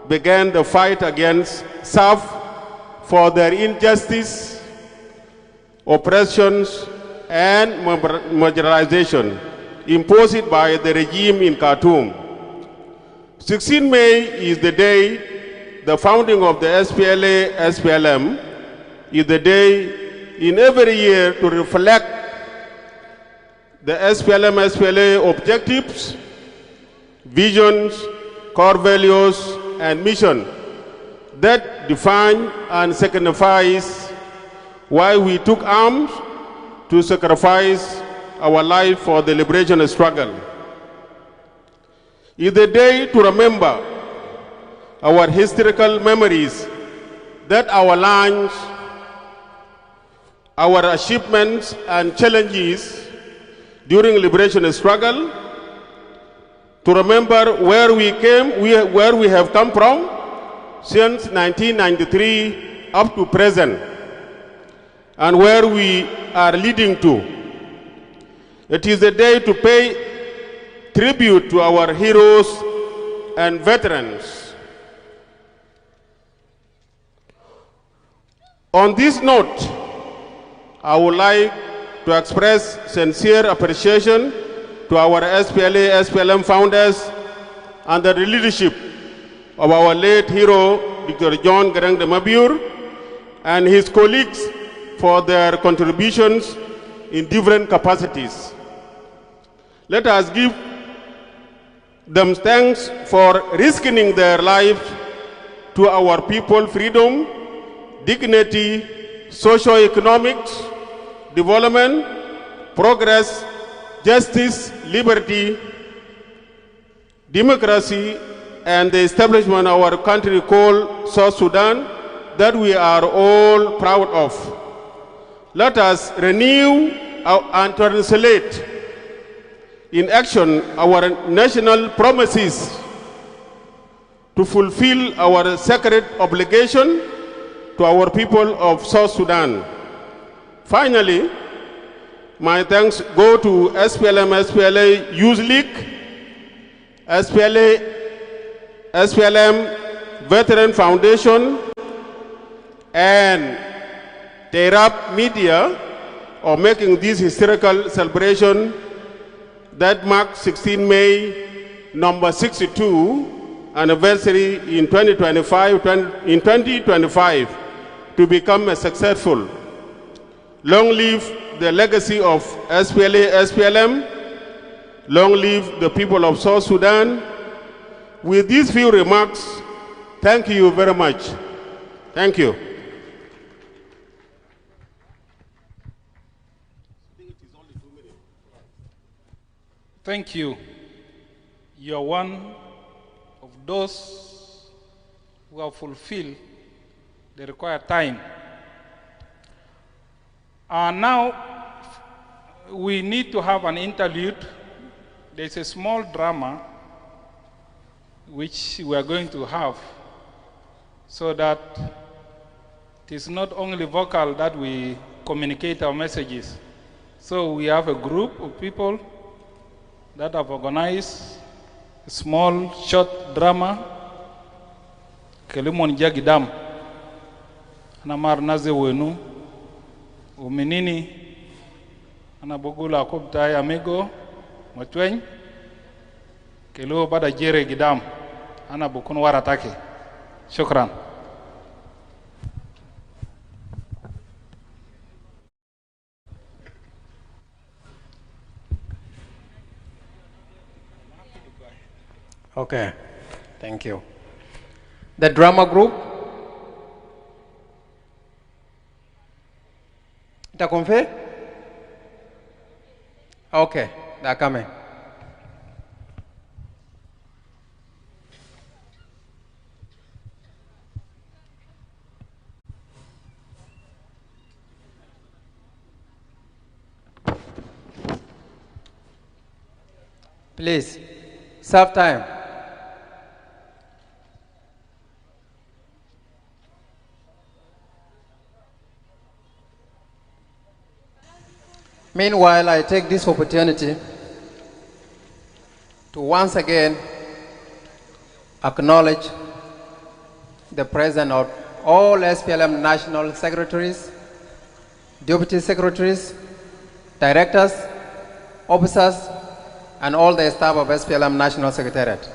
began the fight against SAF for their injustice, oppressions, and marginalization imposed by the regime in Khartoum. 16 May is the day, the founding of the SPLA-SPLM is the day in every year to reflect the SPLM-SPLA objectives, visions, core values, and mission that define and signifies why we took arms to sacrifice our life for the liberation struggle. It's the day to remember our historical memories, that our lands, our achievements and challenges during liberation struggle, to remember where we came, where we have come from since 1993 up to present, and where we are leading to. It is a day to pay tribute to our heroes and veterans. On this note, I would like to express sincere appreciation to our SPLA-SPLM founders under the leadership of our late hero, Dr. John Garang de Mabur, and his colleagues for their contributions in different capacities. Let us give them thanks for risking their lives to our people freedom, dignity, socio-economics, development, progress, justice, liberty, democracy, and the establishment of our country called South Sudan that we are all proud of. Let us renew and translate in action our national promises to fulfill our sacred obligation to our people of South Sudan. Finally, my thanks go to SPLA Youth League, SPLM Veteran Foundation, and Terap Media for making this historical celebration that marks 16 May, number 62, anniversary in 2025 to become a successful. Long live the legacy of SPLM. Long live the people of South Sudan. With these few remarks, thank you very much. Thank you. Thank you. You are one of those who have fulfilled the required time. Now, we need to have an interlude. There's a small drama which we are going to have so that it is not only vocal that we communicate our messages. So we have a group of people that have organized a small short drama. Kelimon jagidam anamar naze wenu uminini anabogula kubtai amigo matwen kelo bada jere gidam ana bukun waratake. Shukran. Okay, thank you. The drama group. Itakonfe? Okay, they're coming. Please, serve time. Meanwhile, I take this opportunity to once again acknowledge the presence of all SPLM national secretaries, deputy secretaries, directors, officers, and all the staff of SPLM National Secretariat.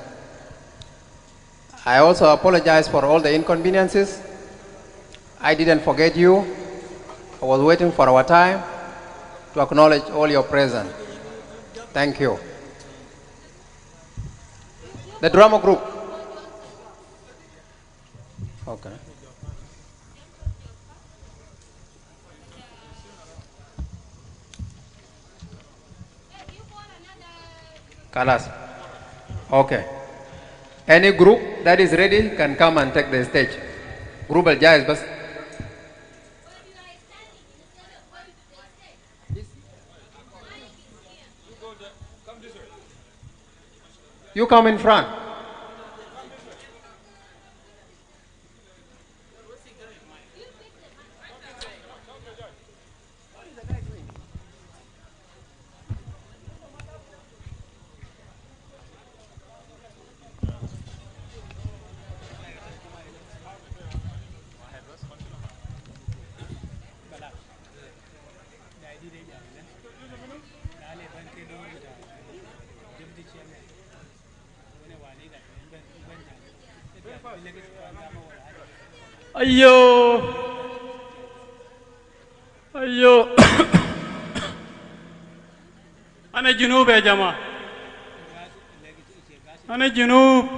I also apologize for all the inconveniences. I didn't forget you. I was waiting for our time to acknowledge all your presence. Thank you. The drama group. Okay. Kalas. Okay. Any group that is ready can come and take the stage. Group Al Jais bas. You come in front. Ayo, ayo, ana junub ya jama, ana junub.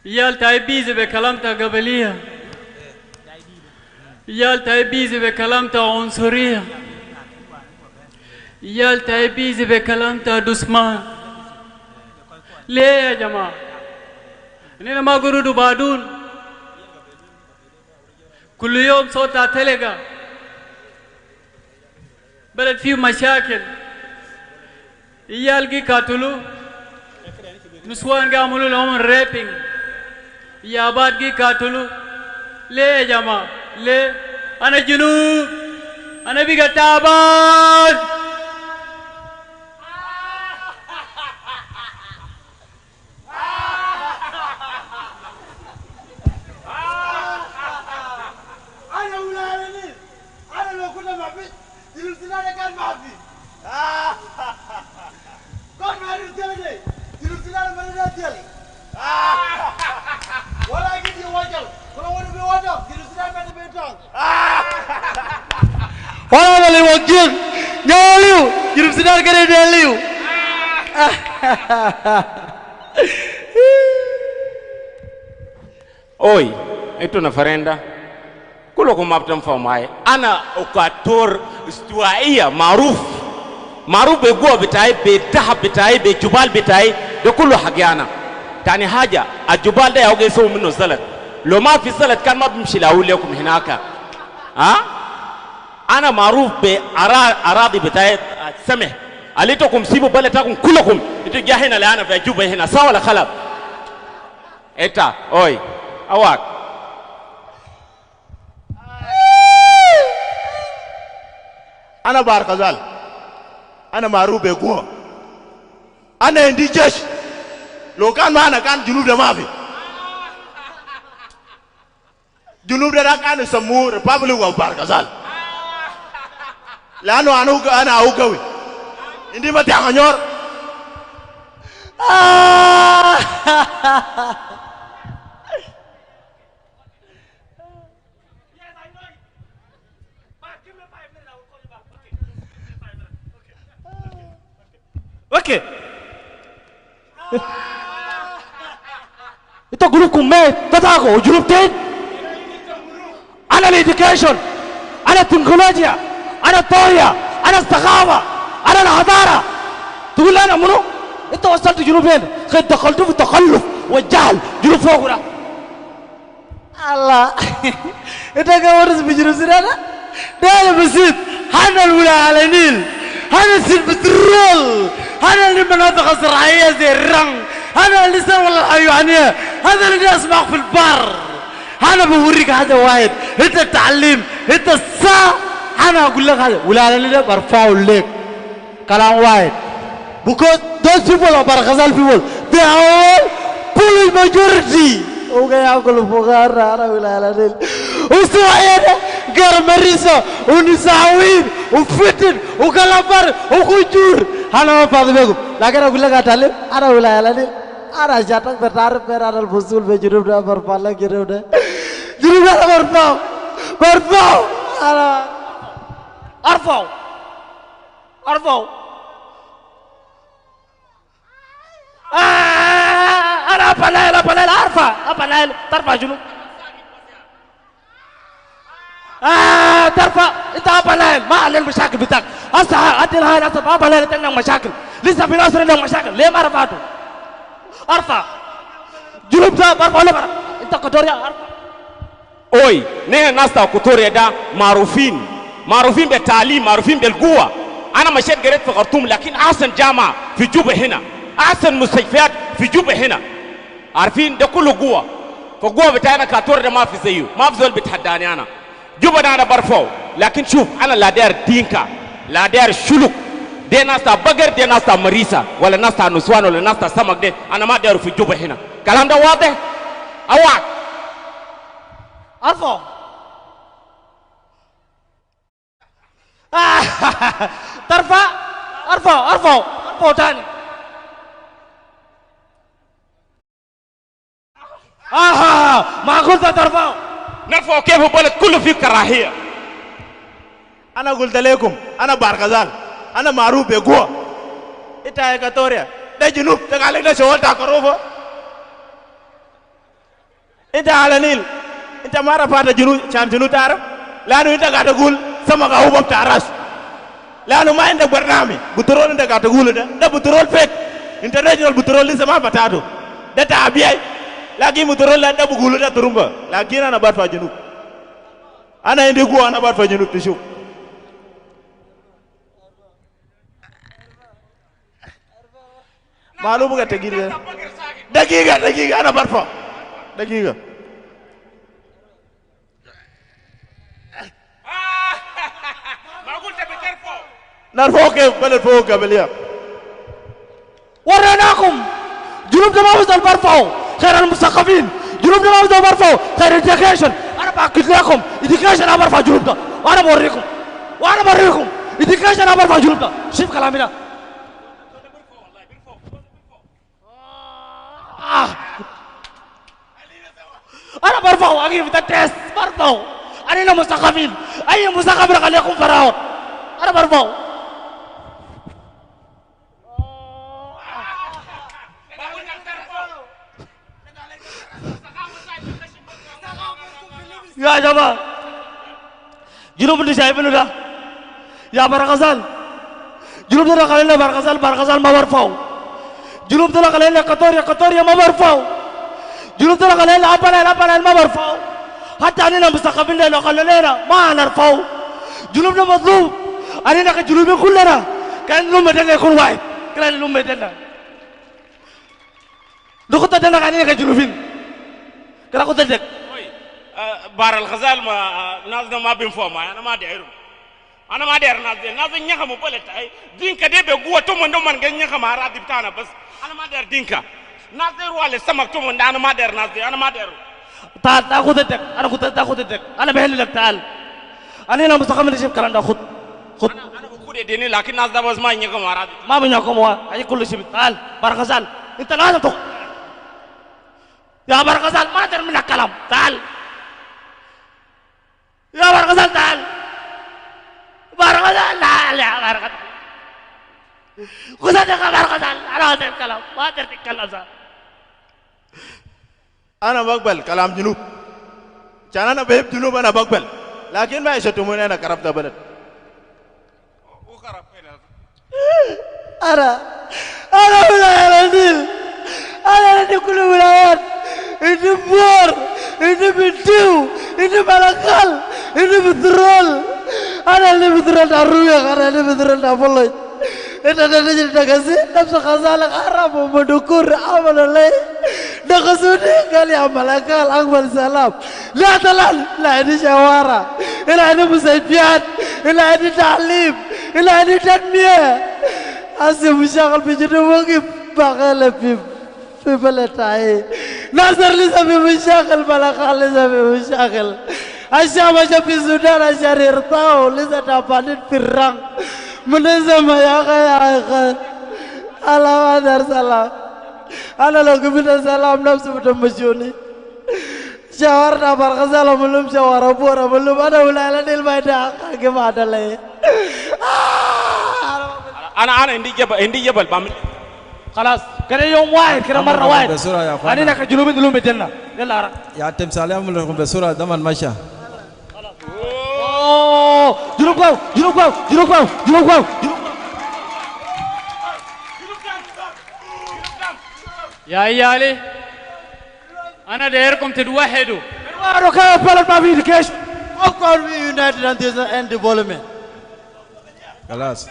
Yal taibize be kalamta gabalia, yal taibize be kalamta onsuria, Yal taibizi be kalanta dusman. Le ya jama. Nina magurudu badun. Kullu yom sota telega. بلد فيه مشاكل يالقي قاتلوا نسوان قاموا لهم ريبينج يا بادقي قاتلوا ليه يا جماعة ليه أنا جنوب أنا بقى تعبان Wala wale wakil, nyaliu, jirup sinar kere nyaliu. Oi, itu na farenda. Kulo kumapta mfamaye. Ana ukator istuaia maruf begua bitai be tahab bitai be jubal bitai de kullu hagiana. Tani haja ajubal da yauge so minno salat. Lo ma fi salat kan ma bimshi lawulekum hinaka. Ha? أنا معروف بأراضي بتاعت سمح عليتكم سيبوا بلدكم كلكم إنتوا جاهنا لأنا في جوبا هنا سوا ولا خلاص إنت أوي أواك أنا باركزال أنا معروف بقوة أنا عندي جيش لو كان معنا كان جنوب ده ما في جنوب ده كان يسموه ريبابليك أوف باركزال لأنه أنا أوكوي إندي ما تعنيور Okay. Itu grupku me, tatago, grup ten. Ana education, ana teknologi. أنا طارية أنا الثقافة أنا الحضارة تقول لي أنا منو أنت وصلت جنوبين خد دخلت في التخلف والجهل جنوب فوقنا الله أنت كورس بجنوب سيرانا ده بسيط هذا الولاية على النيل هذا سير بترول هذا اللي مناطق الزراعية زي الرنج هذا اللي سوى والله الحيوانية هذا اللي يسمع في البر أنا بوريك هذا واحد أنت التعليم أنت الصح أنا أقول لك هذا ولا أنا برفع لك كلام واحد because those people are Barghazal people they are all full majority okay أقول فقراء أنا ولا أنا وسوينا قرمريسة ونساوين وفتن وكلامبر وكجور أنا ما فاضي بيكم لكن أقول لك أتعلم أنا ولا أنا جاتك بتعرف أنا الفصول بجنوب ده برفع لك جنوب ده برفع أنا أرفع أنا أبليل أرفع ترفع جنوب ترفع أنت أبليل ما عليه المشاكل بتاعك هسه أدي الهاي ناس أبليل أنت عندك مشاكل لسه في ناس عندك مشاكل ليه ما رفعته أرفع جنوب ده برفع ولا برا أنت كتوريا أرفع أوي نحن ناس تاع كتوريا ده معروفين بالتعليم معروفين بالقوة أنا مشيت قريت في خرطوم لكن أحسن جامعة في جوبا هنا أحسن مستشفيات في جوبا هنا عارفين ده كله قوة فقوة بتاعنا كاتور ده ما في زيه ما في زول بتحداني أنا جوبا ده أنا برفعه لكن شوف أنا لا داير دينكا لا داير شلوك دي ناس تاع بقر دي ناس تاع مريسا ولا ناس تاع نسوان ولا ناس تاع سمك دي أنا ما داير في جوبا هنا كلام ده واضح أواك أرفع ترفع أرفع تاني ما قلت ترفع نرفع كيف البلد كله فيه كراهية أنا قلت لكم أنا بارغزال أنا معروف بقوة إنت يا كاتوريا ده جنوب تقالك ده شوال تاكروفو إنت على نيل إنت ما رفعت جنوب شان جنوب تعرف لأنه إنت قاعد تقول سمك أهو بتعرس لانه ما عندك برنامج بترول انت قاعد تقوله ده بترول فيك انترناشونال بترول لسه ما فتحته ده تعبيعي لكن بترول ده بقوله ده ترمبا لكن انا بدفع جنوب انا عندي قوه انا بدفع جنوب تشوف معلومه دقيقه انا برفع دقيقه نرفعه كيف بلد فوق قبل يا وريناكم جنوب ده ما بيقدر برفعه خير المثقفين جنوب ده ما بيقدر برفعه خير الإديوكيشن انا باكد لكم إديوكيشن انا برفع جنوب ده وانا بوريكم إديوكيشن انا برفع جنوب ده شوف كلامي ده انا برفعه اجيب ده تيست برفعه انا مثقفين اي مثقف خليكم فراغ انا برفعه يا جماعة جنوب اللي شايفينه ده يا برغزال جنوب ده قال لنا برغزال ما برفعه جنوب ده قال لنا قطوريا ما برفعه جنوب ده قال لنا أبلال ما برفعه حتى أننا مستقبلين لو قال لنا ما نرفعه جنوب ده مطلوب أننا كجنوبين كلنا كان لهم دنا يكون واحد كان لهم دنا نقطة دنا كان كجنوبين كلا قطة دك بار الغزال ما ناس ما بينفهم انا ما داير ناس نيخا مو بلت اي دينكا دي بغو تو من من نيخا ما رادي بتاعنا بس انا ما داير دينكا ناس داير ولا سمك تو من انا ما داير ناس دي انا ما داير تعال تاخذ الدك انا كنت تاخذ الدك انا بهل لك تعال انا هنا مستقبل نشوف الكلام ده خذ انا بقول ديني لكن ناس ده بس ما نيخا ما رادي ما بنيكم هو اي كل شيء تعال بار الغزال انت لازم تاخذ يا بار الغزال ما تدري منك كلام تعال يا برغزال تعال برغزال تعال يا برغزال خذ يا برغزال انا هذا الكلام ما تقدر تتكلم صار انا بقبل كلام جنوب كان انا بحب جنوب انا بقبل لكن ما يشتموني انا كرفت بلد انا ولاية النيل انا عندي كل ولايات عندي بور عندي بنتيو عندي ملكال عندي بترول انا اللي بترول الروية انا اللي بترول ابولوج انت نجي تكسي نفس خزالك عرب ومدكور عمل لي دكسوني قال يا ملكال اقبل سلام لا تلال لا عندي شوارع لا عندي مسجات لا عندي تعليم لا عندي تنمية أسي مشاغل بجنوب وقف بغل في بلداي ناصر لسه في مشاغل ملكال لسه في مشاغل الشام في السودان الشرير طاو لسه تابانين في الرang منظم يا أخي على مدار سلام أنا لو قبل سلام نفسي بتمشوني شاورنا برغزالة ملوم شاور أبورا ملوم أنا ولا لا نيل ما يدا كيف لي أنا عندي جبل بعمل خلاص كده يوم واحد كده مرة واحد أنا لك جنوب دلوم بتجنا يلا أرى يا تمثال يا ملهم بسرعة دمان ماشى جنوب يا عيالي أنا دايركم تتوحدوا كيف بلد ما في education how can we united and there's no end development خلاص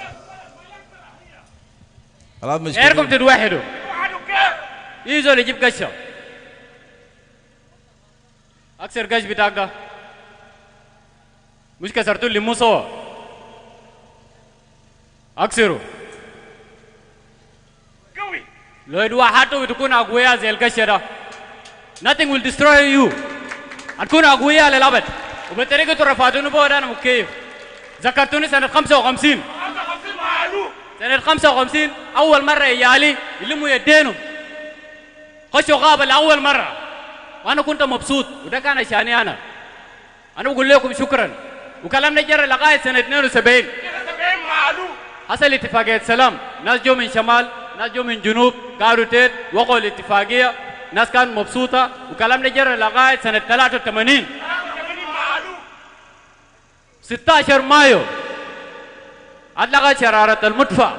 مش دايركم تتوحدوا يجوا اللي يجيب قشة أكثر قش بتاعك ده مش كسرتوا اللي مو سوا أكسروا لو يدوا حتى وتكون أقوياء زي القشة ده nothing will destroy you هتكون أقوياء للأبد وبالطريقة رفعتوني فوق أنا مكيف ذكرتوني سنة 55 سنة 55 أول مرة عيالي يلموا يدينهم خشوا غابة لأول مرة وأنا كنت مبسوط وده كان عشاني أنا بقول لكم شكرا وكلامنا جرى لغاية سنة 72 حصل اتفاقية سلام ناس جو من شمال ناس جو من جنوب قالوا تيت وقعوا الاتفاقية ناس كانت مبسوطة وكلامنا جرى لغاية سنة 83 16 مايو أطلقت شرارة المدفع،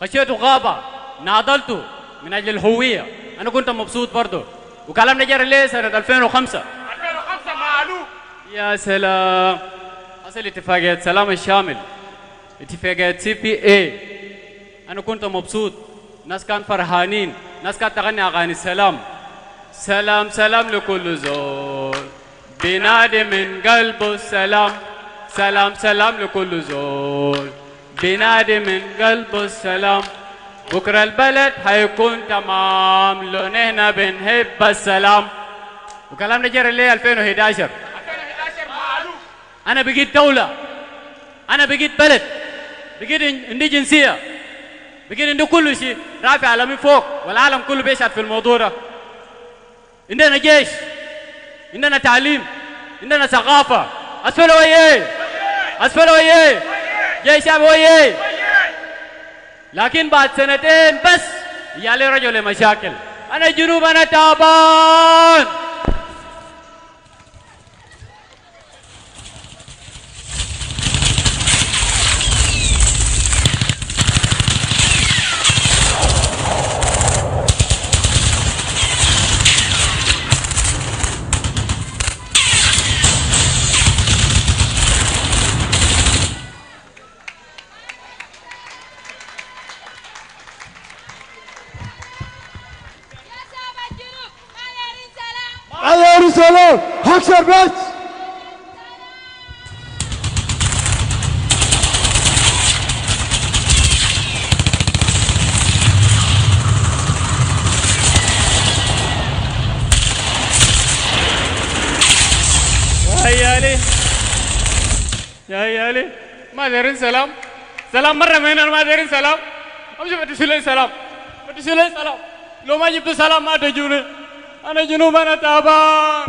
خشيت غابة، ناضلت من أجل الهوية. أنا كنت مبسوط برضه، وكلامنا جرى ليه سنة 2005. 2005 معلوم. يا سلام، حصل اتفاقية سلام الشامل، اتفاقية CPA. أنا كنت مبسوط، ناس كان فرحانين، ناس كانت تغني أغاني السلام. سلام سلام لكل زول بينادي من قلبه السلام. سلام سلام لكل زول بينادي من قلبه السلام. بكرة البلد حيكون تمام لو نحن بنحب السلام. وكلامنا جرى ليه 2011. أنا بقيت دولة، أنا بقيت بلد، بقيت عندي جنسية، بقيت عندي كل شيء، رافع علمي فوق والعالم كله بيشهد في الموضوع ده. عندنا جيش، عندنا تعليم، عندنا ثقافة. أسفل وياي، أسفل وياي، جيش شعب وياي. لكن بعد سنتين بس يالي رجل مشاكل. أنا جنوب، أنا تعبان. على رسالة هكسر بس. يا عيالي، يا عيالي، ما دايرين سلام. سلام مرة من هنا ما دايرين سلام. امشي فتشوا لي سلام، فتشوا لي سلام. لو ما جبتوا سلام ما تجوني. أنا جنوب، أنا تعبان.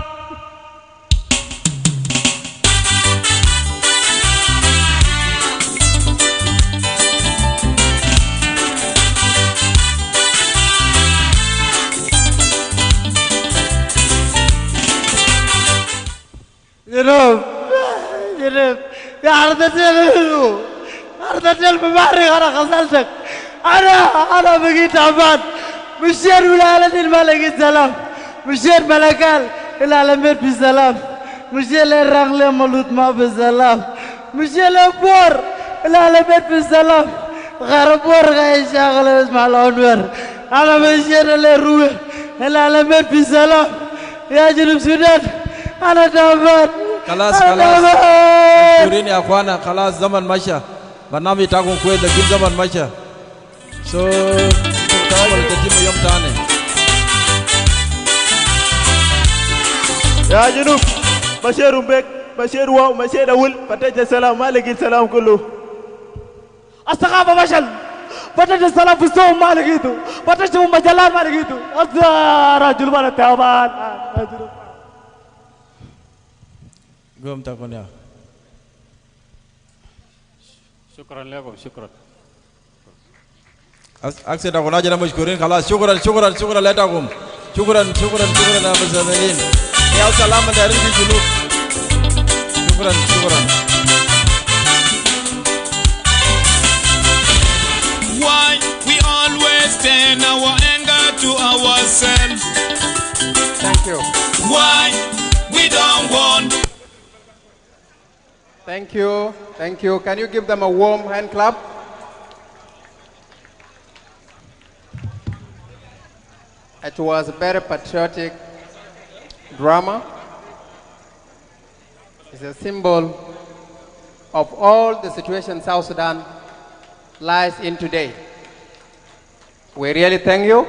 جنوب جنوب يا عرض الجنوب، عرض الجنوب بحري. أنا غسلتك، أنا بقيت تعبان. مشيت ولا ما لقيت سلام. مشيت ملكال إلى لميت بسلام. مشيت للرغل مولود ما بسلام. مشيت لبور إلى لميت بسلام. غير بور غير شغل اسمع الأنوار. أنا مشيت للروح إلى لميت بسلام. يا جنوب السودان أنا تعبان. خلاص خلاص مشكورين يا أخوانا. خلاص زمن مشى، برنامج تاعكم كويس لكن زمن مشى. تحاول تتم يوم ثاني. يا جنوب بشير بك، بشير واو، بشير أول، فتاة السلام ما لقيت سلام كله. الثقافة فشل. فتاة السلام في السوق ما لقيته، فتاة مجلات ما لقيته. رجل ما تعبان. قوم تكون يا. شكرا لكم، شكرا. أكسد أقول أجل مشكورين. خلاص شكرا شكرا شكرا لكم. شكرا شكرا شكرا يا مسلمين. يا سلام دارين في الجنوب. شكرا شكرا. Why we always turn our anger to ourselves? Thank you. Why we don't want? Thank you. Thank you. Can you give them a warm hand clap? It was a very patriotic drama. It's a symbol of all the situation South Sudan lies in today. We really thank you.